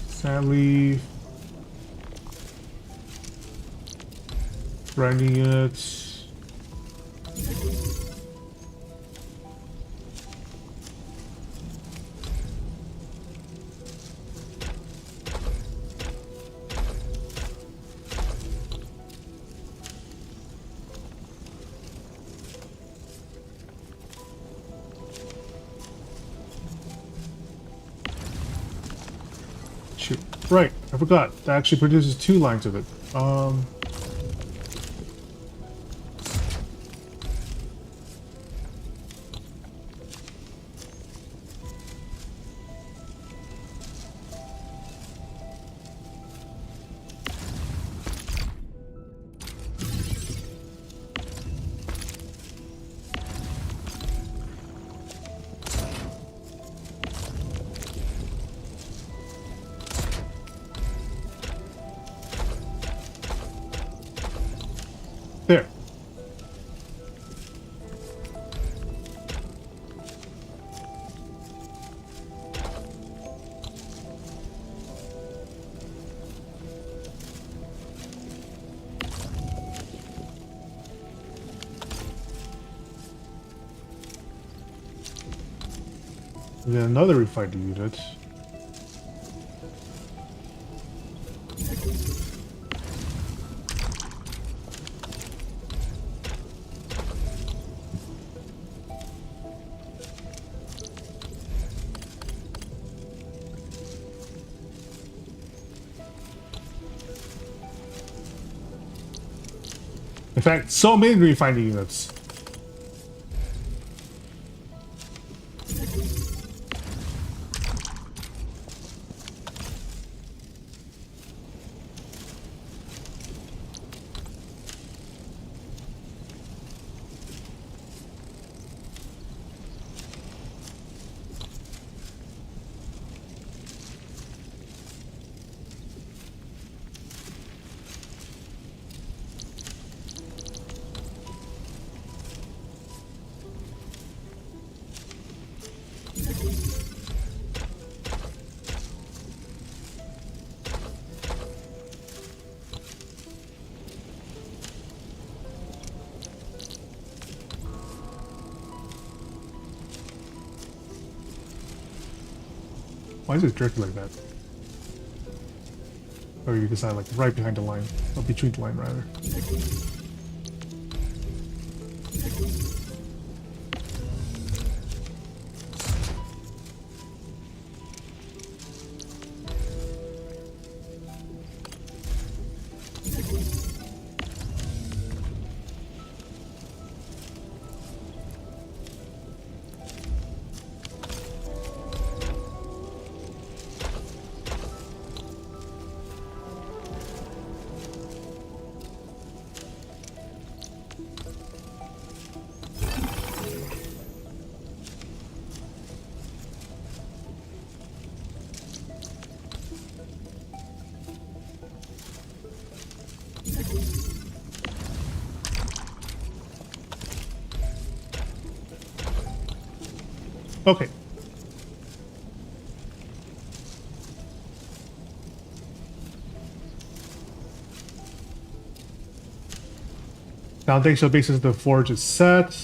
Sadly, grinding units. Shoot. Right, I forgot. That actually produces 2 lines of it. And then another refining unit. In fact, so many refining units. Why is it jerky like that? Or you decide like right behind the line, or between the line rather. Okay. Foundational basis of the forge is set.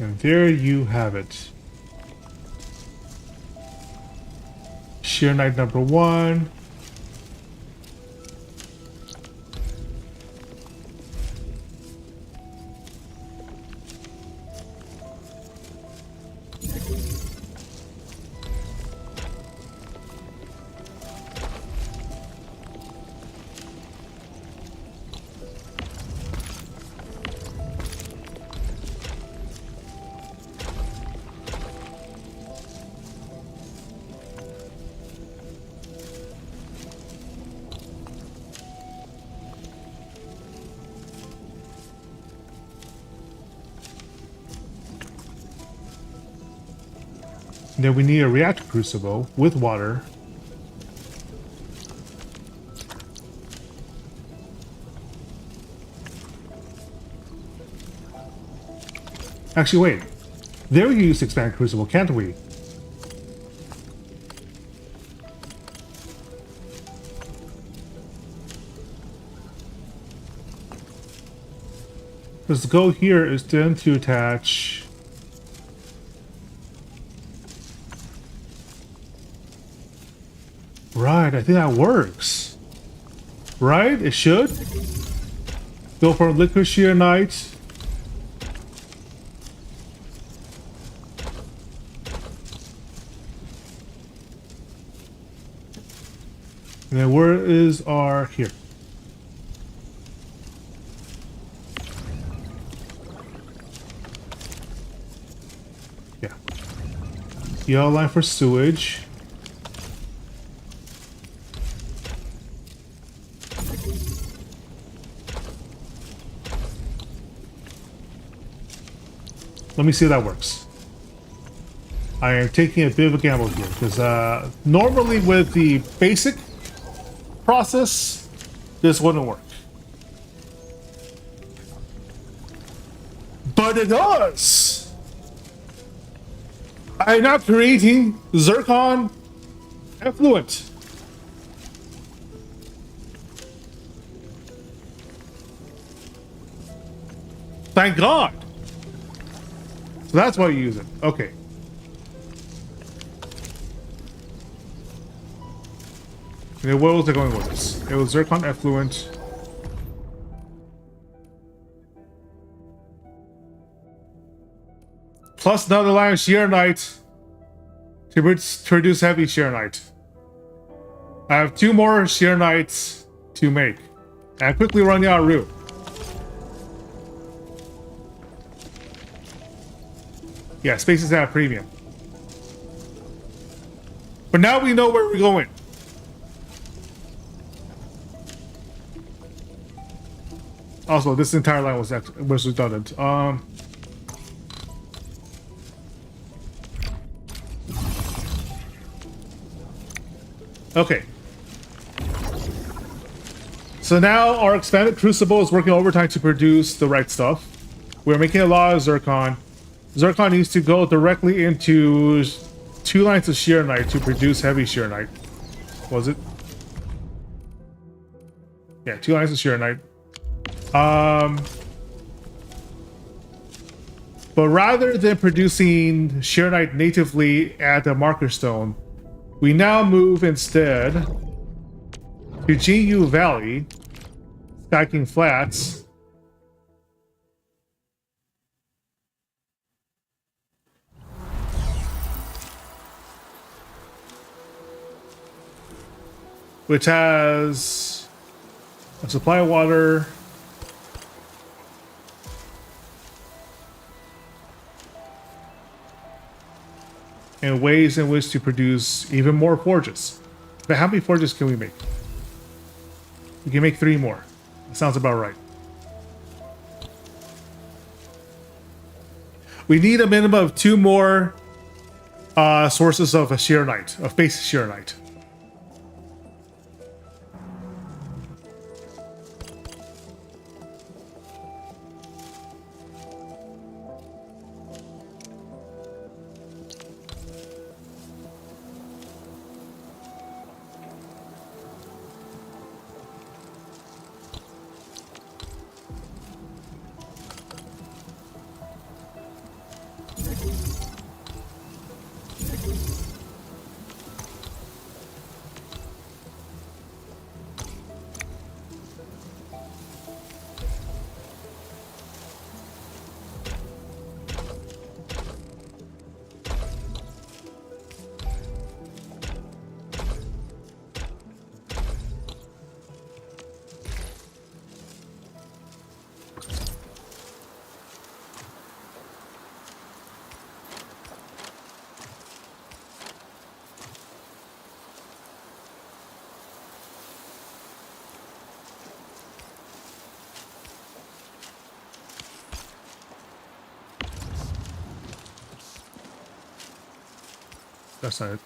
And there you have it. Sheer Knight number 1. Then we need a reactor crucible with water. Actually, wait. There we can use expand crucible, can't we? Because the goal here is then to attach. Right, I think that works. Right? It should. Go for Liquid Sheer Knight. And then where is our here? Yeah. Yellow line for sewage. Let me see if that works. I am taking a bit of a gamble here because normally with the basic process, this wouldn't work. But it does! I am now creating zircon effluent. Thank God! So that's why you use it. Okay. Okay, where was I going with this? It was zircon effluent. Plus another line of shearnite to produce heavy shearnite. I have 2 more shearnites to make. And I'm quickly running out of room. Yeah, space is at a premium. But now we know where we're going. Also, this entire line was redundant. Okay. So now our expanded crucible is working overtime to produce the right stuff. We're making a lot of zircon. Zircon needs to go directly into 2 lines of shearnite to produce heavy shearnite. Was it? Yeah, 2 lines of shearnite. But rather than producing shearnite natively at the marker stone, we now move instead to GU Valley, Sky King Flats, which has a supply of water, and ways in which to produce even more forges. But how many forges can we make? We can make 3 more. That sounds about right. We need a minimum of 2 more sources of a shearnite, of base shearnite. That's not it.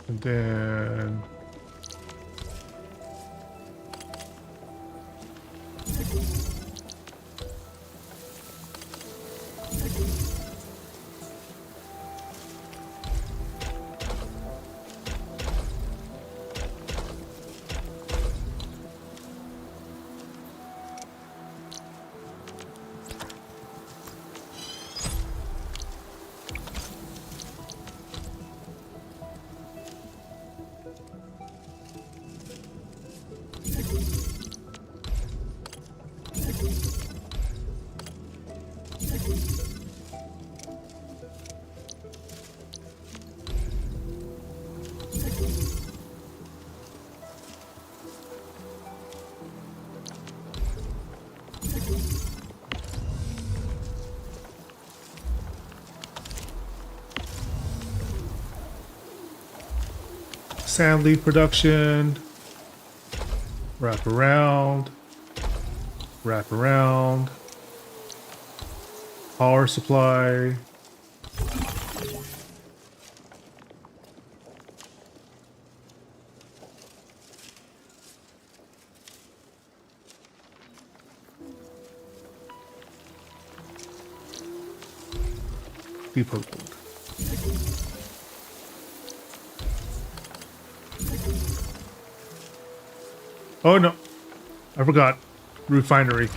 And then sand leaf production, wrap around, power supply. Depot code. Oh no, I forgot. Refinery.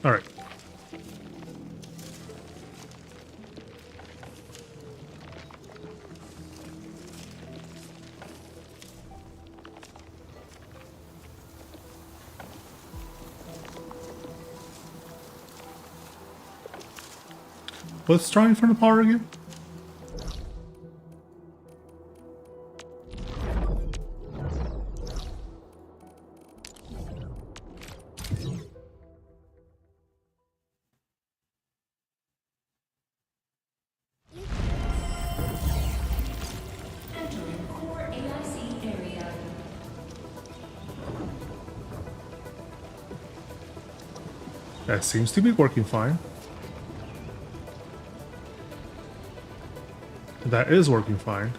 All right. What's drawing from the power again? Entering core AIC area. That seems to be working fine. That is working fine.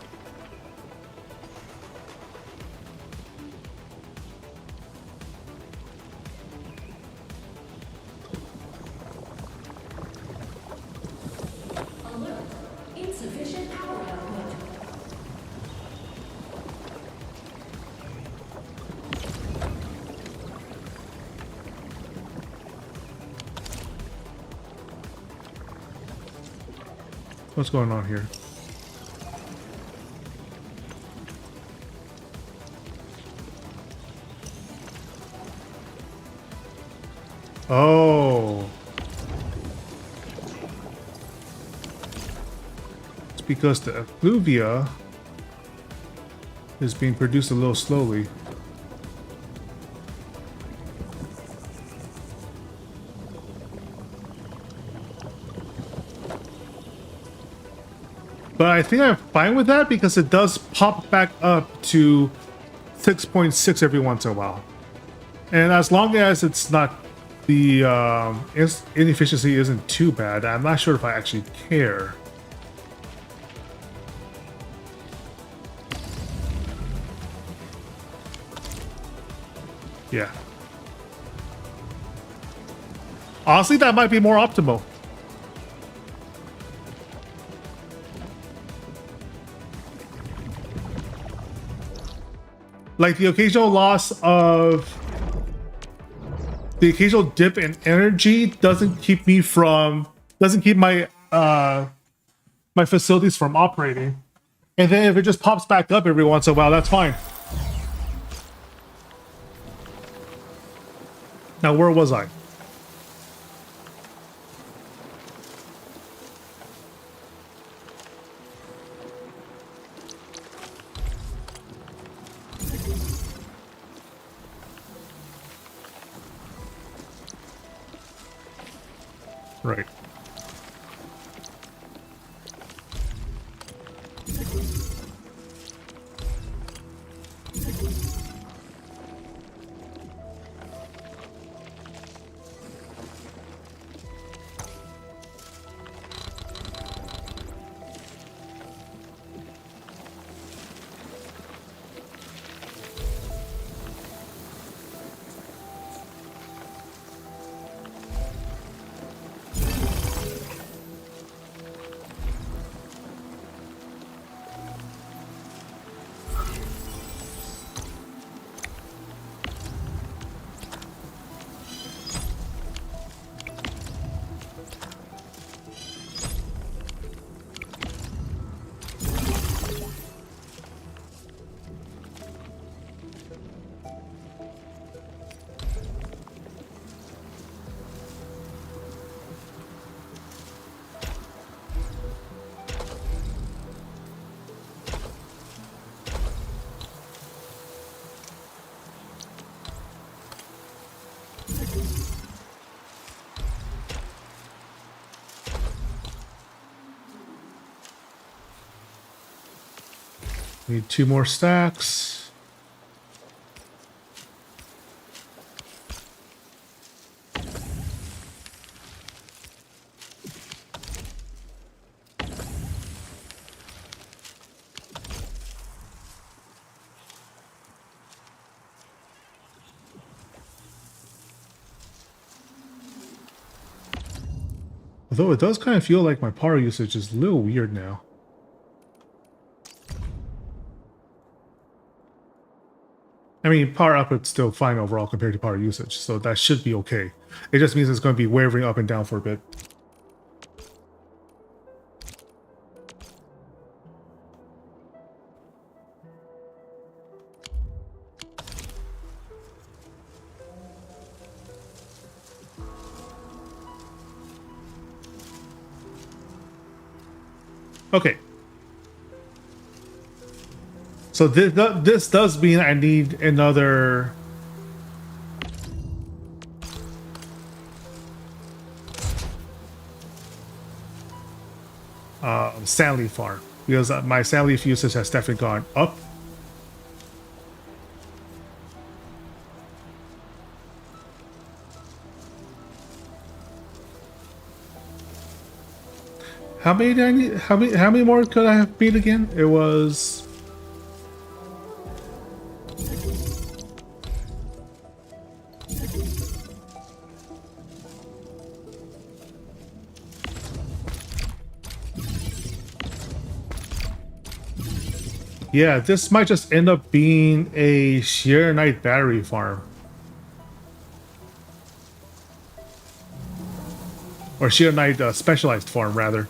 Alert. Insufficient power output. What's going on here? Oh. It's because the effluvia is being produced a little slowly. But I think I'm fine with that because it does pop back up to 6.6 every once in a while. And as long as it's not the inefficiency isn't too bad, I'm not sure if I actually care. Yeah. Honestly, that might be more optimal. Like the occasional loss of the occasional dip in energy doesn't keep my my facilities from operating. And then if it just pops back up every once in a while, that's fine. Now, where was I? Right. Need 2 more stacks. Although it does kind of feel like my power usage is a little weird now. I mean, power output's still fine overall compared to power usage, so that should be okay. It just means it's going to be wavering up and down for a bit. Okay. So this does mean I need another sand farm, because my sand leaf usage has definitely gone up. How many did I need? How many more could I have beat again? It was... Yeah, this might just end up being a sheer night battery farm. Or sheer night specialized farm, rather.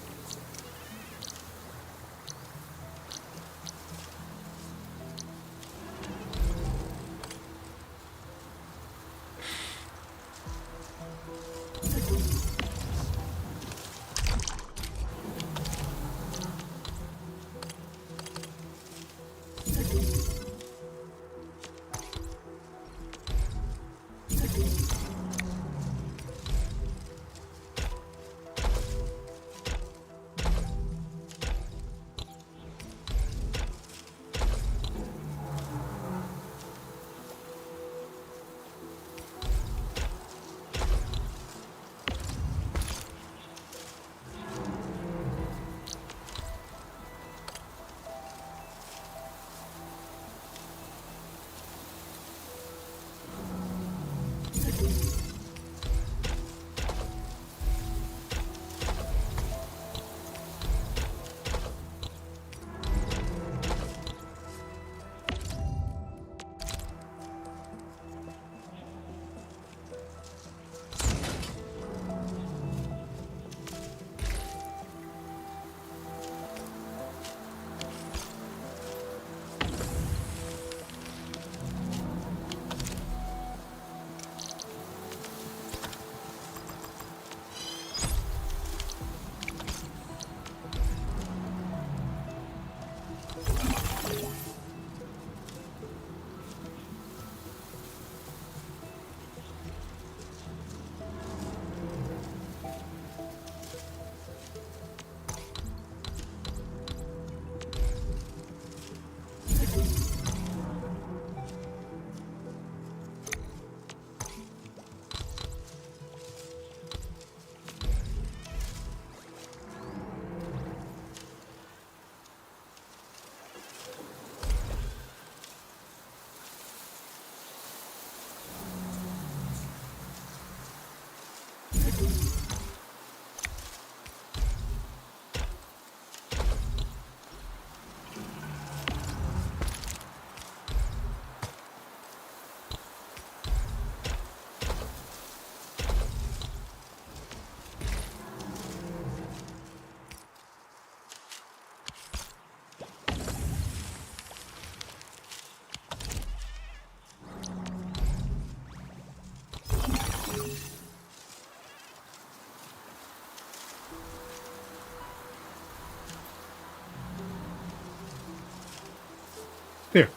There.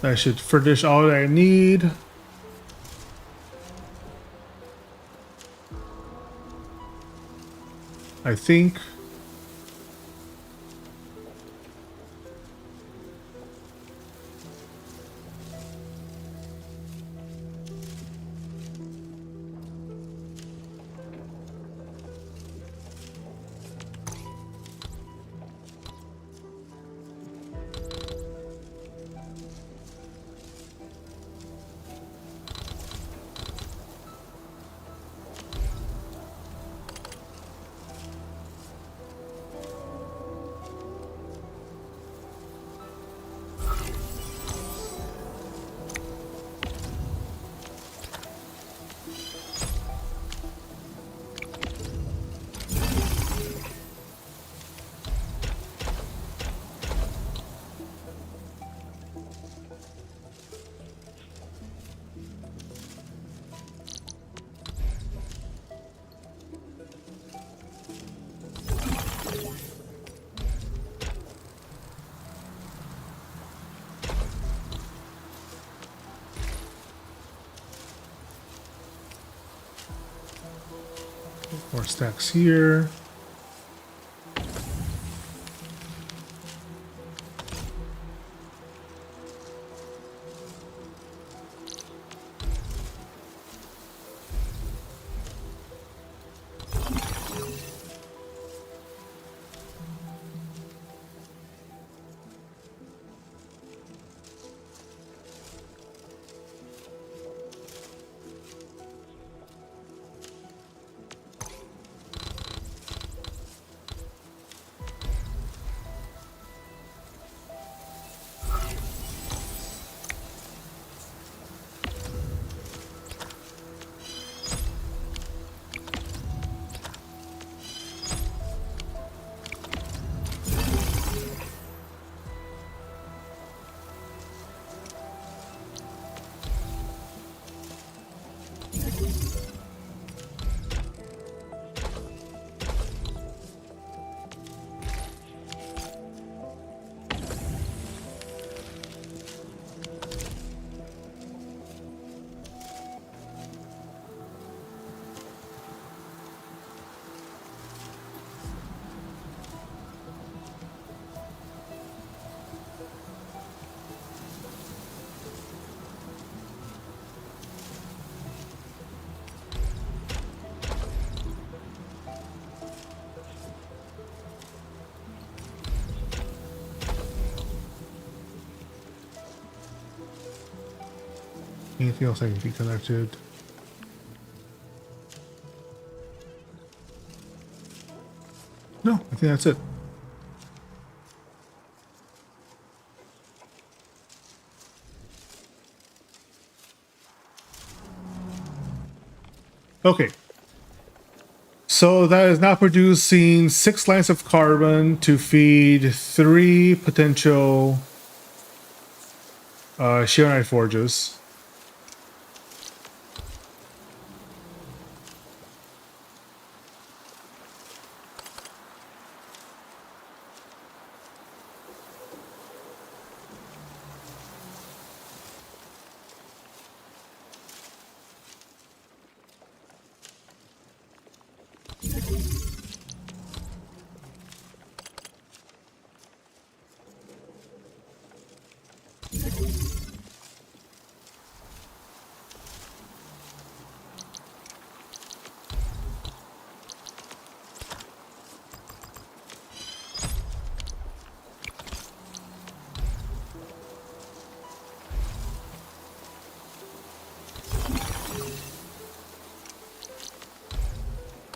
That should furnish all that I need. I think. More stacks here. Anything else that can be connected? No, I think that's it. Okay. So that is now producing 6 lines of carbon to feed 3 potential Shearonite forges.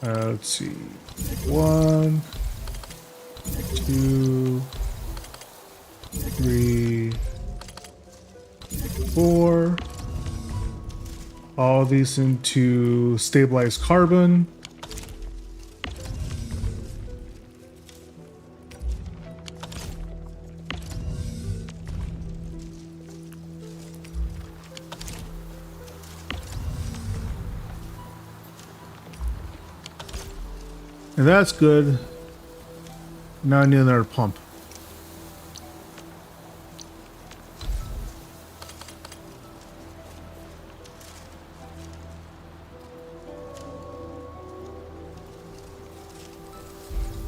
Let's see. 1, 2, 3, 4. All these into stabilized carbon. And that's good. Now I need another pump.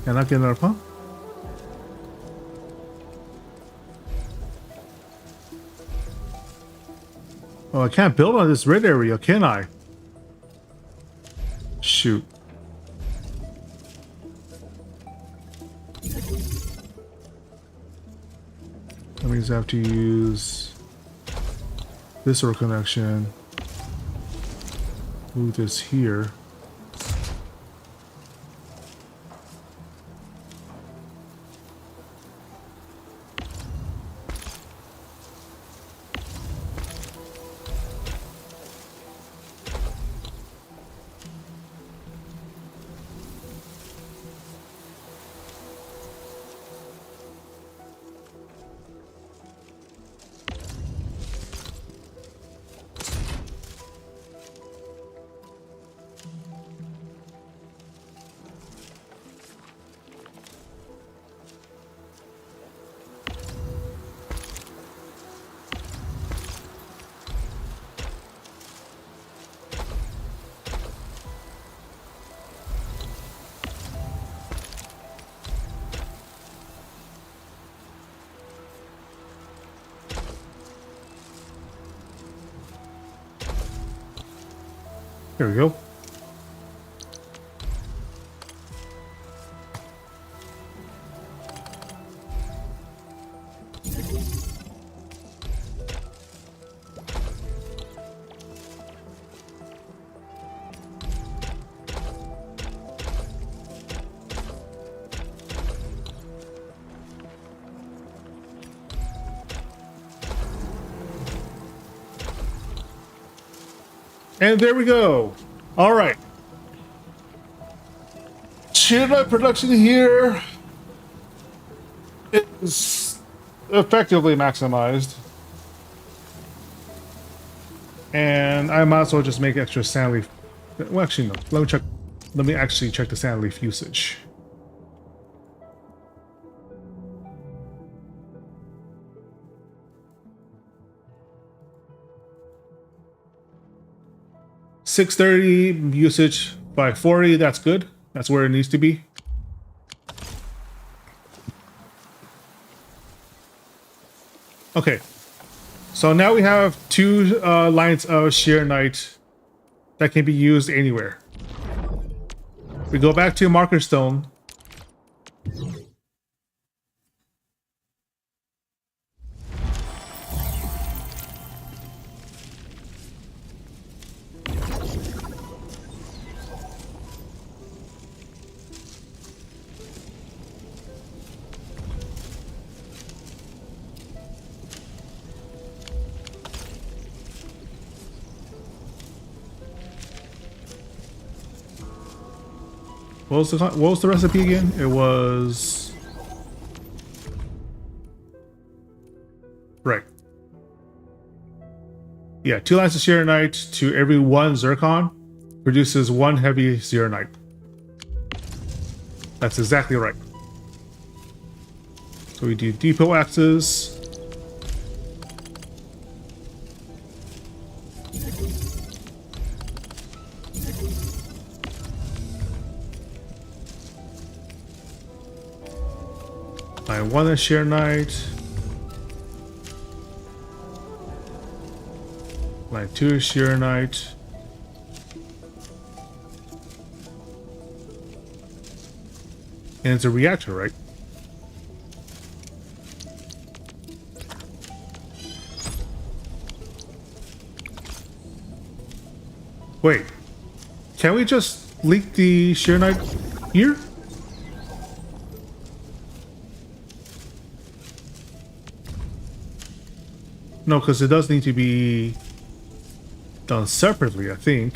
Can I get another pump? Oh, I can't build on this red area, can I? Shoot. That means I have to use this sort of connection. Move this here. There we go. And there we go. All right. Shearonite production here is effectively maximized. And I might as well just make extra sand leaf. Well, actually, no. Let me actually check the sand leaf usage. $630 usage by 40. That's good. That's where it needs to be. Okay. So now we have 2 lines of Shearonite that can be used anywhere. We go back to marker stone. what was the recipe again? It was right. Yeah, 2 lines of Shearonite to every 1 zircon produces 1 heavy Zeronite. That's exactly right. So we do depot axes. Line 1 is Shearonite. Line 2 is Shearonite. And it's a reactor, right? Wait. Can we just leak the Shearonite here? No, because it does need to be done separately, I think.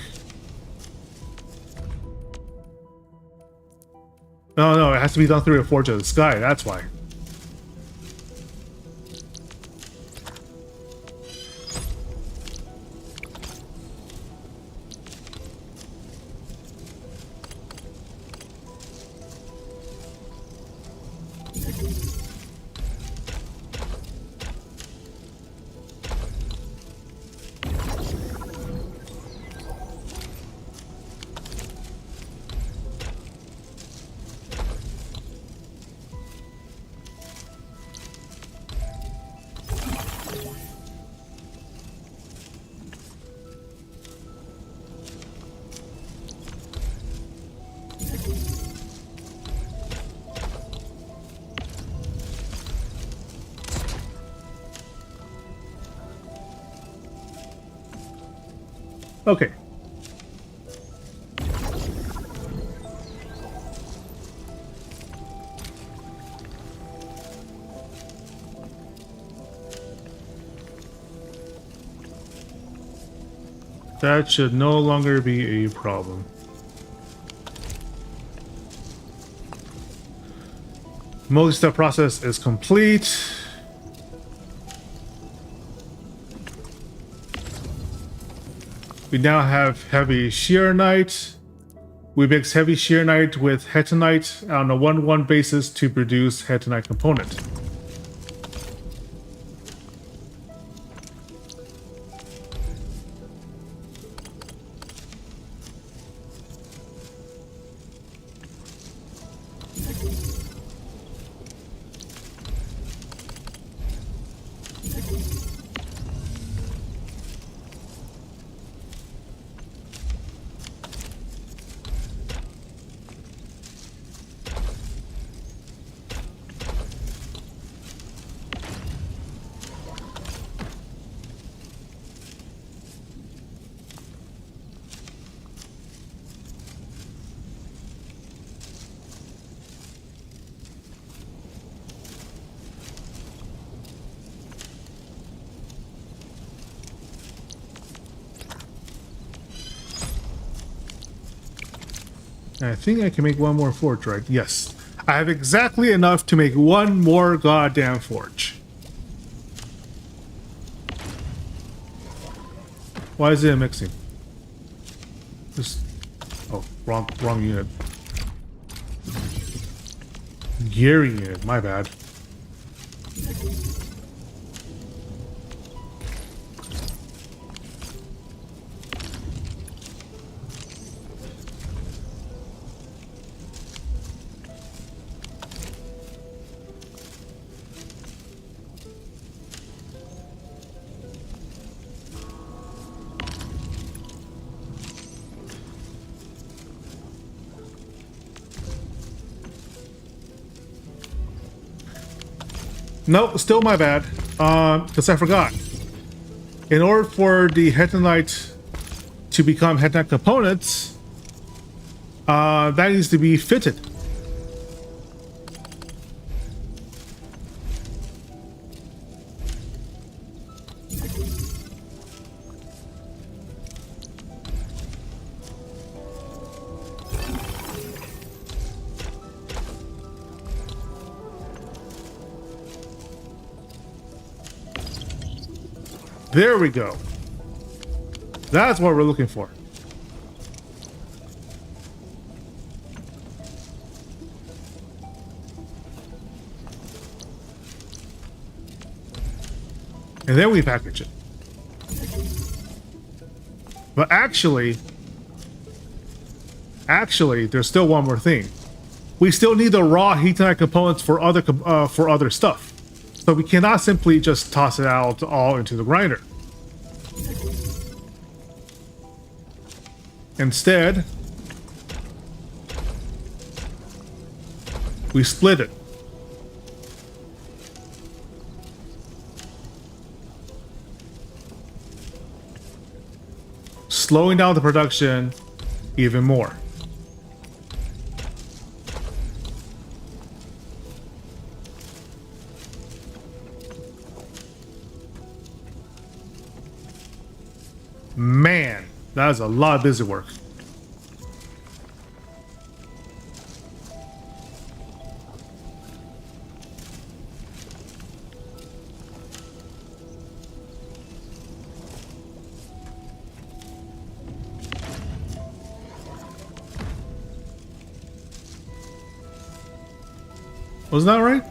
No, it has to be done through a Forge of the Sky, that's why. Okay. That should no longer be a problem. Multi-step process is complete. We now have heavy Shearonite. We mix heavy Shearonite with Hetonite on a 1-1 basis to produce Hetonite component. I think I can make 1 more forge, right? Yes. I have exactly enough to make 1 more goddamn forge. Why is it mixing? Just... Oh, wrong unit. Gearing unit, my bad. No, still my bad. Because I forgot. In order for the Hetonite to become Hetonite components, that needs to be fitted. There we go. That's what we're looking for. And then we package it. But actually, there's still one more thing. We still need the raw heatite components for other stuff. So we cannot simply just toss it out all into the grinder. Instead, we split it. Slowing down the production even more. Man, that is a lot of busy work. Wasn't that right?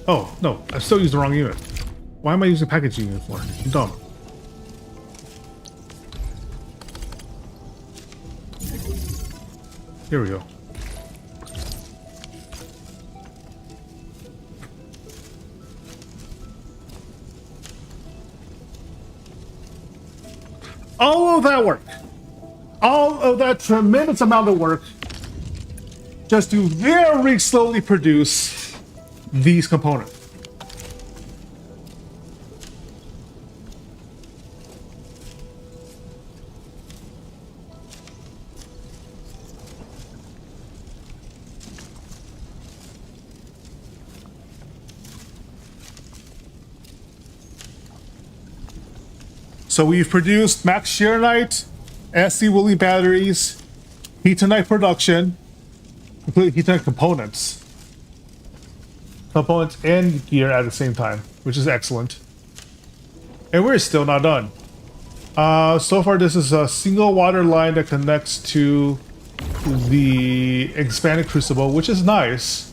Oh, no, I still used the wrong unit. Why am I using packaging unit for? I'm dumb. Here we go. All of that work, all of that tremendous amount of work, just to very slowly produce these components. So we've produced max shearonite, SC Woolley batteries, heatonite production, including heatonite components and gear at the same time, which is excellent. And we're still not done. So far, this is a single water line that connects to the expanded crucible, which is nice.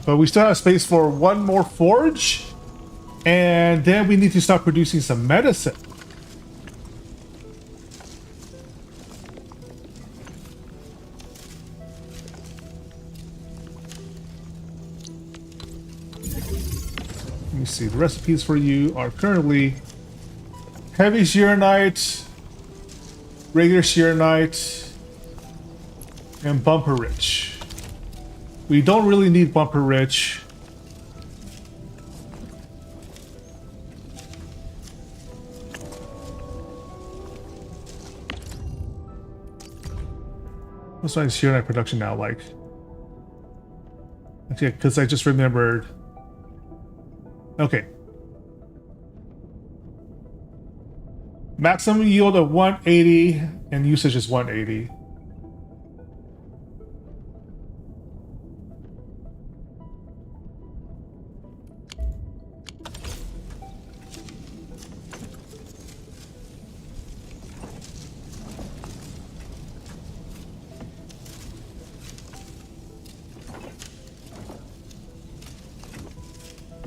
But we still have space for one more forge, and then we need to start producing some medicine. Let me see, the recipes for you are currently heavy shearonite, regular shearonite, and bumper rich. We don't really need bumper rich. What's my shearonite production now like? Okay, because I just remembered. Okay. Maximum yield of 180 and usage is 180.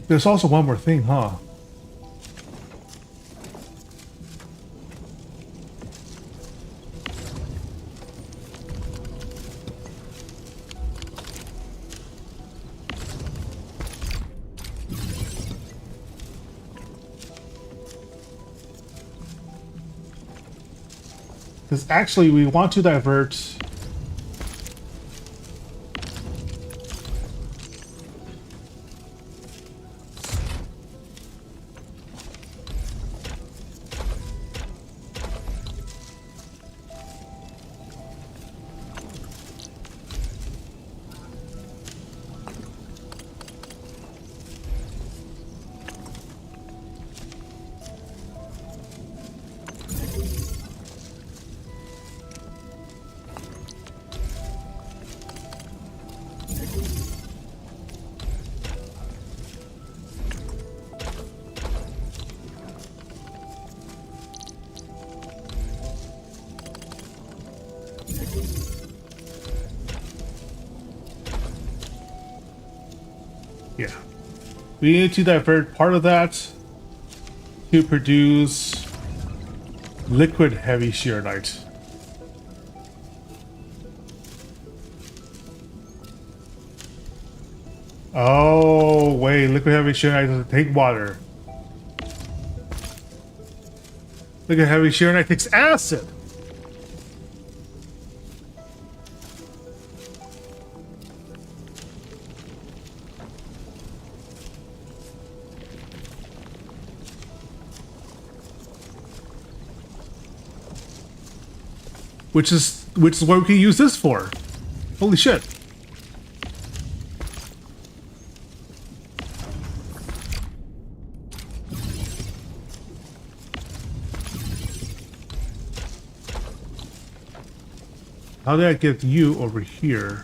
There's also one more thing, huh? Because actually we want to divert Yeah. We need to divert part of that to produce liquid heavy shearonite. Oh, wait, liquid heavy shearonite doesn't take water. Liquid heavy shearonite takes acid. Which is what we can use this for. Holy shit. How did I get you over here?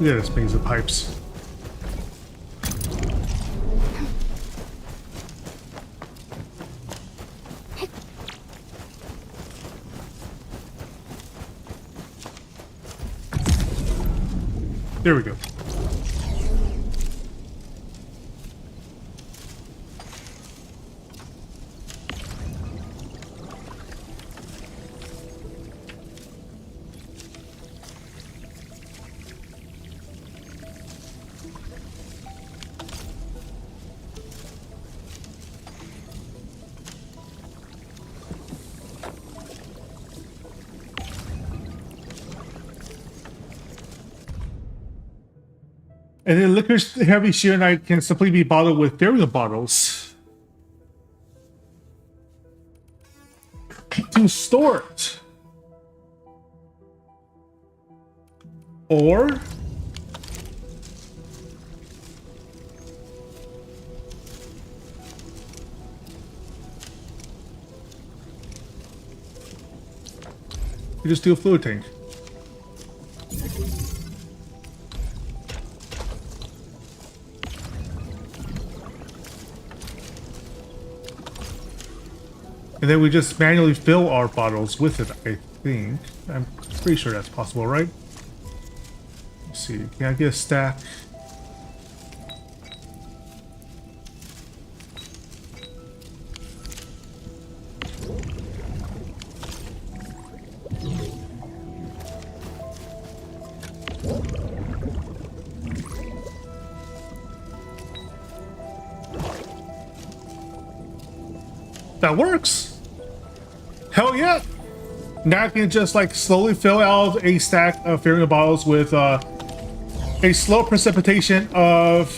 Look at this maze of pipes. There we go. And then liquid heavy shearonite can simply be bottled with burial bottles to store it. Or you just do a fluid tank. And then we just manually fill our bottles with it, I think. I'm pretty sure that's possible, right? Let's see, can I get a stack? That works! Hell yeah! Now I can just like slowly fill out a stack of Fairy bottles with a slow precipitation of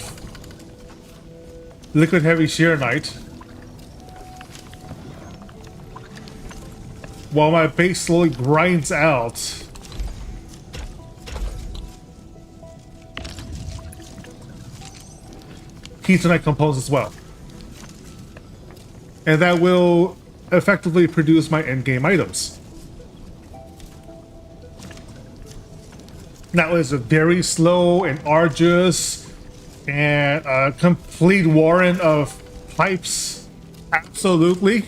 liquid heavy shearonite, while my base slowly grinds out ketonite components as well. And that will effectively produce my endgame items. Now it's a very slow and arduous and a complete warren of pipes. Absolutely.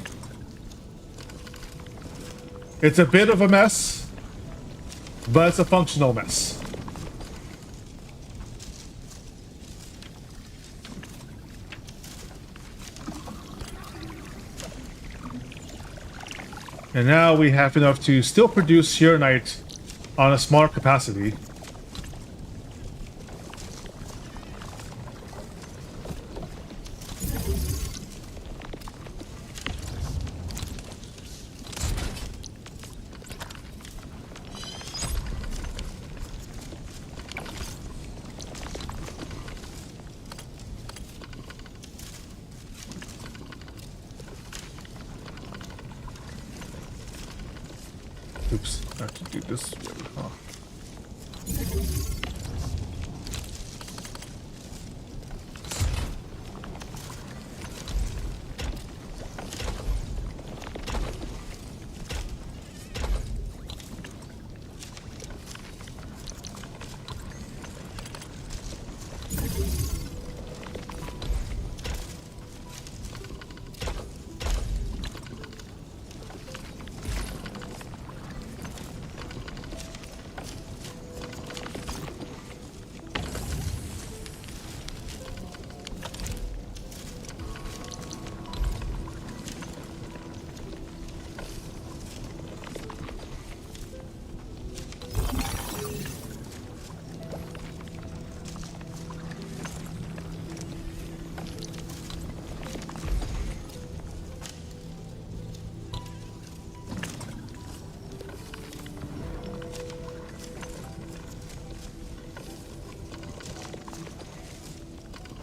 It's a bit of a mess, but it's a functional mess. And now we have enough to still produce shearonite on a smaller capacity. Oops, I have to do this way, huh?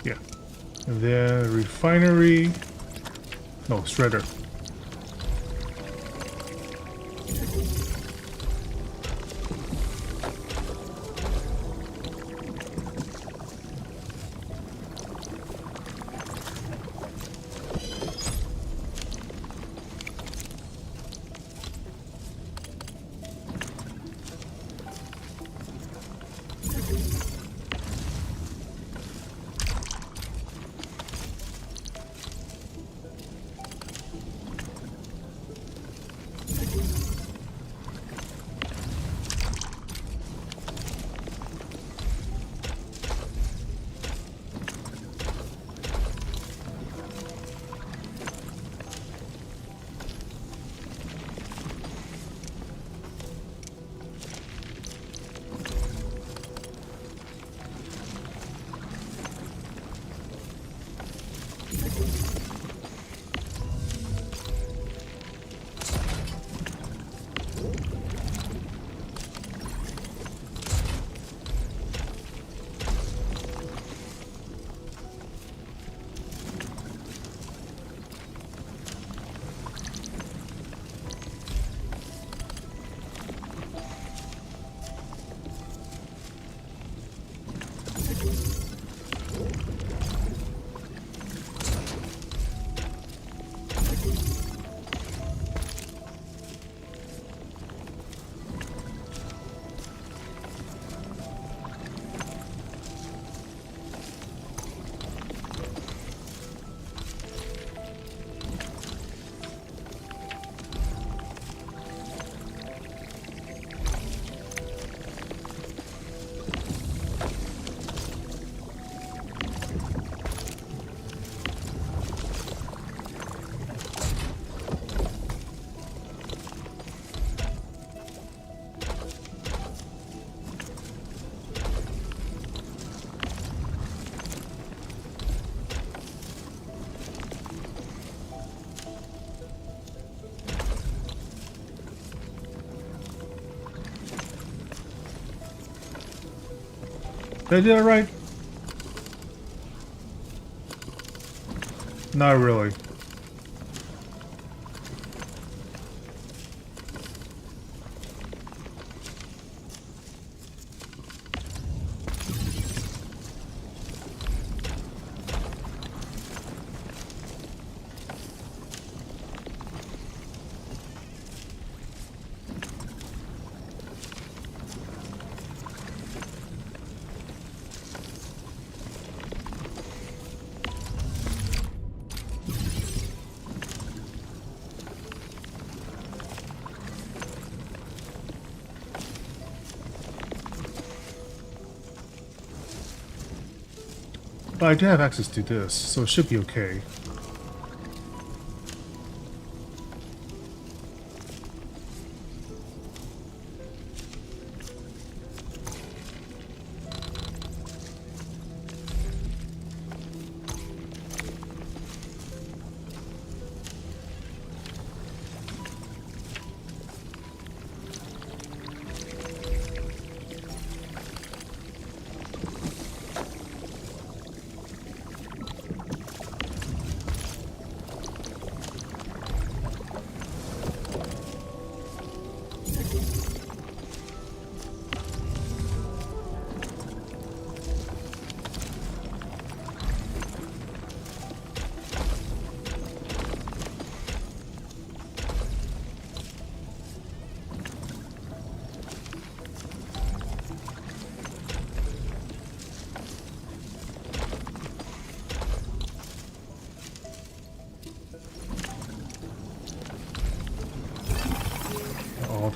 Yeah. And then refinery. No, shredder. Did I do that right? Not really. But I do have access to this, so it should be okay.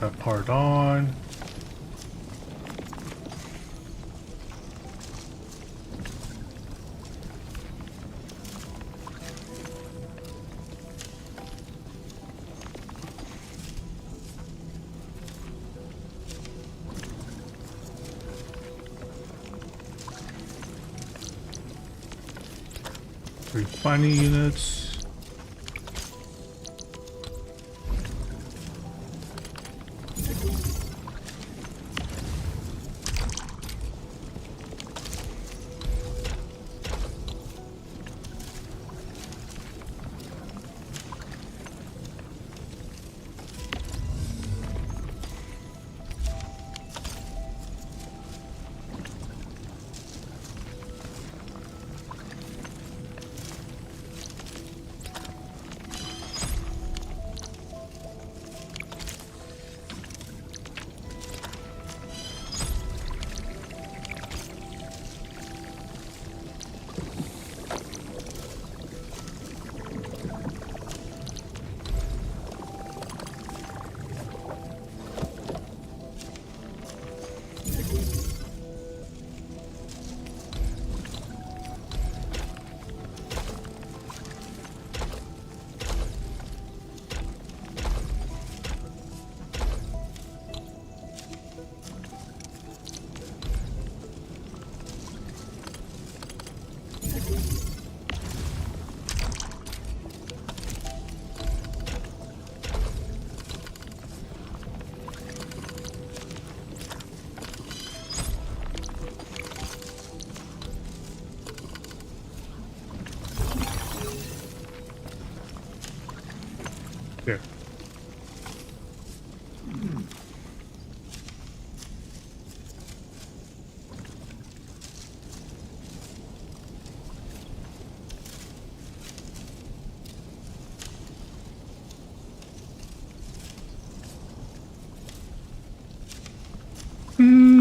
that part on. Refining units. Here.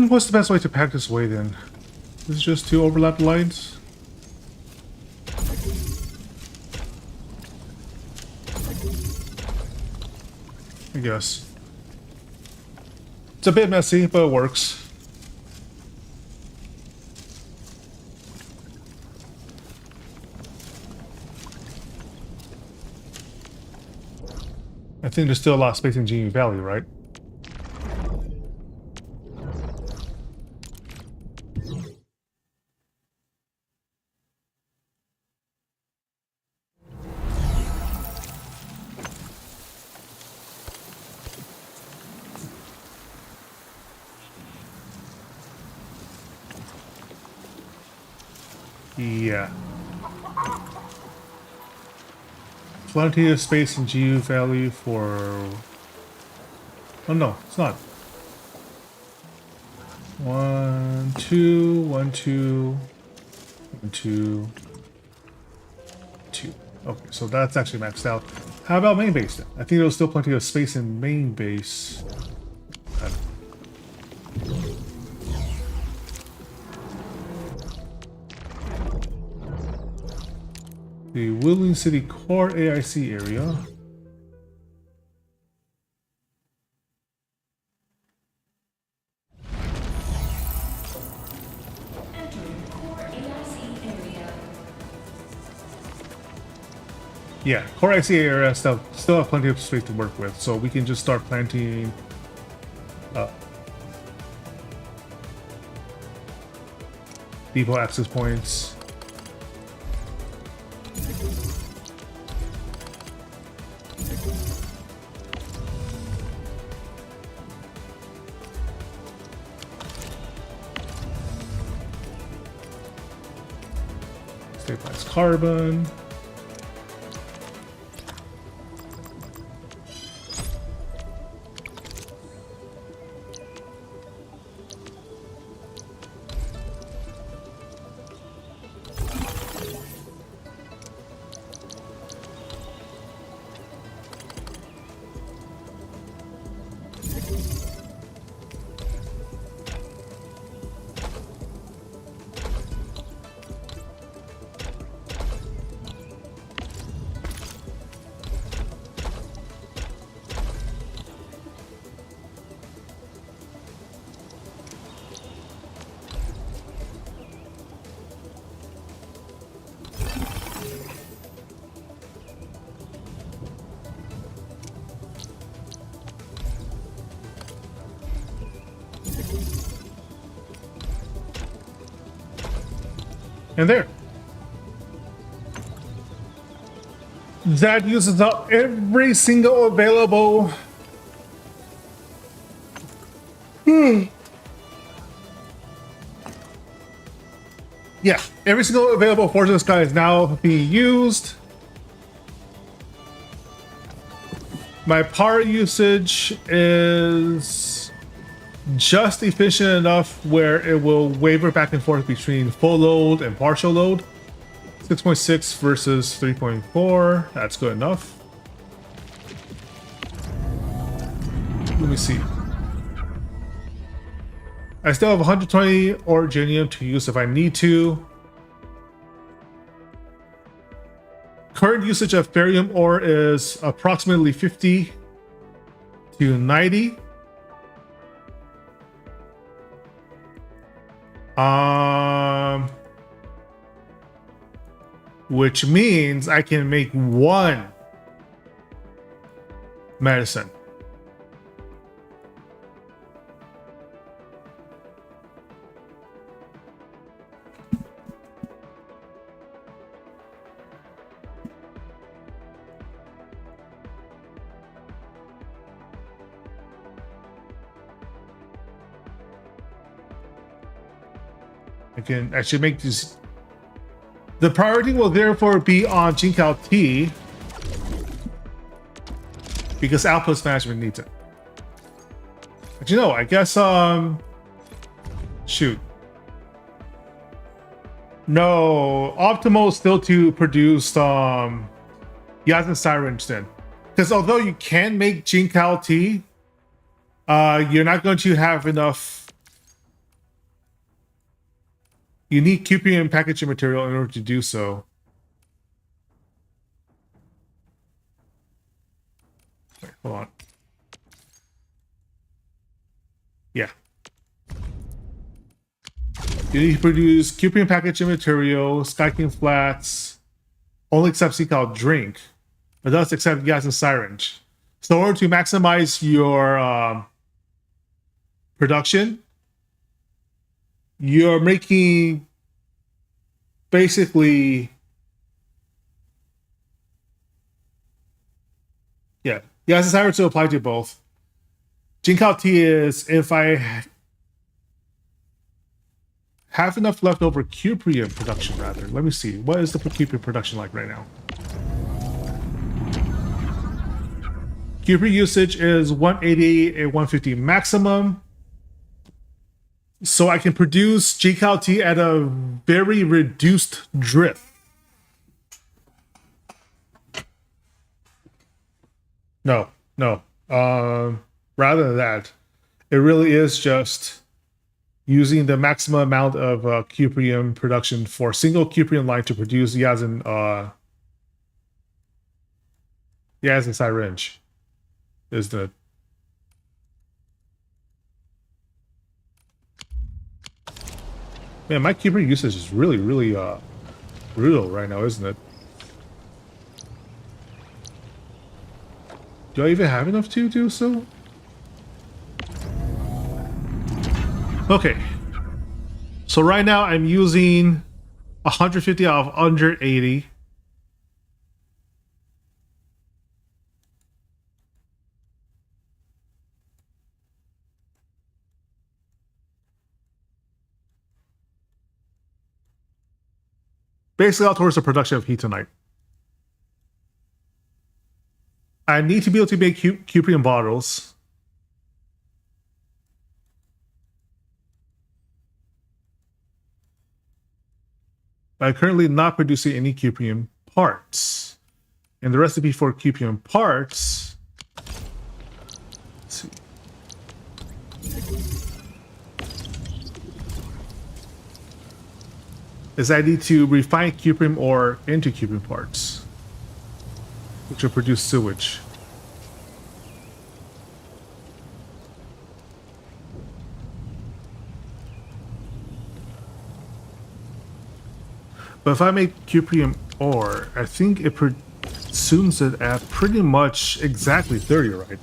What's the best way to pack this away then? Is it just to overlap the lines? I guess. It's a bit messy, but it works. I think there's still a lot of space in GU Valley, right? Yeah. Plenty of space in GU Valley for... Oh no, it's not. 1, 2, 1, 2, 1, 2, 2. Okay, so that's actually maxed out. How about main base then? I think there's still plenty of space in main base. The Willing City Core AIC area. Entering core AIC area. Yeah, Core AIC area still have plenty of space to work with, so we can just start planting depot access points. Stabilize carbon. And there. That uses up every single available. Yeah, every single available Forge in the Sky is now being used. My power usage is just efficient enough where it will waver back and forth between full load and partial load. 6.6 versus 3.4. That's good enough. Let me see. I still have 120 Originium to use if I need to. Current usage of Therium ore is approximately 50 to 90. Which means I can make one medicine. I should make this. The priority will therefore be on Jinkiao T because Outpost Management needs it. But you know, I guess shoot. No, optimal still to produce Yazan Syringe then. Because although you can make Jinkiao T, you're not going to have enough. You need Cuprium packaging material in order to do so. Wait, hold on. Yeah. You need to produce Cuprium packaging material, Sky King Flats, only accept Seacal Drink, but does accept Yazan Syringe. So in order to maximize your production, you're making basically, yeah, Yazan Syringe to apply to both. Jinkiao T is if I have enough leftover Cuprium production, rather. Let me see. What is the Cuprium production like right now? Cuprium usage is 180 and 150 maximum. So I can produce Jinkiao T at a very reduced drip. No. Rather than that, it really is just using the maximum amount of Cuprium production for a single Cuprium line to produce Yazan Syringe. Is the man, my Cuprium usage is really brutal right now, isn't it? Do I even have enough to do so? Okay. So right now I'm using 150 out of 180. Basically all towards the production of heat tonight. I need to be able to make Cuprium bottles. But I'm currently not producing any Cuprium parts. And the recipe for Cuprium parts, let's see. Is I need to refine Cuprium ore into Cuprium parts, which will produce sewage. But if I make Cuprium ore, I think it consumes it at pretty much exactly 30, right?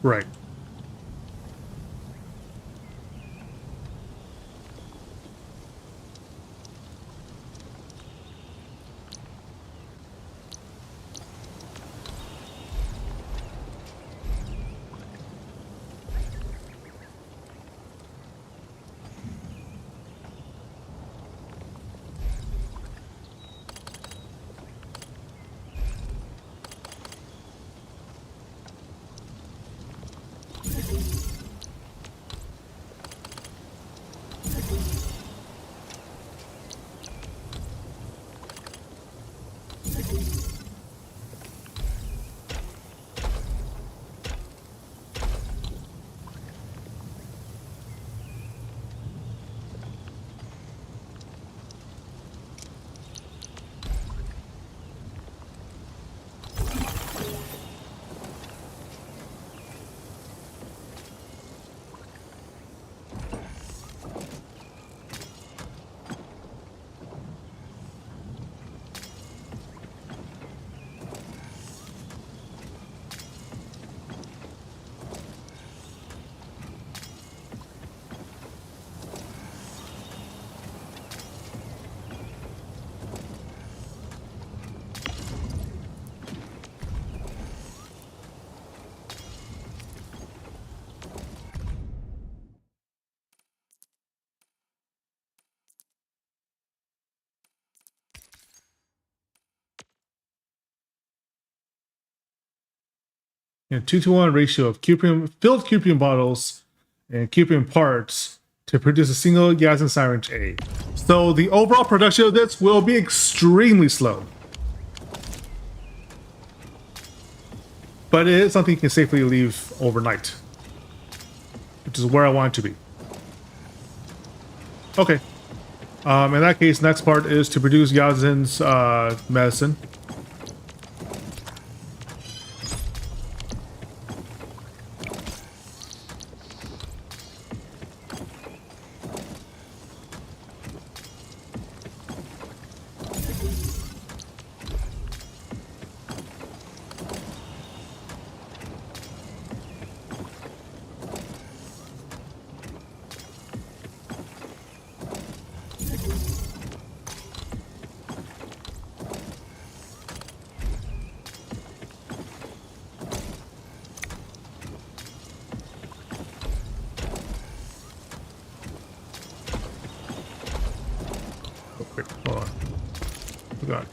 Right. And 2-to-1 ratio of filled cuprium bottles and cuprium parts to produce a single Yazen syringe A. So the overall production of this will be extremely slow. But it is something you can safely leave overnight, which is where I want it to be. Okay. In that case, next part is to produce Yazen's medicine. Wait, hold on. Forgot.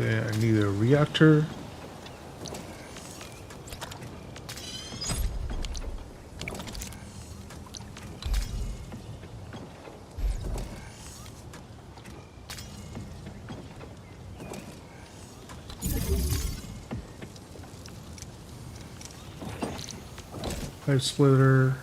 Okay, I need a reactor. Pipe splitter.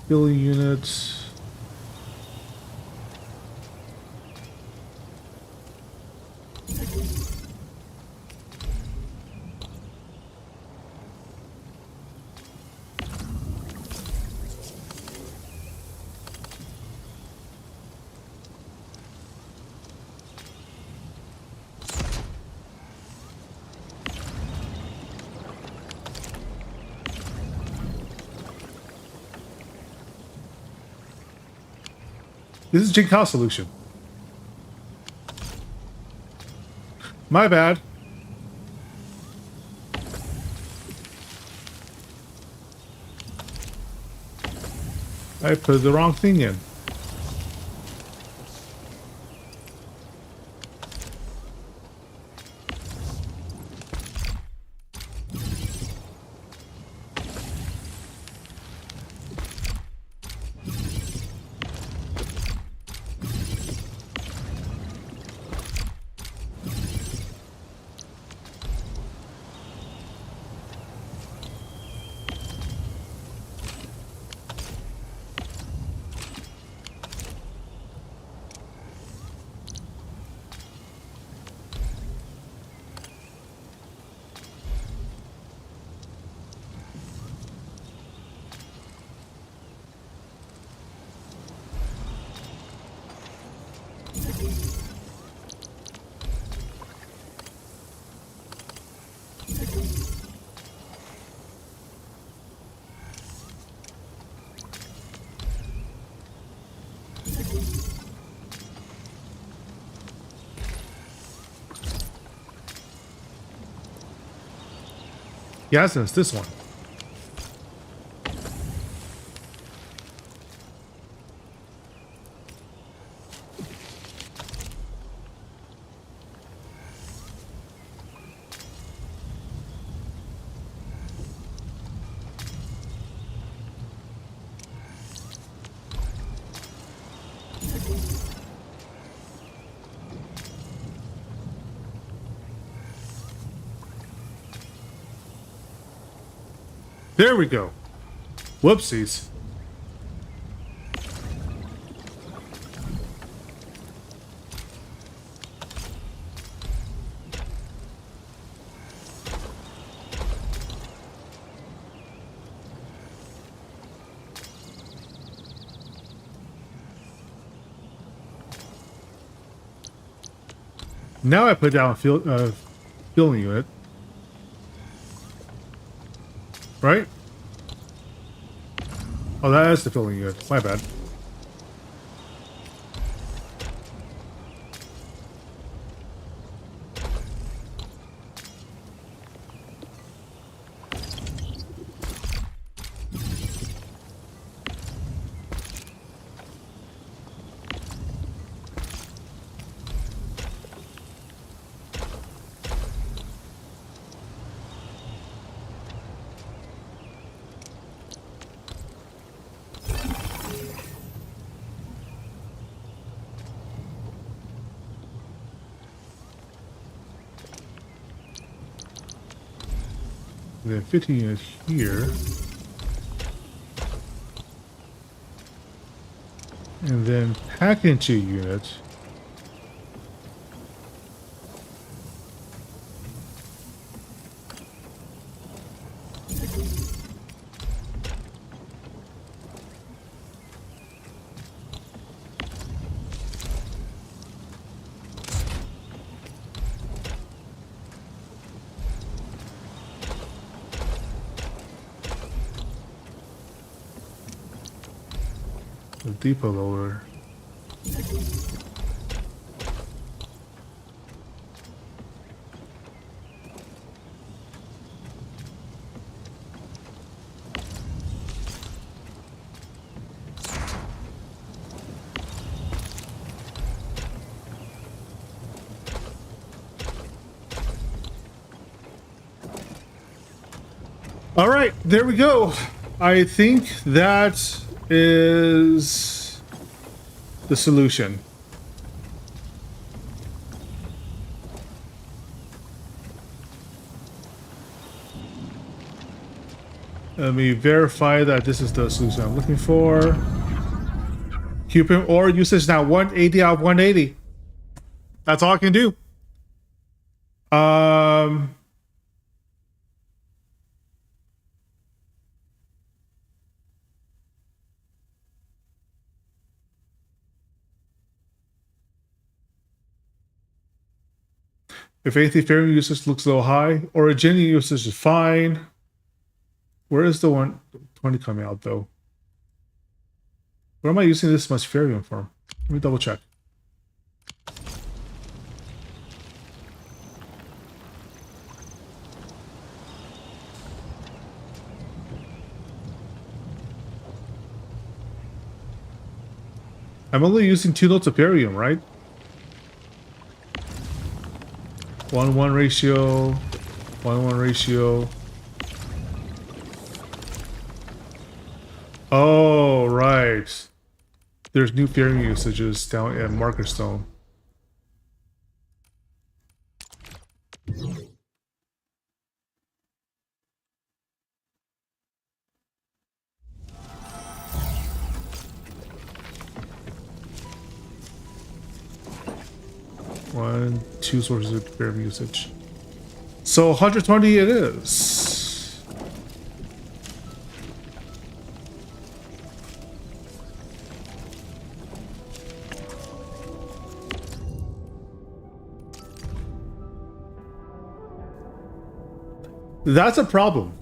Billing unit. This is Jinkao's solution. My bad. I put the wrong thing in. Yes, it's this one. There we go. Whoopsies. Now I put down a filling unit. Right? Oh, that is the filling unit. My bad. And then 15 units here. And then pack into units. The depot loader. All right, there we go. I think that is the solution. Let me verify that this is the solution I'm looking for. Cupid ore usage now 180 out of 180. That's all I can do. If anything, ferrium usage looks a little high. Origin usage is fine. Where is the 120 coming out though? Where am I using this much ferrium from? Let me double check. I'm only using 2 nodes of ferrium, right? 1-1 ratio, 1-1 ratio. Oh, right. There's new ferrium usages down at Marker Stone. One, 2 sources of ferrium usage. So 120 it is. That's a problem.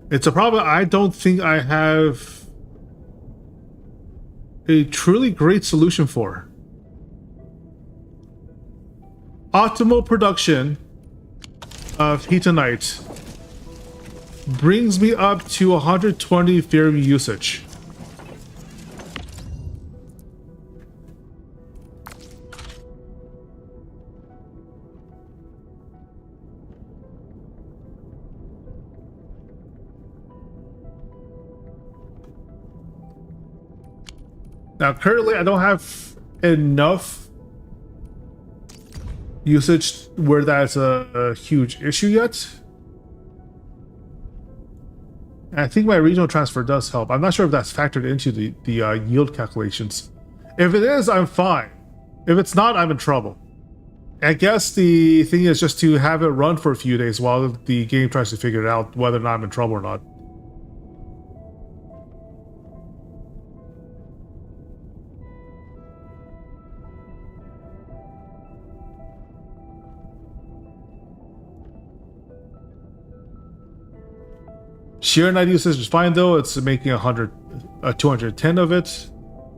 It's a problem I don't think I have a truly great solution for. Optimal production of heatonite brings me up to 120 ferrium usage. Now, currently, I don't have enough usage where that's a huge issue yet. And I think my regional transfer does help. I'm not sure if that's factored into the yield calculations. If it is, I'm fine. If it's not, I'm in trouble. I guess the thing is just to have it run for a few days while the game tries to figure it out whether or not I'm in trouble or not. Shear night usage is fine though. It's making 210 of it,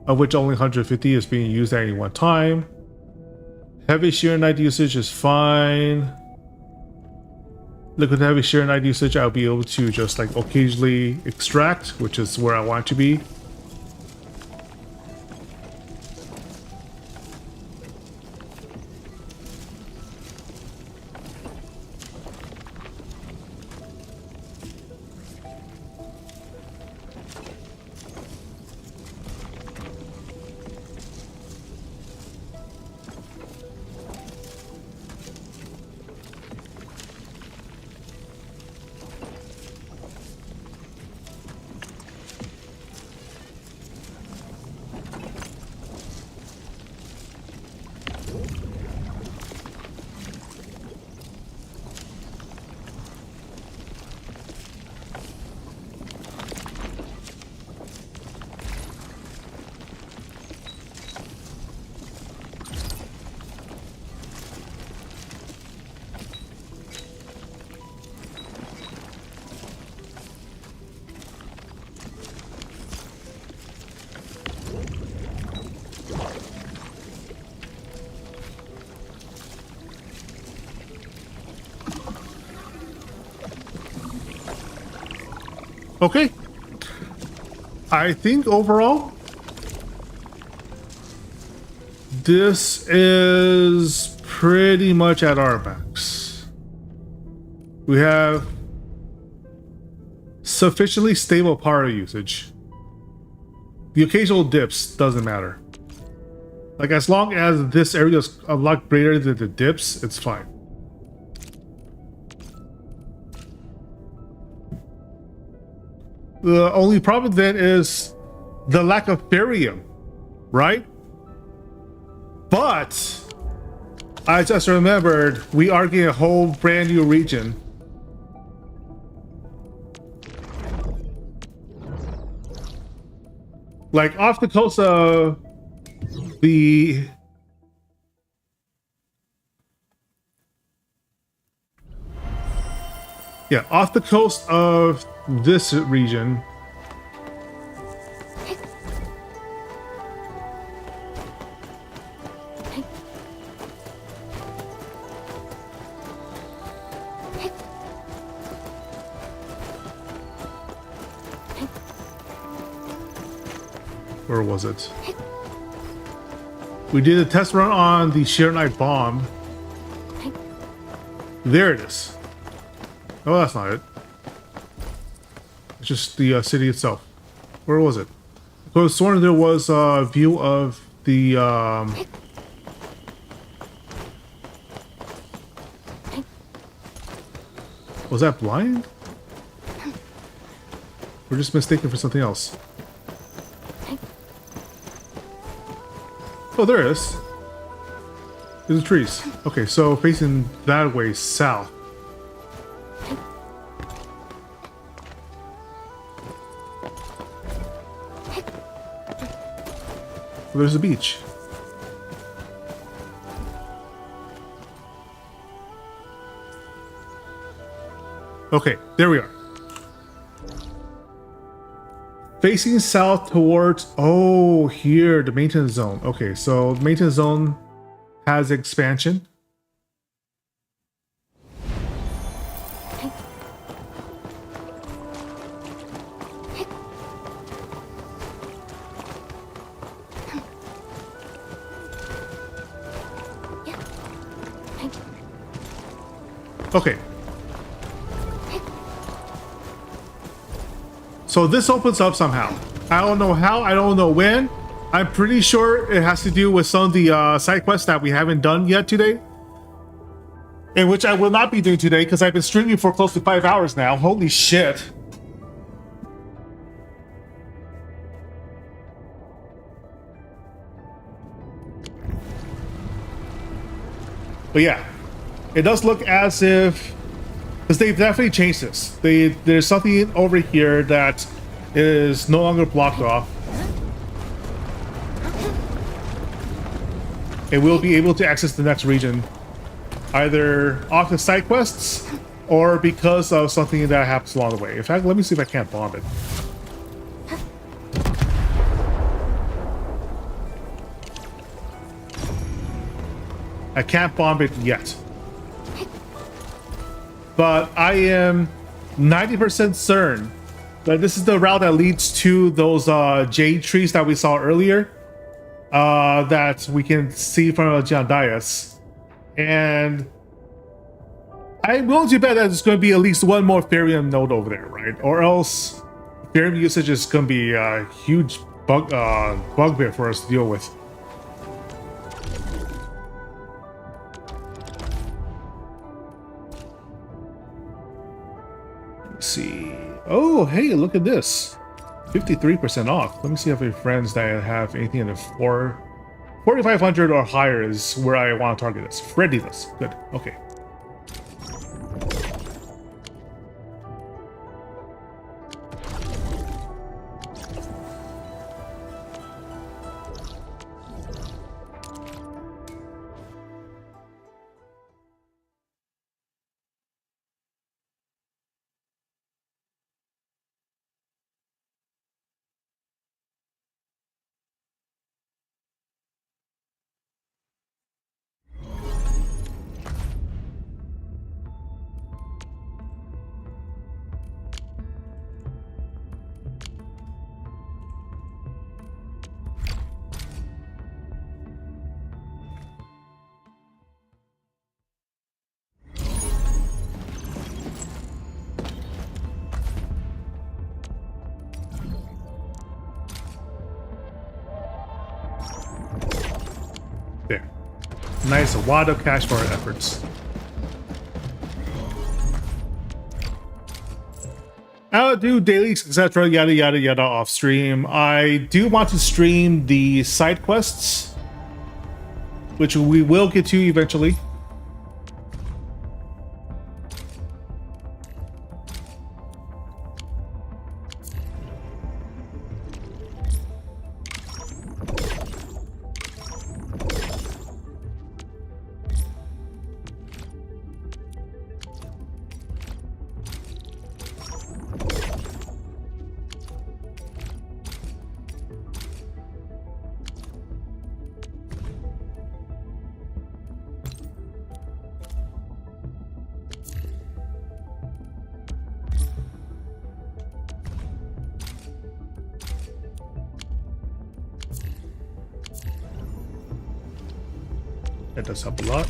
of which only 150 is being used at any one time. Heavy shear night usage is fine. Liquid heavy shear night usage, I'll be able to just like occasionally extract, which is where I want to be. Okay. I think overall, this is pretty much at our max. We have sufficiently stable power usage. The occasional dips doesn't matter. Like, as long as this area is a lot greater than the dips, it's fine. The only problem then is the lack of barium, right? But I just remembered we are getting a whole brand new region. Like, off the coast of the... Yeah, off the coast of this region. Where was it? We did a test run on the Sheernite bomb. There it is. Oh, that's not it. It's just the city itself. Where was it? I was sworn there was a view of the... Was that blind? We're just mistaken for something else. Oh, there it is. There's the trees. Okay, so facing that way, south. Well, there's a beach. Okay, there we are. Facing south towards, oh, here, the maintenance zone. Okay, so the maintenance zone has expansion. Okay. So this opens up somehow. I don't know how, I don't know when. I'm pretty sure it has to do with some of the side quests that we haven't done yet today. And which I will not be doing today because I've been streaming for close to 5 hours now. Holy shit. But yeah, it does look as if, because they've definitely changed this. There's something over here that is no longer blocked off. And we'll be able to access the next region either off the side quests or because of something that happens along the way. In fact, let me see if I can't bomb it. I can't bomb it yet. But I am 90% certain that this is the route that leads to those jade trees that we saw earlier. That we can see from Giandias. And I'm willing to bet that there's going to be at least one more Therium node over there, right? Or else Therium usage is going to be a huge bugbear for us to deal with. Let's see. Oh, hey, look at this. 53% off. Let me see if I have friends that have anything in the 4,500 or higher is where I want to target this. Freddy does. Good. Okay. Nice, a wad of cash for our efforts. I'll do dailies, etc. Yada yada yada off stream. I do want to stream the side quests, which we will get to eventually. That does help a lot.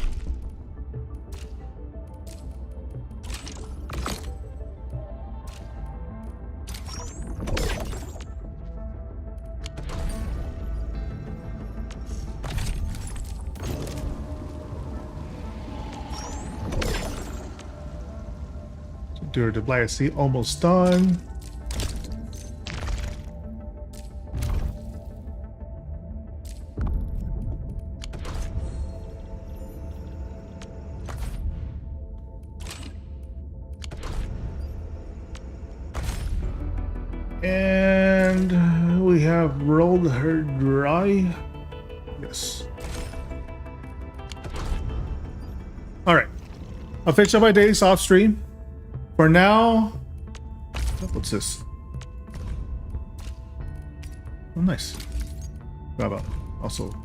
Durable AIC almost done. And we have rolled her dry. Yes. All right. I'll finish up my days off stream. For now, what's this? Oh, nice. Bravo. Also,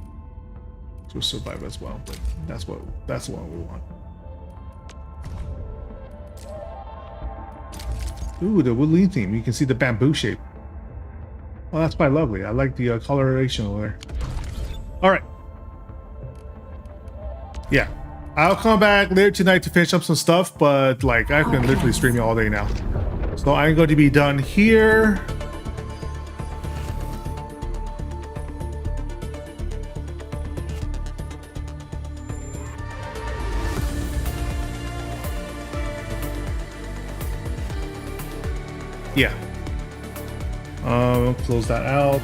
to survive as well, but that's what we want. Ooh, the woodland theme. You can see the bamboo shape. Oh, that's quite lovely. I like the coloration over there. All right. Yeah. I'll come back later tonight to finish up some stuff, but like I've been literally streaming all day now. So I'm going to be done here. Yeah. Close that out.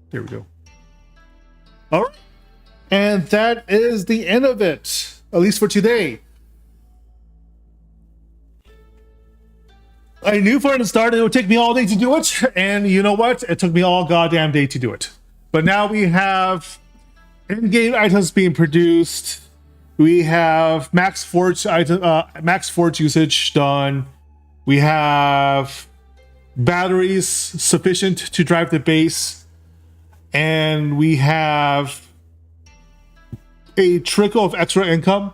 There we go. All right. And that is the end of it, at least for today. I knew from the start it would take me all day to do it, and you know what? It took me all goddamn day to do it. But now we have in-game items being produced. We have max forge usage done. We have batteries sufficient to drive the base, and we have a trickle of extra income.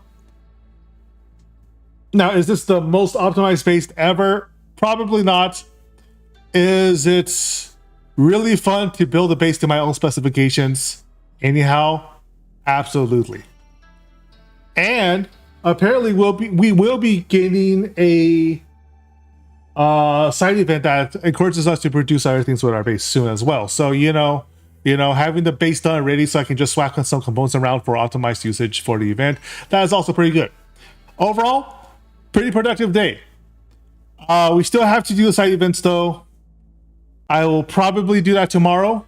Now, is this the most optimized base ever? Probably not. Is it really fun to build a base to my own specifications? Anyhow, absolutely. And apparently we will be getting a side event that encourages us to produce other things with our base soon as well. So you know, having the base done ready so I can just swap some components around for optimized usage for the event, that is also pretty good. Overall, pretty productive day. We still have to do the side events though. I will probably do that tomorrow.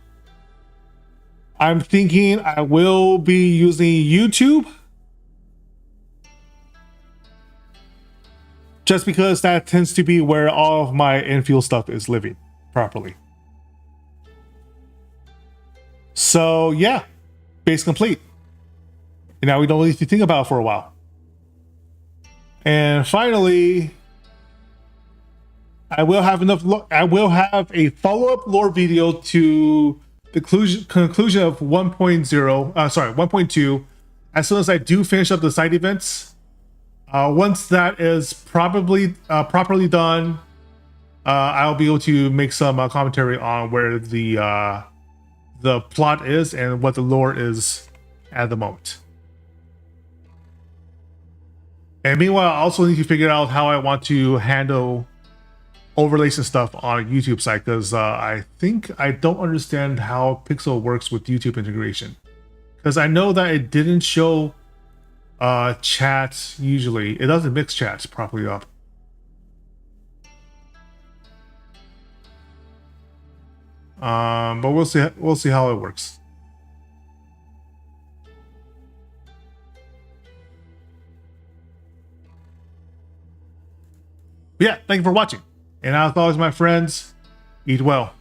I'm thinking I will be using YouTube, just because that tends to be where all of my infield stuff is living properly. So yeah, base complete. And now we don't need to think about it for a while. And finally, I will have a follow-up lore video to the conclusion of 1.2 as soon as I do finish up the side events. Once that is properly done, I'll be able to make some commentary on where the plot is and what the lore is at the moment. And meanwhile, I also need to figure out how I want to handle overlays and stuff on a YouTube site, because I think I don't understand how Pixel works with YouTube integration. Because I know that it didn't show chats usually. It doesn't mix chats properly up. But we'll see how it works. But yeah, thank you for watching. And as always, my friends, eat well.